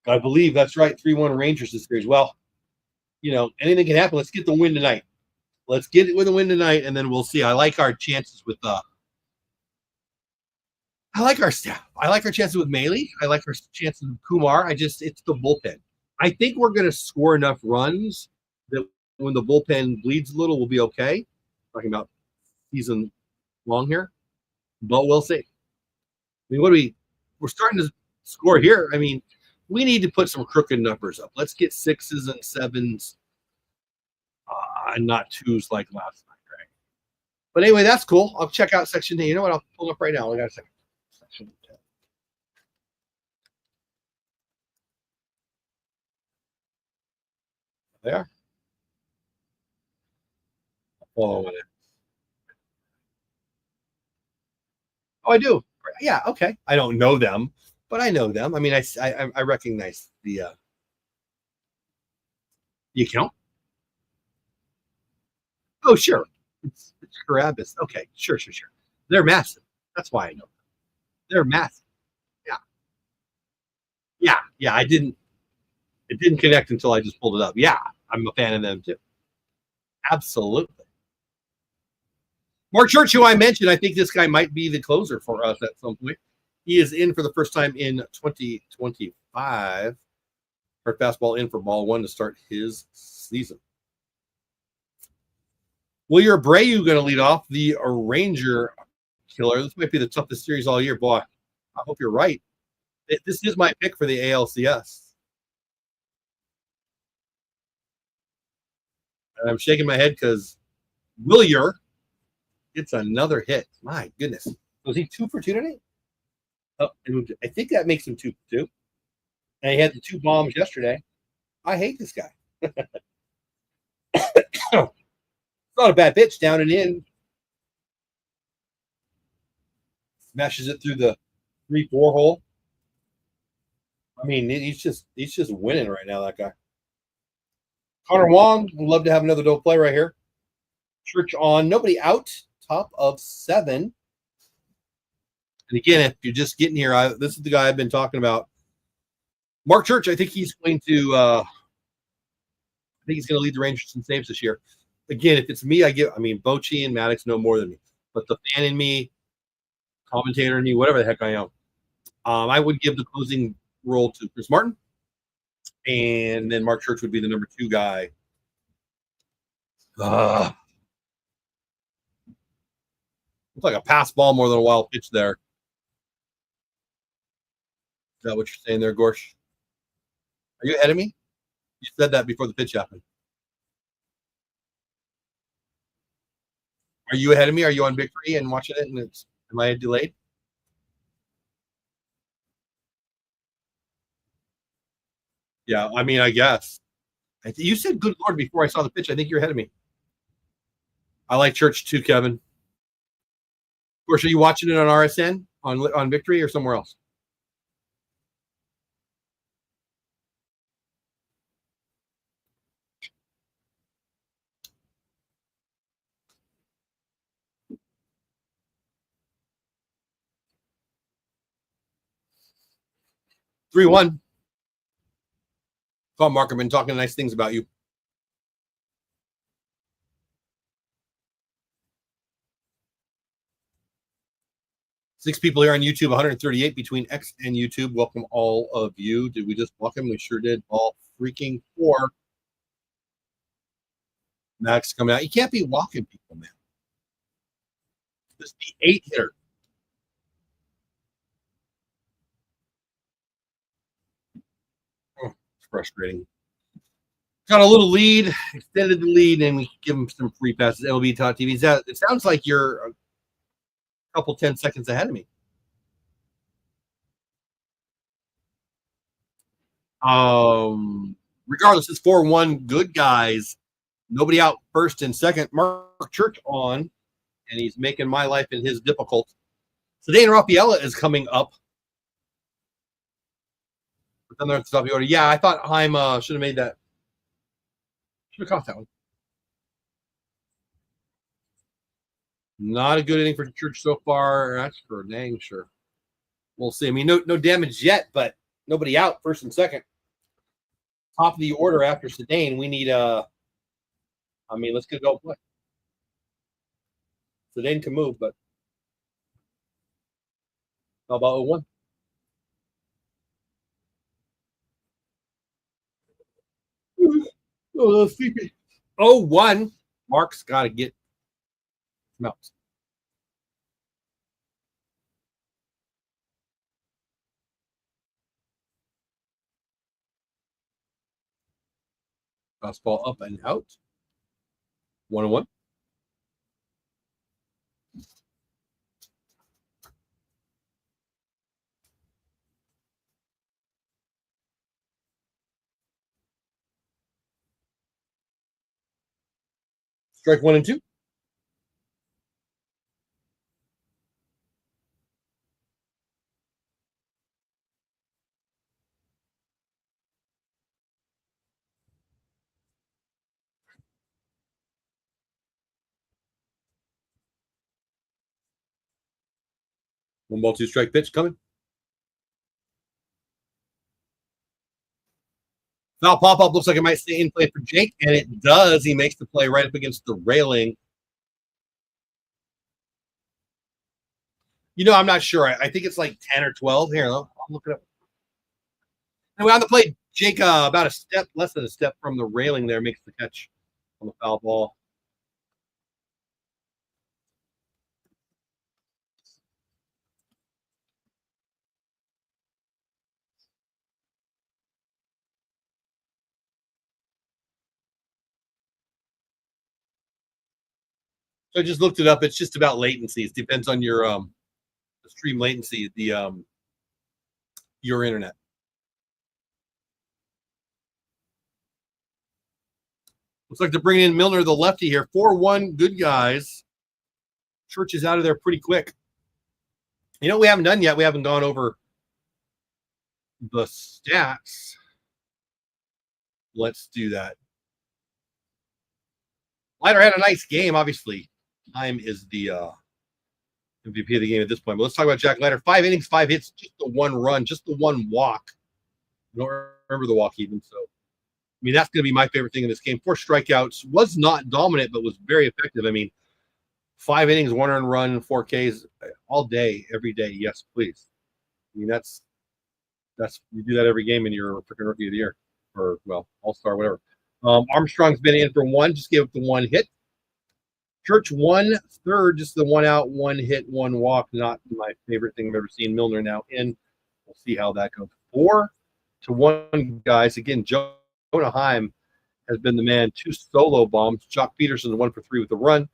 I believe that's right. 3-1 Rangers this series. Well, anything can happen. Let's get the win tonight. Let's get it with a win tonight, and then we'll see. I like our chances with I like our staff. I like our chances with Maley. I like our chances with Kumar. It's the bullpen. I think we're going to score enough runs that when the bullpen bleeds a little, we'll be okay. Talking about season long here, but we'll see. I mean, we're starting to score here. I mean, we need to put some crooked numbers up. Let's get 6s and 7s and not 2s like last night, right? But anyway, that's cool. I'll check out Section 10. You know what? I'll pull up right now. I got a second. Section 10. There. Oh, I do. Yeah, okay. I don't know them, but I know them. I mean, I recognize the account. Oh, sure. It's Carabas. Okay, sure. They're massive. That's why I know them. They're massive. Yeah. Yeah, I didn't. It didn't connect until I just pulled it up. Yeah, I'm a fan of them too. Absolutely. Mark Church, who I mentioned, I think this guy might be the closer for us at some point. He is in for the first time in 2025. Hurt fastball in for ball one to start his season. Wilyer Abreu going to lead off the Ranger killer. This might be the toughest series all year, boy. I hope you're right. This is my pick for the ALCS. And I'm shaking my head because Wilyer gets another hit. My goodness. Was he 2 for 2 today? Oh, I think that makes him 2 for 2. And he had the 2 bombs yesterday. I hate this guy. It's not a bad pitch, down and in. Smashes it through the 3-4 hole. I mean, he's just winning right now, that guy. Connor Wong, would love to have another dope play right here. Church on, nobody out, top of 7. And again, if you're just getting here, this is the guy I've been talking about. Mark Church, I think he's going to lead the Rangers in saves this year. Again, if it's me, Bochy and Maddox know more than me. But the fan in me, commentator in me, whatever the heck I am, I would give the closing role to Chris Martin. And then Mark Church would be the number 2 guy. Looks like a pass ball more than a wild pitch there. Is that what you're saying there, Gorsh? Are you ahead of me? You said that before the pitch happened. Are you ahead of me? Are you on Victory and watching it? And am I delayed? Yeah, I mean, I guess. You said good Lord before I saw the pitch. I think you're ahead of me. I like Church too, Kevin. Of course, are you watching it on RSN, on Victory, or somewhere else? Three one. Call Mark. I've been talking nice things about you. Six people here on YouTube, 138 between X and YouTube. Welcome all of you. Did we just walk him? We sure did. All freaking 4. Max coming out. You can't be walking people, man. This is the 8 hitter. Oh, it's frustrating. Got a little lead, extended the lead, and we give him some free passes. MLB Top TV. It sounds like you're a couple 10 seconds ahead of me. Regardless, it's 4-1. Good guys. Nobody out first and second. Mark Church on, and he's making my life and his difficult. Sedane Rafaela is coming up. But then there's the order. Yeah, I thought Heim should have made that. Should have caught that one. Not a good inning for Church so far. That's for dang sure. We'll see. I mean, no damage yet, but nobody out first and second. Top of the order after Sedane. We need let's get go play. Sedane can move, but how about 0-1? Oh, sleepy. 0-1. Mark's got to get melts. Fastball up and out. 1-1. Strike 1 and 2. One ball, two strike pitch coming. Foul pop-up looks like it might stay in play for Jake, and it does. He makes the play right up against the railing. You know, I'm not sure. I think it's like 10 or 12. Here, I'll look it up. Anyway, on the play, Jake about a step, less than a step from the railing there, makes the catch on the foul ball. So I just looked it up. It's just about latency. It depends on your stream latency, your internet. Looks like they're bringing in Milner, the lefty here. 4-1, good guys. Church is out of there pretty quick. You know what we haven't done yet? We haven't gone over the stats. Let's do that. Leiter had a nice game, obviously. Time is the MVP of the game at this point. But let's talk about Jack Leiter. 5 innings, 5 hits, just the one run, just the one walk. I don't remember the walk even. So, I mean, that's going to be my favorite thing in this game. 4 strikeouts. Was not dominant, but was very effective. I mean, 5 innings, 1 earned run, 4 Ks all day, every day. Yes, please. I mean, that's you do that every game and you're a freaking rookie of the year, or well, all-star, whatever. Armstrong's been in for 1, just gave up the 1 hit. Church 1/3, just the 1 out, 1 hit, 1 walk. Not my favorite thing I've ever seen. Milner now in. We'll see how that goes. 4-1, guys. Again, Jonah Heim has been the man. 2 solo bombs. Jock Peterson 1 for 3 with the run.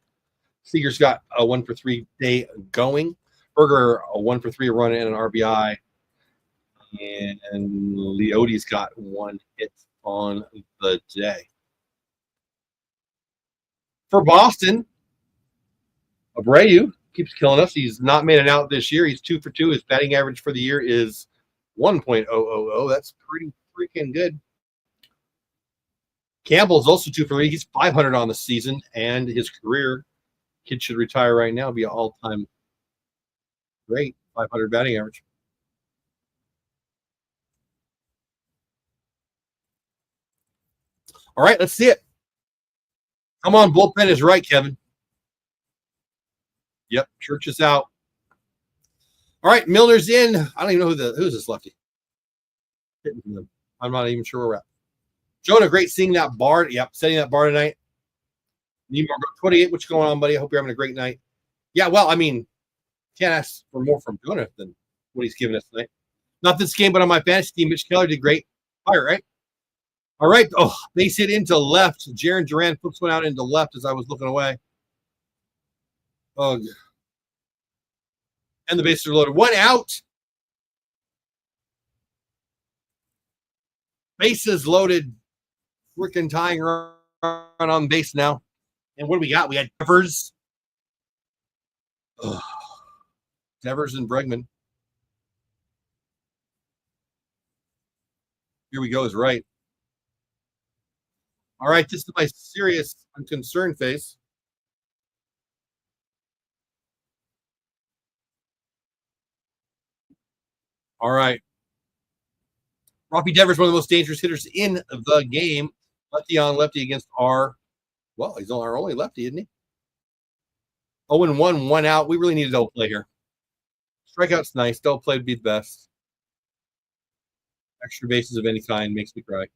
Seager's got a 1 for 3 day going. Berger a 1 for 3 run and an RBI. And Leote's got 1 hit on the day. For Boston, Abreu keeps killing us. He's not made it out this year. He's 2 for 2. His batting average for the year is 1.000. That's pretty freaking good. Campbell's also 2 for 3. He's 500 on the season, and his career, kid should retire right now, be an all-time great 500 batting average. All right, let's see it. Come on, bullpen is right, Kevin. Yep, Church is out. All right, Milner's in. I don't even know who's this lefty. I'm not even sure where we're at. Jonah, great seeing that bar. Yep, setting that bar tonight. Need more 28. What's going on, buddy? I hope you're having a great night. Yeah, well, I mean, can't ask for more from Jonah than what he's giving us tonight. Not this game, but on my fantasy team, Mitch Keller did great. All right. All right. Oh, base hit into left. Jaron Duran flips one out into left as I was looking away. Oh, and the bases are loaded. 1 out. Bases loaded. Freaking tying run on base now. And what do we got? We got Devers. Ugh. Devers and Bregman. Here we go is right. All right, this is my serious and concerned face. All right. Rafi Devers, one of the most dangerous hitters in the game. Lefty on lefty against well, he's our only lefty, isn't he? 0-1, 1 out. We really need a double play here. Strikeout's nice. Double play would be the best. Extra bases of any kind makes me cry.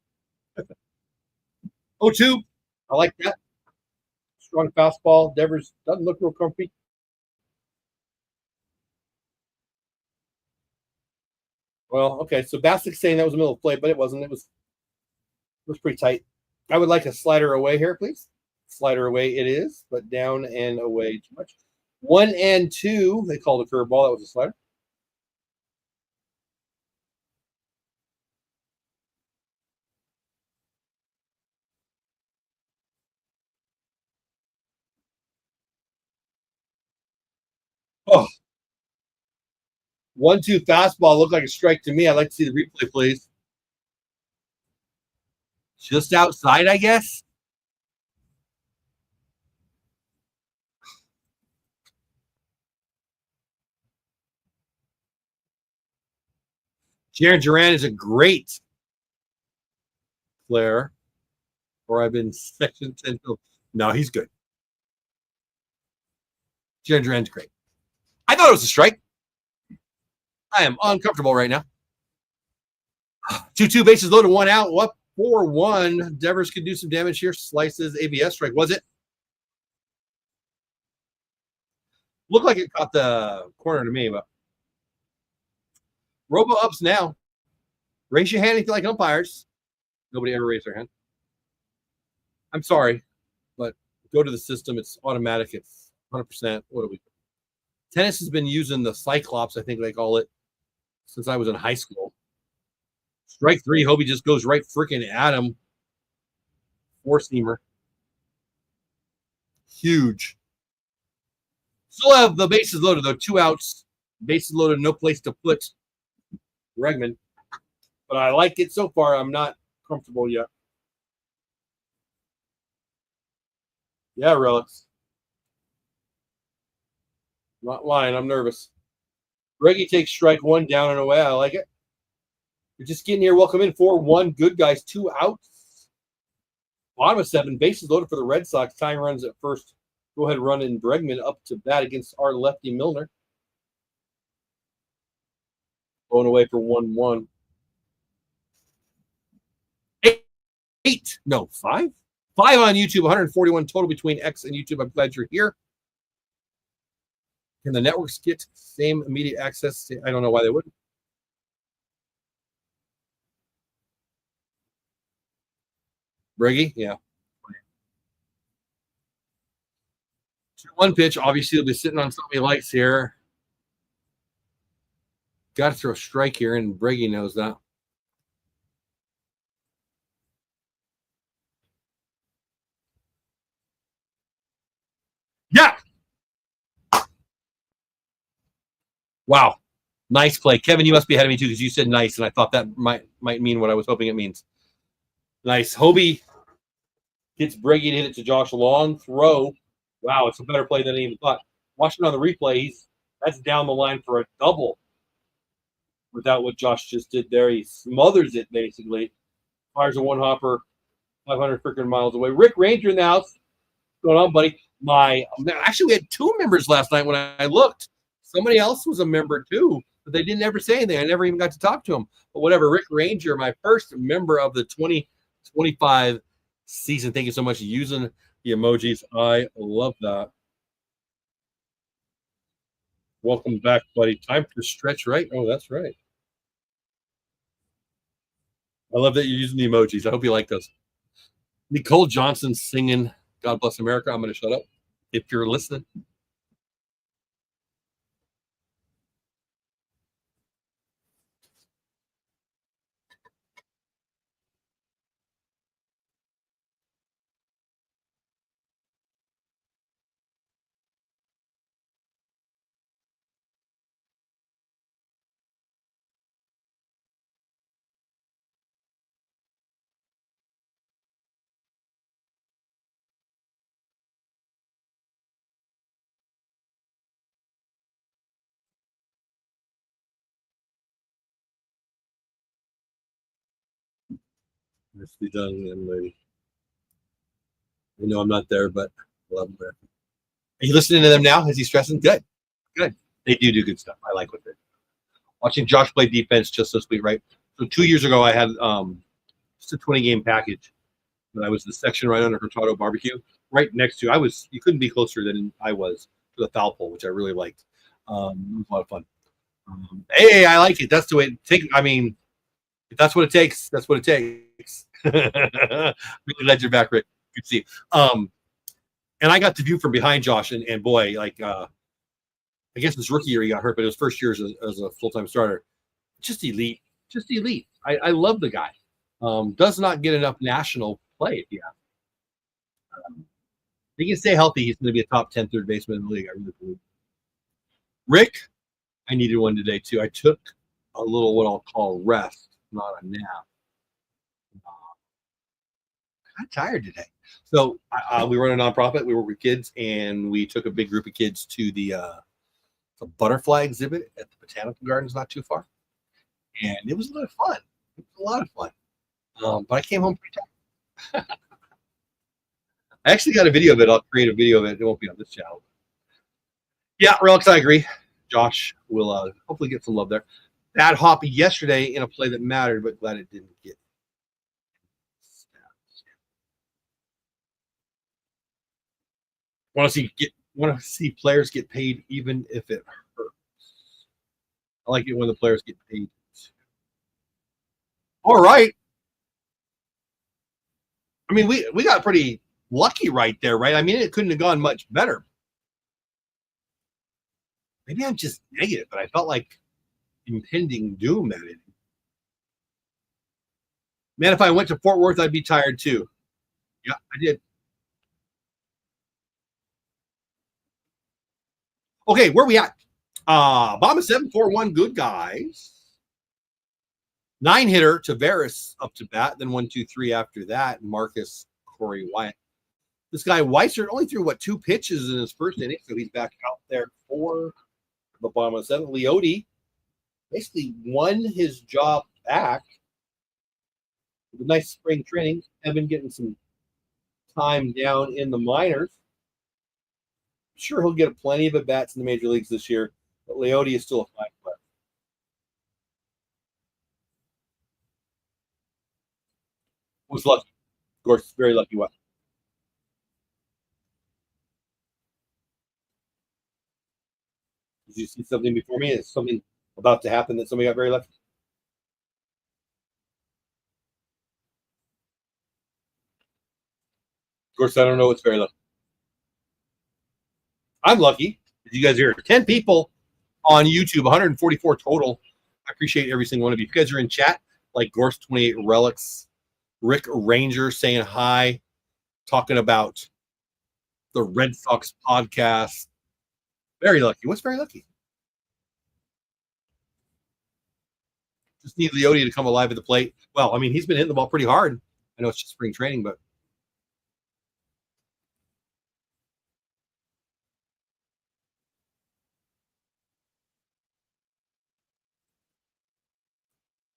0-2. I like that. Strong fastball. Devers doesn't look real comfy. Well, okay. So Basic's saying that was a middle of play, but it wasn't. It was pretty tight. I would like a slider away here, please. Slider away it is, but down and away too much. 1-2. They called a curveball. That was a slider. Oh, 1-2 fastball looked like a strike to me. I'd like to see the replay, please. Just outside, I guess. Jaron Duran is a great Flair, or I've been section 10. No, he's good. Ginger End's great. I thought it was a strike. I am uncomfortable right now. 2-2 bases loaded, one out. What 4-1. Devers could do some damage here. Slices ABS strike. Was it? Looked like it caught the corner to me, but Robo ups now. Raise your hand if you like umpires. Nobody ever raised their hand. I'm sorry, but go to the system. It's automatic. It's 100%. What do we do? Tennis has been using the Cyclops, I think they call it, since I was in high school. Strike 3. Hobie just goes right freaking at him. Four-seamer. Huge. Still have the bases loaded, though. 2 outs. Bases loaded, no place to put Bregman. But I like it so far. I'm not comfortable yet. Yeah, Relics. Not lying. I'm nervous. Reggie takes strike 1 down and away. I like it. You're just getting here. Welcome in. 4-1. Good guys. 2 outs. Bottom of 7. Bases loaded for the Red Sox. Tying runs at first. Go ahead, run in Bregman up to bat against our lefty Milner. Going away for 1-1. 8. No, 5? 5 on YouTube. 141 total between X and YouTube. I'm glad you're here. Can the networks get same immediate access? I don't know why they wouldn't. Briggy, yeah. 2-1 pitch. Obviously, he'll be sitting on something he likes here. Got to throw a strike here, and Briggy knows that. Yeah. Wow. Nice play. Kevin, you must be ahead of me too because you said nice, and I thought that might mean what I was hoping it means. Nice. Hobie gets Briggy to hit it to Josh. Long throw. Wow, it's a better play than I even thought. Watching on the replay, that's down the line for a double. Without what Josh just did there, he smothers it basically. Fires a one-hopper 500 freaking miles away. Rick Ranger in the house. What's going on, buddy? Actually, we had 2 members last night when I looked. Somebody else was a member too, but they didn't ever say anything. I never even got to talk to him. But whatever, Rick Ranger, my first member of the 2025 season. Thank you so much for using the emojis. I love that. Welcome back, buddy. Time for stretch, right? Oh, that's right. I love that you're using the emojis. I hope you like those. Nicole Johnson singing God Bless America. I'm going to shut up if you're listening. Nicely done, young lady. I know I'm not there, but I love America. Are you listening to them now? Is he stressing? Good. Good. They do good stuff. I like what they're doing. Watching Josh play defense, just so sweet, right? So 2 years ago, I had just a 20-game package. But I was the section right under Hurtado Barbecue, right next to. You couldn't be closer than I was to the foul pole, which I really liked. It was a lot of fun. Hey, I like it. That's the way it takes. I mean, if that's what it takes, that's what it takes. Really glad you're back, Rick. Good to see you. And I got to view from behind Josh, and boy, like I guess his rookie year he got hurt, but his first year as a full-time starter, just elite. I love the guy. Does not get enough national play. Yeah, he can stay healthy. He's going to be a top 10 third baseman in the league. I really believe. Rick, I needed one today too. I took a little what I'll call rest, not a nap. I'm tired today. So we run a nonprofit. We work with kids, and we took a big group of kids to the butterfly exhibit at the Botanical Gardens, not too far. And it was a lot of fun. But I came home pretty tired. I actually got a video of it. I'll create a video of it. It won't be on this channel. Yeah, Relics, I agree. Josh will hopefully get some love there. Bad hop yesterday in a play that mattered, but glad it didn't get. Want to see players get paid even if it hurts. I like it when the players get paid. All right. I mean, we got pretty lucky right there, right? I mean, it couldn't have gone much better. Maybe I'm just negative, but I felt like impending doom at it. Man, if I went to Fort Worth, I'd be tired too. Yeah, I did. Okay, where we at? Bomb 741, good guys. 9-hitter Tavares up to bat, then 1-2-3 after that. Marcus, Corey Wyatt. This guy Weiser only threw 2 pitches in his first inning, so he's back out there for the bottom of 7. Leote basically won his job back with a nice spring training. Evan getting some time down in the minors. I'm sure he'll get plenty of at bats in the major leagues this year, but Leote is still a fine player. Was lucky. Of course, very lucky. What? Did you see something before me? Is something about to happen that somebody got very lucky? Of course, I don't know what's very lucky. I'm lucky. Did you guys hear? 10 people on YouTube, 144 total. I appreciate every single one of you. If you guys are in chat, like Gorse 28 Relics, Rick Ranger saying hi, talking about the Red Sox podcast. Very lucky. What's very lucky? Just need Leote to come alive at the plate. Well, I mean, he's been hitting the ball pretty hard. I know it's just spring training, but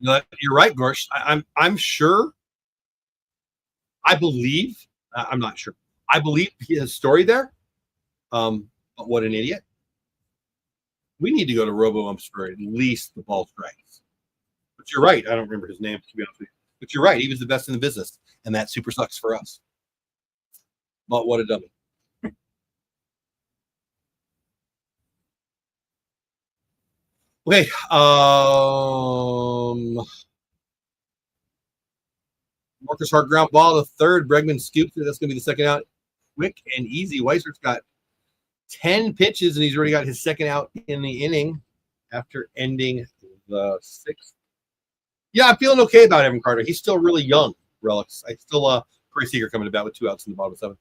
you're right, Gorsh. I'm sure. I believe. I'm not sure. I believe his story there. But what an idiot. We need to go to RoboUmps for at least the ball strikes. But you're right. I don't remember his name, to be honest with you. But you're right. He was the best in the business. And that super sucks for us. But what a dummy. Okay. Marcus Hart ground ball to third. Bregman scoops it. That's going to be the second out. Quick and easy. Weiser's got 10 pitches, and he's already got his second out in the inning after ending the 6th. Yeah, I'm feeling okay about Evan Carter. He's still really young, Relics. I still Corey Seager coming to bat with 2 outs in the bottom of 7.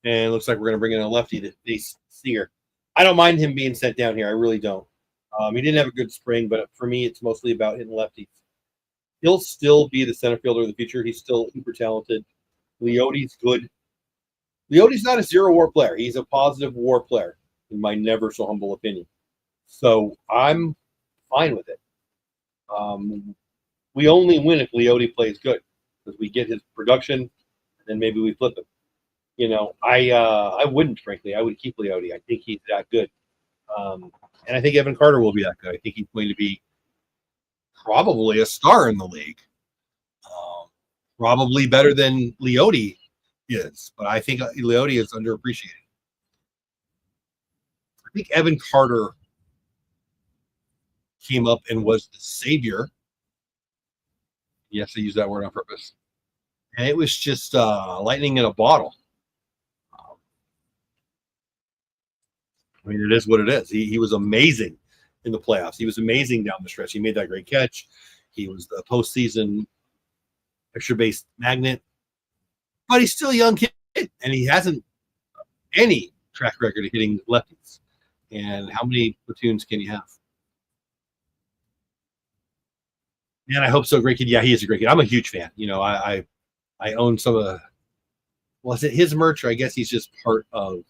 And it looks like we're going to bring in a lefty to face Seager. I don't mind him being sent down here. I really don't. He didn't have a good spring, but for me, it's mostly about hitting lefties. He'll still be the center fielder of the future. He's still super talented. Leote's good. Leote's not a 0 WAR player. He's a positive WAR player, in my never so humble opinion. So I'm fine with it. We only win if Leote plays good because we get his production, and then maybe we flip him. You know, I wouldn't, frankly. I would keep Leote. I think he's that good. And I think Evan Carter will be that good. I think he's going to be probably a star in the league. Probably better than Leote is, but I think Leote is underappreciated. I think Evan Carter came up and was the savior. Yes, I use that word on purpose. And it was just lightning in a bottle. I mean, it is what it is. He was amazing in the playoffs. He was amazing down the stretch. He made that great catch. He was the postseason extra base magnet. But he's still a young kid, and he hasn't any track record of hitting lefties. And how many platoons can you have? Man, I hope so. Great kid. Yeah, he is a great kid. I'm a huge fan. You know, I own some of the. Was it his merch, or I guess he's just part of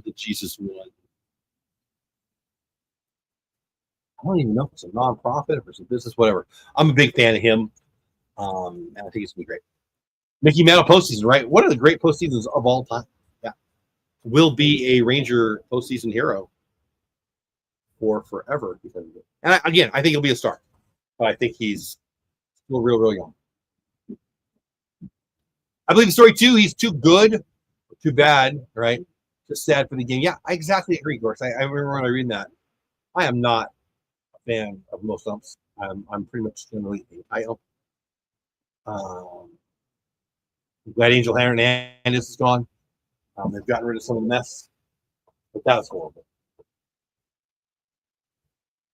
the Jesus one. I don't even know if it's a nonprofit, if it's a business, whatever. I'm a big fan of him, and I think it's gonna be great. Mickey Mantle postseason, right? One of the great postseasons of all time. Yeah, will be a Ranger postseason hero for forever because of it. And again, I think he'll be a star, but I think he's still real young. I believe the story too. He's too good, too bad, right? Just sad for the game. Yeah, I exactly agree, Gorse. I remember when I read that. I am not a fan of most umps. I'm pretty much generally anti-ump. Um, I'm glad Angel Hernandez is gone. They've gotten rid of some of the mess, but that was horrible.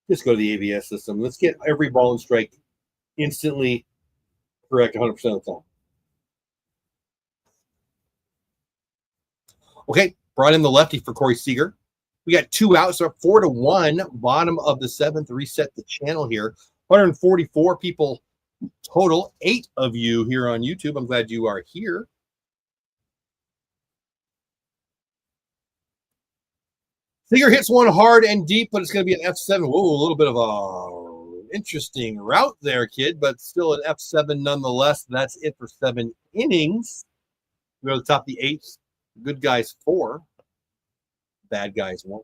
Just go to the ABS system. Let's get every ball and strike instantly correct 100% of the time. Okay, brought in the lefty for Corey Seager. We got 2 outs, so up 4-1, bottom of the 7th. Reset the channel here. 144 people total. 8 of you here on YouTube. I'm glad you are here. Seager hits one hard and deep, but it's going to be an F7. Whoa, a little bit of a interesting route there, kid, but still an F7 nonetheless. That's it for 7 innings. We go to the top of the 8th. Good guys 4. Bad guys 1.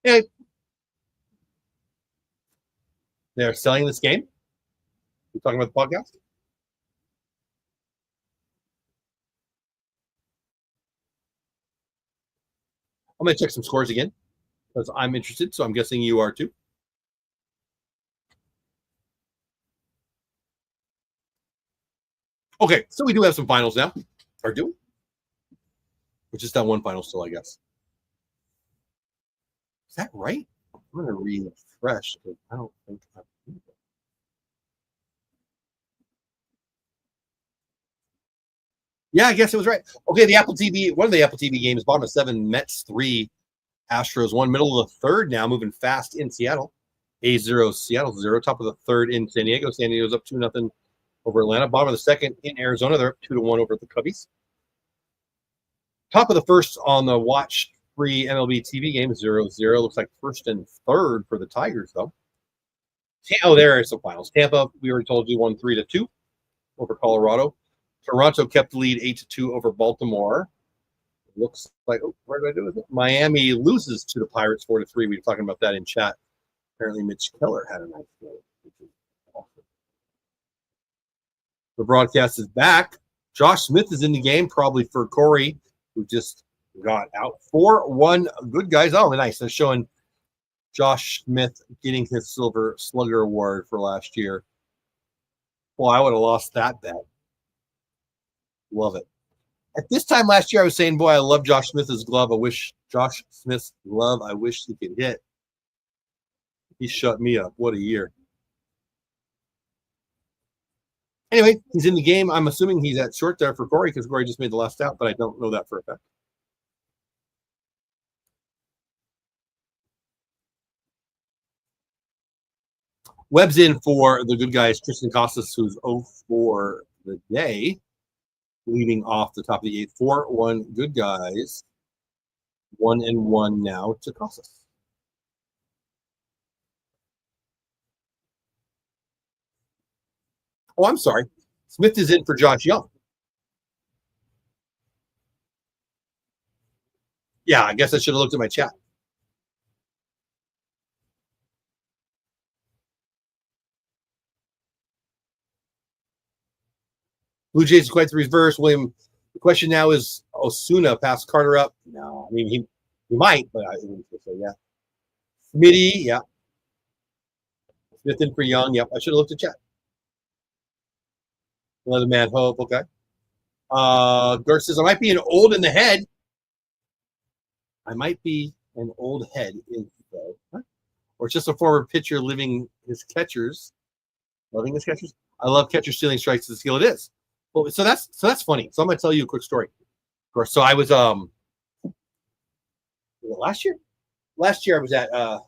Hey, they're selling this game. We're talking about the podcast. I'm going to check some scores again because I'm interested, so I'm guessing you are too. Okay, so we do have some finals now. Or do we? We're just on one final still, I guess. Is that right? I'm going to refresh. I don't think I've seen it. Yeah, I guess it was right. Okay, the Apple TV, one of the Apple TV games, bottom of 7, Mets 3, Astros 1, middle of the 3rd now, moving fast in Seattle. A0, Seattle 0, top of the 3rd in San Diego. San Diego's up 2-0 over Atlanta. Bottom of the 2nd in Arizona, they're up 2-1 over the Cubbies. Top of the 1st on the watch free MLB TV game, 0-0. Looks like 1st and 3rd for the Tigers, though. Oh, there is the finals. Tampa, we already told you, won 3-2 over Colorado. Toronto kept the lead 8-2 over Baltimore. It looks like, oh, where did I do with it? Miami loses to the Pirates 4-3. We were talking about that in chat. Apparently, Mitch Keller had a nice game. Awesome. The broadcast is back. Josh Smith is in the game, probably for Corey, who just got out. 4-1 good guys. Oh, nice. They're showing Josh Smith getting his Silver Slugger Award for last year. Well, I would have lost that bet. Love it. At this time last year, I was saying, boy, I love Josh Smith's glove. I wish Josh Smith's glove, I wish he could hit. He shut me up. What a year. Anyway, he's in the game. I'm assuming he's at short there for Corey because Corey just made the last out, but I don't know that for a fact. Webb's in for the good guys, Tristan Costas, who's 0 for the day, leading off the top of the 8th. 4-1 good guys. 1-1 now to Costas. Oh, I'm sorry. Smith is in for Josh Young. Yeah, I guess I should have looked at my chat. Blue Jays quite the reverse. William, the question now is Osuna pass Carter up? No, I mean he might, but I wouldn't say yeah. Smitty, yeah. Smith in for Young. Yep, I should have looked at chat. Another man hope. Okay. Garth says I might be an old in the head. I might be an old head in huh? Or just a former pitcher living his catchers, loving his catchers. I love catcher stealing strikes. The skill it is. Well, so that's funny. So I'm gonna tell you a quick story. Of course, so I was last year. last year I was at what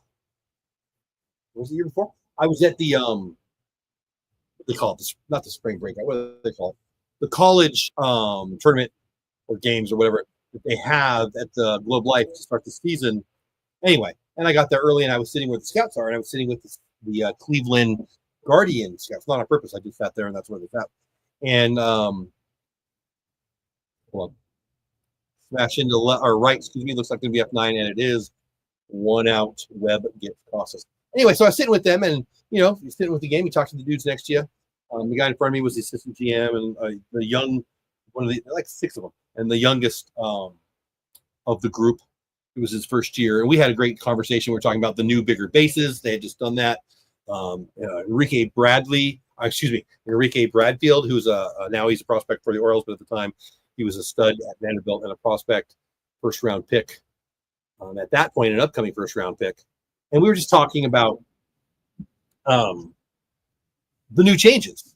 was the year before? I was at the what they call it, not the spring break, what do they call it? The college tournament or games or whatever that they have at the Globe Life to start the season. Anyway, and I got there early and I was sitting where the scouts are, and I was sitting with the Cleveland Guardian scouts, not on purpose. I just sat there and that's where they sat. And hold on. Smash into or right, excuse me, looks like it's gonna be F9, and it is. One out. Webb gets crosses. Anyway, so I was sitting with them, and you're sitting with the game. You talk to the dudes next to you. The guy in front of me was the assistant GM, and the young, one of the like 6 of them, and the youngest of the group. It was his first year, and we had a great conversation. We were talking about the new, bigger bases. They had just done that. Enrique Bradfield, who's now he's a prospect for the Orioles, but at the time he was a stud at Vanderbilt and a prospect, first round pick. At that point, an upcoming first round pick, and we were just talking about the new changes.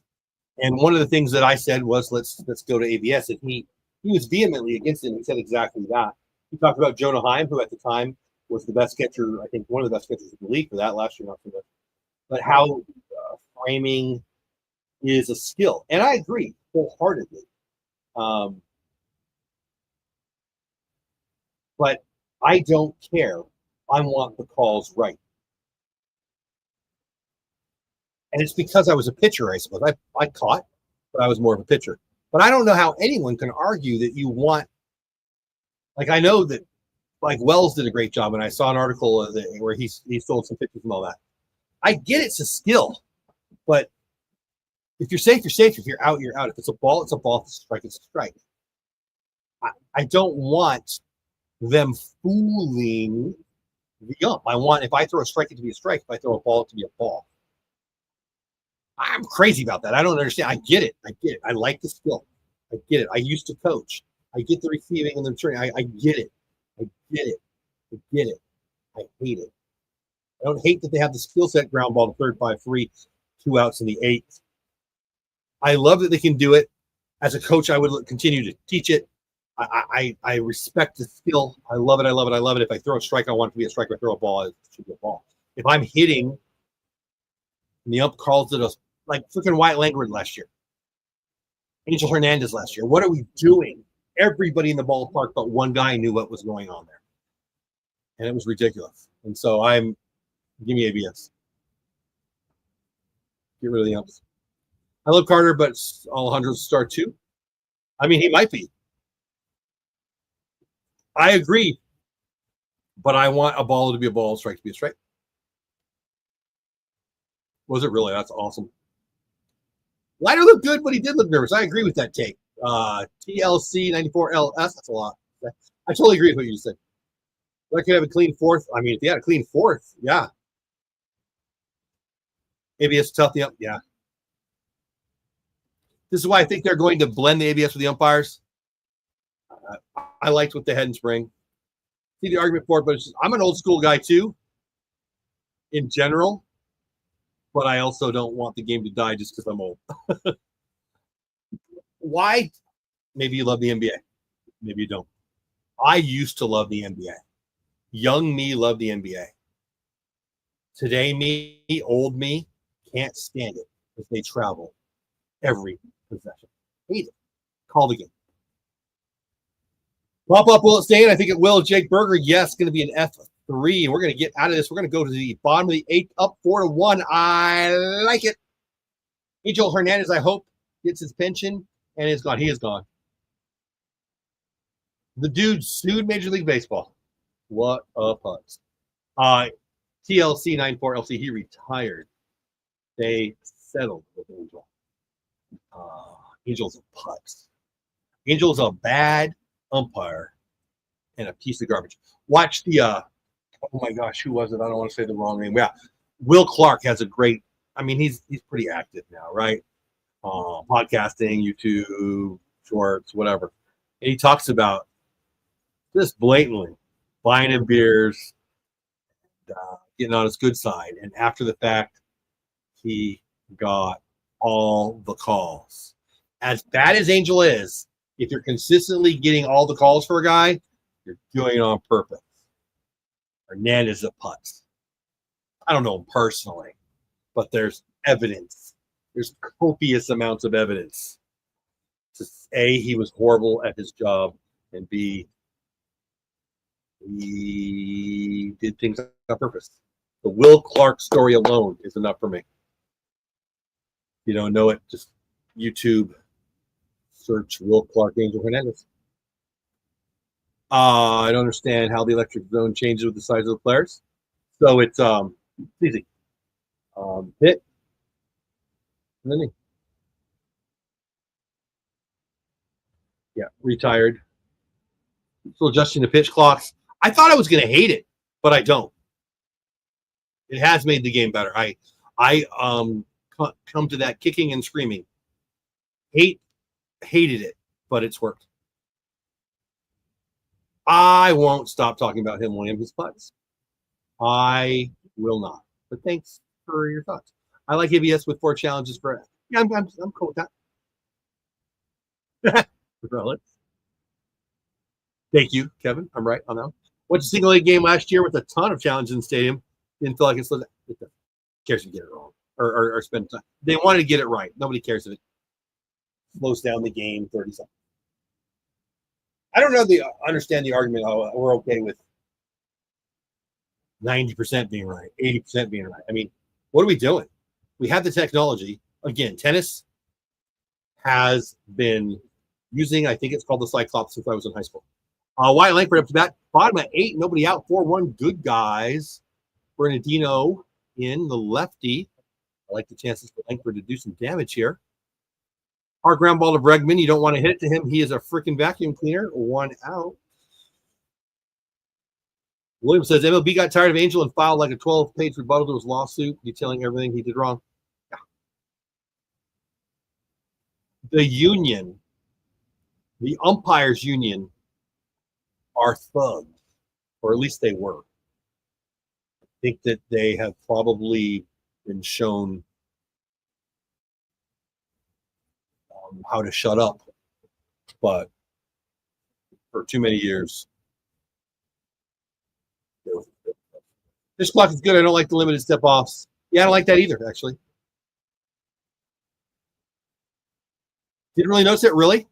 And one of the things that I said was, let's go to ABS, and he was vehemently against it. He said exactly that. He talked about Jonah Heim, who at the time was the best catcher, I think one of the best catchers in the league for that last year, not so much. But how framing is a skill, and I agree wholeheartedly. But I don't care. I want the calls right. And it's because I was a pitcher, I suppose. I caught, but I was more of a pitcher. But I don't know how anyone can argue that you want, like, I know that, like, Wells did a great job, and I saw an article where he sold some pitches and all that. I get it's a skill, but if you're safe, you're safe. If you're out, you're out. If it's a ball, it's a ball. If it's a strike, it's a strike. I don't want them fooling the ump. I want, if I throw a strike, it to be a strike. If I throw a ball, it to be a ball. I'm crazy about that. I don't understand. I get it. I like the skill. I get it. I used to coach. I get the receiving and the returning. I get it. I get it. I get it. I hate it. I don't hate that they have the skill set ground ball to third by 3, 2 outs in the 8th. I love that they can do it. As a coach, I would continue to teach it. I respect the skill. I love it. I love it. I love it. If I throw a strike, I want it to be a strike. If I throw a ball, it should be a ball. If I'm hitting, and the ump calls it like freaking Wyatt Langford last year, Angel Hernandez last year. What are we doing? Everybody in the ballpark but one guy knew what was going on there, and it was ridiculous. And so give me ABS. Get rid of the umps. I love Carter, but Alejandro's star too. I mean, he might be. I agree, but I want a ball to be a ball, strike to be a strike. Was it really? That's awesome. Leiter looked good, but he did look nervous. I agree with that take. TLC 94LS, that's a lot. I totally agree with what you said. I could have a clean 4th. I mean, if you had a clean 4th, yeah. ABS tough the ump, yeah. This is why I think they're going to blend the ABS with the umpires. I liked what they had in spring. See the argument for it, but I'm an old school guy too, in general. But I also don't want the game to die just because I'm old. Why? Maybe you love the NBA. Maybe you don't. I used to love the NBA. Young me loved the NBA. Today, me, old me, can't stand it because they travel every possession. Hate it. Call the game. Pop up, will it stay in? I think it will. Jake Berger, yes, going to be an F3. We're going to get out of this. We're going to go to the bottom of the 8th, up 4-1. I like it. Angel Hernandez, I hope, gets his pension and is gone. He is gone. The dude sued Major League Baseball. What a putz. TLC 94LC, he retired. They settled with Angel. Angel's a putz. Angel's a bad umpire and a piece of garbage. Watch the oh my gosh, who was it? I don't want to say the wrong name. Yeah, Will Clark has a great, I mean, he's pretty active now, right? Podcasting, YouTube, shorts, whatever. And he talks about just blatantly buying him beers, getting on his good side. And after the fact, he got all the calls. As bad as Angel is, if you're consistently getting all the calls for a guy, you're doing it on purpose. Hernandez at putts. I don't know him personally, but there's evidence. There's copious amounts of evidence. A, he was horrible at his job, and B, he did things on purpose. The Will Clark story alone is enough for me. If you don't know it, just YouTube search Will Clark Angel Hernandez. I don't understand how the electric zone changes with the size of the players. So it's easy. Hit. And then yeah, retired. Still adjusting the pitch clocks. I thought I was going to hate it, but I don't. It has made the game better. I come to that kicking and screaming. Hated it, but it's worked. I won't stop talking about him, William, his putts. I will not. But thanks for your thoughts. I like ABS with 4 challenges for. Yeah, I'm cool with that. Thank you, Kevin. I'm right on that. What's a single A game last year with a ton of challenges in the stadium? Didn't feel like it slowed down. Cares if you get it wrong or spend time. They wanted to get it right. Nobody cares if it slows down the game 30 seconds. I don't know understand the argument. Oh, we're okay with 90% being right, 80% being right. I mean, what are we doing? We have the technology. Again, tennis has been using, I think it's called the Cyclops since I was in high school. Wyatt Langford up to bat, bottom at 8, nobody out, 4-1, good guys. Bernardino in the lefty. I like the chances for Langford to do some damage here. Our ground ball to Bregman. You don't want to hit it to him. He is a freaking vacuum cleaner. 1 out. William says MLB got tired of Angel and filed like a 12-page rebuttal to his lawsuit detailing everything he did wrong. Yeah. The union, the umpires union, are thugs, or at least they were. I think that they have probably been shown how to shut up, but for too many years. This clock is good. I don't like the limited step offs. Yeah, I don't like that either, actually. Didn't really notice it, really?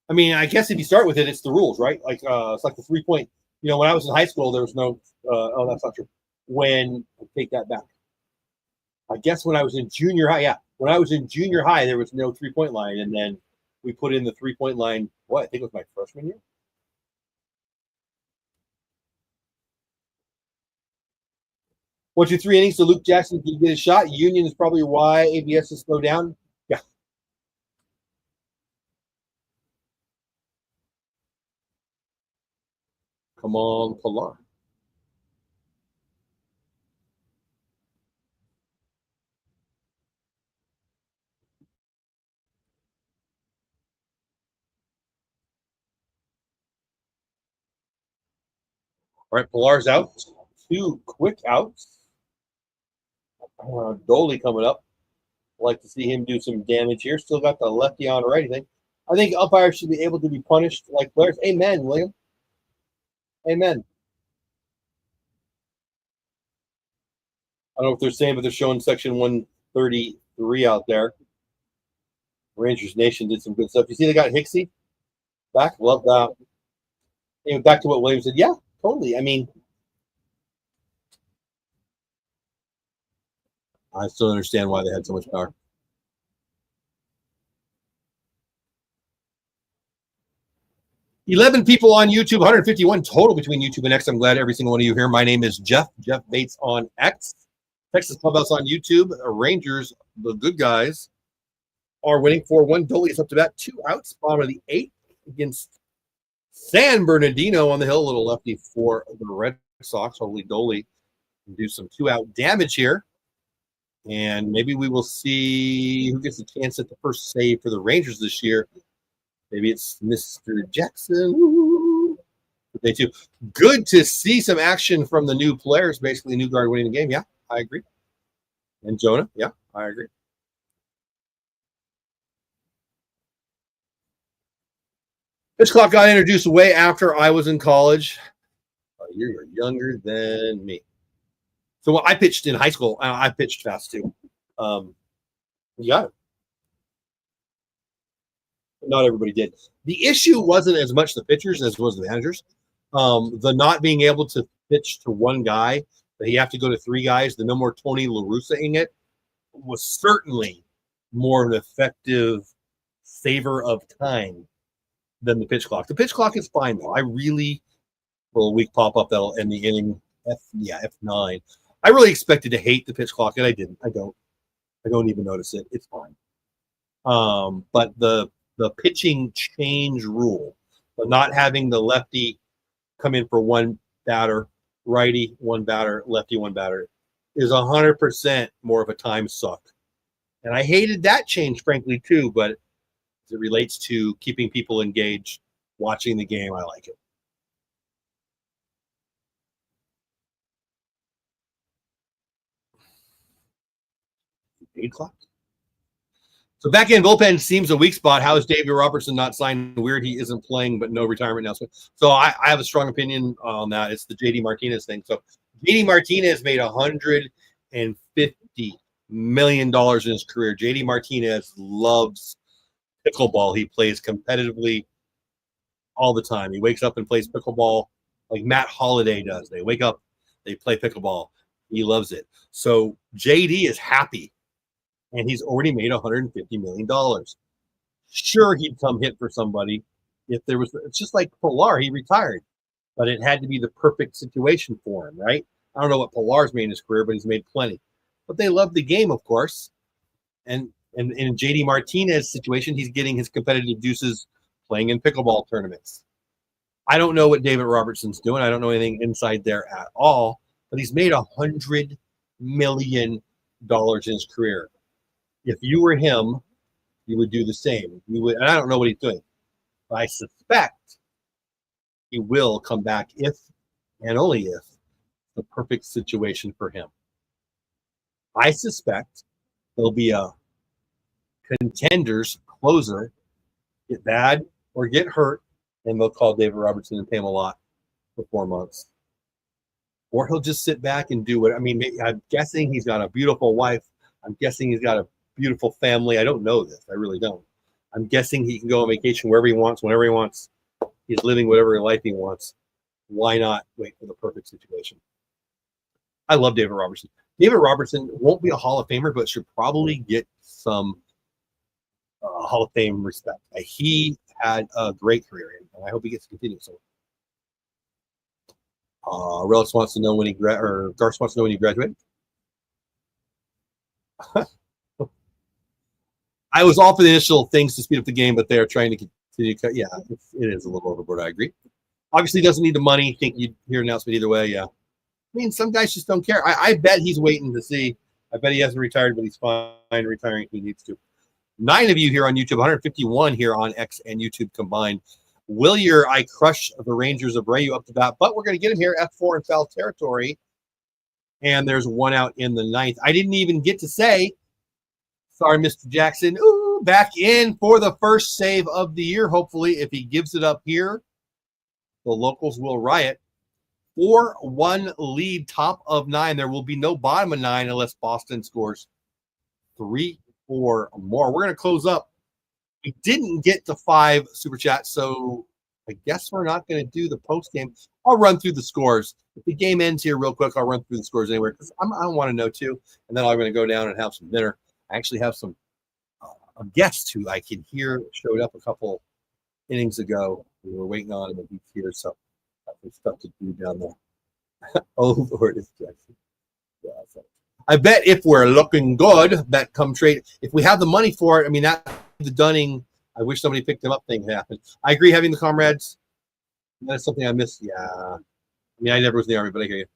I mean, I guess if you start with it, it's the rules, right? Like it's like the 3-point. You know, when I was in high school, there was no. Oh, that's not true. When take that back. I guess when I was in junior high, yeah, when I was in junior high, there was no 3-point line, and then we put in the 3-point line. What I think it was my freshman year. 1, 2, 3 innings to Luke Jackson to get a shot. Union is probably why ABS is slowed down. Yeah. Come on, Pilar. All right, Pilar's out. 2 quick outs. Doley coming up. I'd like to see him do some damage here. Still got the lefty on righty thing. I think umpires should be able to be punished like players. Amen, William. Amen. I don't know what they're saying, but they're showing section 133 out there. Rangers Nation did some good stuff. You see they got Hicksy back? Love that. And back to what William said. Yeah, totally. I mean, I still understand why they had so much power. $11 people on YouTube, 151 total between YouTube and X. I'm glad every single one of you here. My name is Jeff Bates on X. Texas Clubhouse on YouTube. Rangers, the good guys, are winning 4-1. Doley is up to bat, 2 outs. Bottom of the 8th against San Bernardino on the hill. A little lefty for the Red Sox. Hopefully Doley can do some 2-out damage here. And maybe we will see who gets a chance at the first save for the Rangers this year. Maybe it's Mr. Jackson. Day 2. Good to see some action from the new players. Basically, new guard winning the game. Yeah, I agree. And Jonah. Yeah, I agree. Pitch clock got introduced way after I was in college. You're younger than me. So I pitched in high school. I pitched fast too. Yeah, not everybody did. The issue wasn't as much the pitchers as was the managers. The not being able to pitch to one guy, that you have to go to three guys, the no more Tony La Russa-ing it was certainly more an effective saver of time than the pitch clock. The pitch clock is fine though. I really will weak pop up that'll end the inning F9. I really expected to hate the pitch clock and I didn't. I don't even notice it. It's fine. But the pitching change rule, but not having the lefty come in for one batter, righty one batter, lefty one batter, is 100% more of a time suck. And I hated that change, frankly, too. But as it relates to keeping people engaged, watching the game, I like it. 8 o'clock. So back in bullpen seems a weak spot. How is David Robertson not signed? Weird he isn't playing, but no retirement announcement. So I have a strong opinion on that. It's the JD Martinez thing. So JD Martinez made $150 million in his career. JD Martinez loves pickleball. He plays competitively all the time. He wakes up and plays pickleball like Matt Holliday does. They wake up, they play pickleball. He loves it. So JD is happy. And he's already made $150 million. Sure, he'd come hit for somebody if there was. It's just like Pilar, he retired, but it had to be the perfect situation for him, right? I don't know what Pilar's made in his career, but he's made plenty. But they love the game, of course. And in JD Martinez's situation, he's getting his competitive juices playing in pickleball tournaments. I don't know what David Robertson's doing. I don't know anything inside there at all, but he's made $100 million in his career. If you were him, you would do the same. You would, and I don't know what he's doing, but I suspect he will come back if and only if the perfect situation for him. I suspect there'll be a contender's closer get bad or get hurt, and they'll call David Robertson and pay him a lot for 4 months. Or he'll just sit back and do what, I mean, I'm guessing he's got a beautiful wife. I'm guessing he's got a beautiful family. I don't know this. I really don't. I'm guessing he can go on vacation wherever he wants, whenever he wants. He's living whatever life he wants. Why not wait for the perfect situation? I love David Robertson. David Robertson won't be a Hall of Famer, but should probably get some Hall of Fame respect. He had a great career, and I hope he gets to continue. So, Relics wants to know when Garth wants to know when he graduated. I was all for the initial things to speed up the game, but they're trying to continue. Yeah, it is a little overboard. I agree. Obviously, doesn't need the money. Think you'd hear an announcement either way. Yeah. I mean, some guys just don't care. I bet he's waiting to see. I bet he hasn't retired, but he's fine retiring if he needs to. 9 of you here on YouTube, 151 here on X and YouTube combined. Willier, I crush the Rangers of Abreu up to bat, but we're going to get him here, F4 in foul territory. And there's one out in the 9th. I didn't even get to say, sorry, Mr. Jackson. Ooh, back in for the first save of the year. Hopefully, if he gives it up here, the locals will riot. 4-1 lead, top of 9. There will be no bottom of 9 unless Boston scores 3 or more. We're going to close up. We didn't get to 5 super chats, so I guess we're not going to do the post game. I'll run through the scores. If the game ends here real quick, I'll run through the scores anywhere because I want to know too. And then I'm going to go down and have some dinner. I actually have some guests who I can hear showed up a couple innings ago. We were waiting on him, and he's here, so there's stuff to do down there. Oh, Lord, it's Jackson. Yeah, so. I bet if we're looking good, bet come trade. If we have the money for it, I mean, that the Dunning, I wish somebody picked him up thing happened. I agree having the comrades. That's something I missed. Yeah. I mean, I never was in the Army, but I hear you.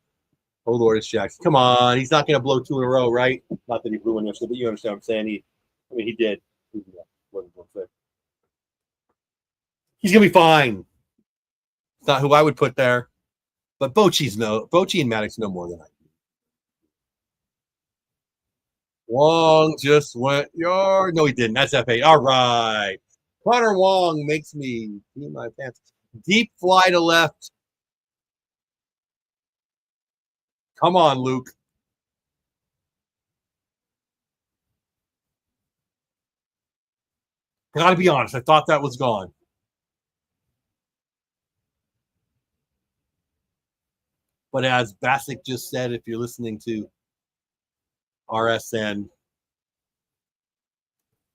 Oh, Lord, it's Jackson. Come on. He's not going to blow 2 in a row, right? Not that he blew one yesterday, but you understand what I'm saying. He did. He's going to be fine. It's not who I would put there. But Bochy and Maddox know more than I do. Wong just went yard. No, he didn't. That's F8. All right. Connor Wong makes me pee my pants. Deep fly to left. Come on, Luke. Gotta be honest. I thought that was gone. But as Bassick just said, if you're listening to RSN,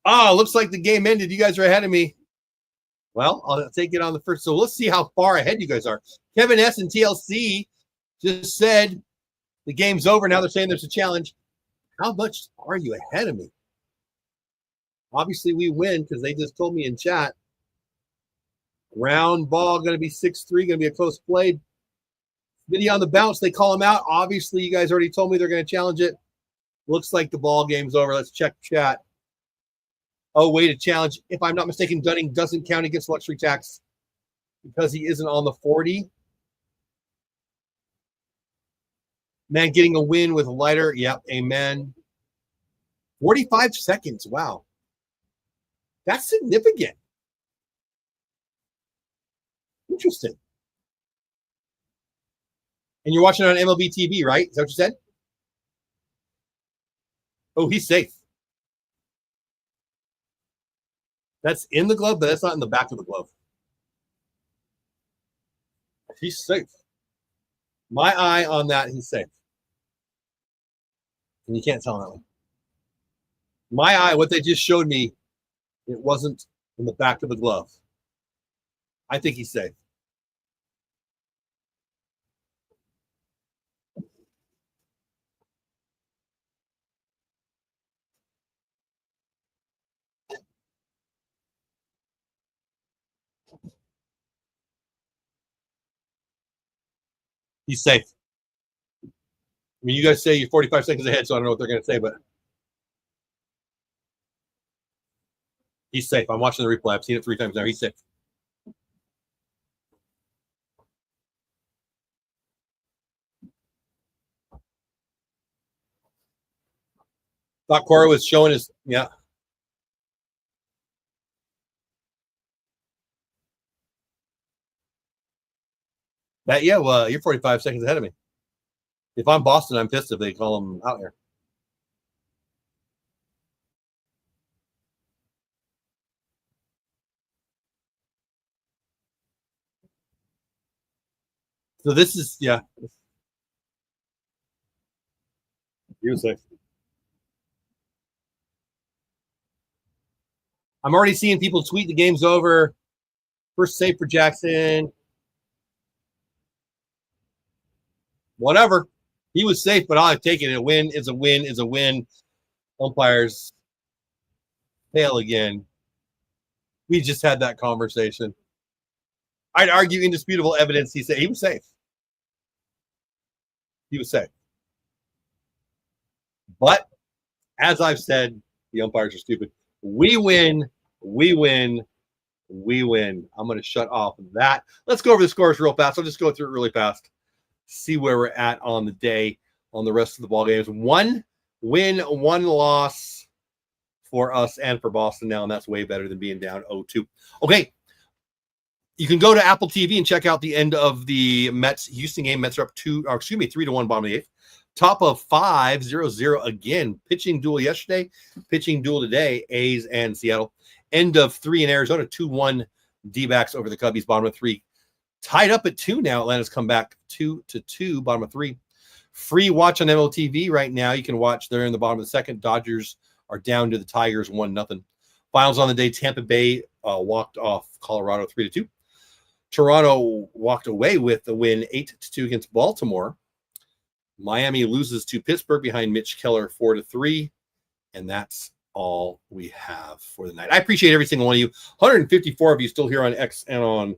looks like the game ended. You guys are ahead of me. Well, I'll take it on the first. So let's see how far ahead you guys are. Kevin S. and TLC just said the game's over. Now they're saying there's a challenge. How much are you ahead of me? Obviously, we win because they just told me in chat. Round ball going to be 6-3, going to be a close play. Video on the bounce, they call him out. Obviously, you guys already told me they're going to challenge it. Looks like the ball game's over. Let's check chat. Oh, wait, a challenge. If I'm not mistaken, Dunning doesn't count against luxury tax because he isn't on the 40. Man getting a win with Leiter. Yep, amen. 45 seconds. Wow. That's significant. Interesting. And you're watching it on MLB TV, right? Is that what you said? Oh, he's safe. That's in the glove, but that's not in the back of the glove. He's safe. My eye on that, he's safe. And you can't tell that one. My eye, what they just showed me, it wasn't in the back of the glove. I think he's safe. He's safe. I mean, you guys say you're 45 seconds ahead, so I don't know what they're going to say, but he's safe. I'm watching the replay. I've seen it 3 times now. He's safe. Thought Corey was showing his, yeah. That, yeah, well, you're 45 seconds ahead of me. If I'm Boston, I'm pissed if they call him out here. So this is, yeah. He was safe. I'm already seeing people tweet the game's over. First save for Jackson. Whatever. He was safe, but I'll take it. A win is a win is a win. Umpires fail again. We just had that conversation. I'd argue indisputable evidence. He said he was safe. He was safe. But as I've said, the umpires are stupid. We win. We win. We win. I'm going to shut off that. Let's go over the scores real fast. I'll just go through it really fast. See where we're at on the day on the rest of the ball games. 1 win, 1 loss for us and for Boston now, and that's way better than being down 0-2. Okay. You can go to Apple TV and check out the end of the Mets Houston game. Mets are up 3-1 bottom of the 8th. Top of 5-0-0 again. Pitching duel yesterday, pitching duel today, A's and Seattle. End of 3 in Arizona, 2-1 D-backs over the Cubbies, bottom of 3. Tied up at 2 now. Atlanta's come back 2-2, bottom of 3. Free watch on MLTV right now. You can watch there in the bottom of the 2nd. Dodgers are down to the Tigers 1-0. Finals on the day. Tampa Bay walked off Colorado 3-2. Toronto walked away with the win 8-2 against Baltimore. Miami loses to Pittsburgh behind Mitch Keller 4-3. And that's all we have for the night. I appreciate every single one of you. 154 of you still here on X and on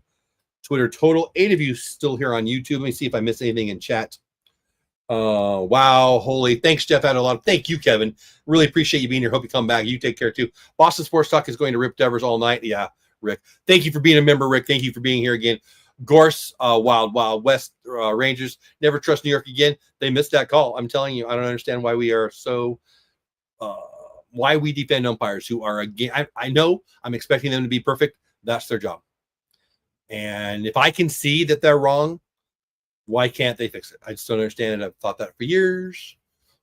Twitter total. 8 of you still here on YouTube. Let me see if I missed anything in chat. Wow, holy. Thanks, Jeff. Had a lot of, thank you, Kevin. Really appreciate you being here. Hope you come back. You take care too. Boston Sports Talk is going to Rip Devers all night. Yeah, Rick. Thank you for being a member, Rick. Thank you for being here again. Gorse, Wild West Rangers. Never trust New York again. They missed that call. I'm telling you, I don't understand why we are so why we defend umpires who are again. I know I'm expecting them to be perfect. That's their job. And if I can see that they're wrong, Why can't they fix it? I just don't understand it. I've thought that for years.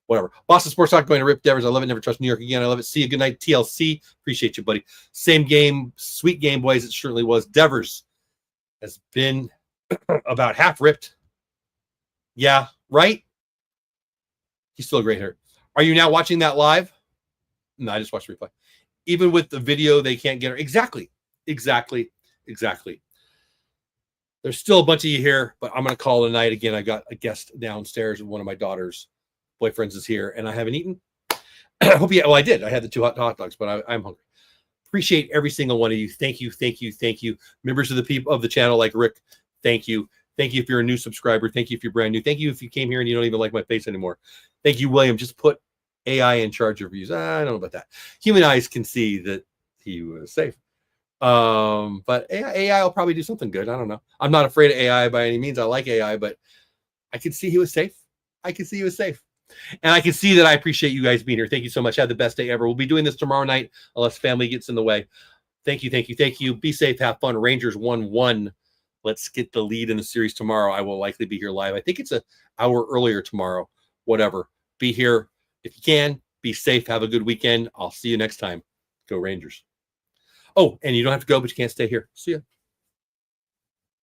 Whatever. Boston Sports Talk going to rip Devers. I love it. Never trust New York again. I love it. See you. Good night, TLC. Appreciate you, buddy. Same game. Sweet game, boys. It certainly was. Devers has been about half ripped. Yeah, right? He's still a great hitter. Are you now watching that live? No, I just watched the replay. Even with the video, they can't get her. Exactly. There's still a bunch of you here, but I'm going to call it a night again. I got a guest downstairs. One of my daughter's boyfriends is here, and I haven't eaten. I hope you. Well, I did. I had the 2 hot dogs, but I'm hungry. Appreciate every single one of you. Thank you. Members of the people of the channel, like Rick. Thank you. Thank you if you're a new subscriber. Thank you if you're brand new. Thank you if you came here and you don't even like my face anymore. Thank you, William. Just put AI in charge of views. I don't know about that. Human eyes can see that he was safe. But AI will probably do something good. I don't know. I'm not afraid of AI by any means. I like AI, but I can see he was safe. And I can see that I appreciate you guys being here. Thank you so much. Have the best day ever. We'll be doing this tomorrow night unless family gets in the way. Thank you. Be safe. Have fun. Rangers 1-1. Let's get the lead in the series tomorrow. I will likely be here live. I think it's an hour earlier tomorrow. Whatever. Be here if you can. Be safe. Have a good weekend. I'll see you next time. Go Rangers. Oh, and you don't have to go, but you can't stay here. See ya.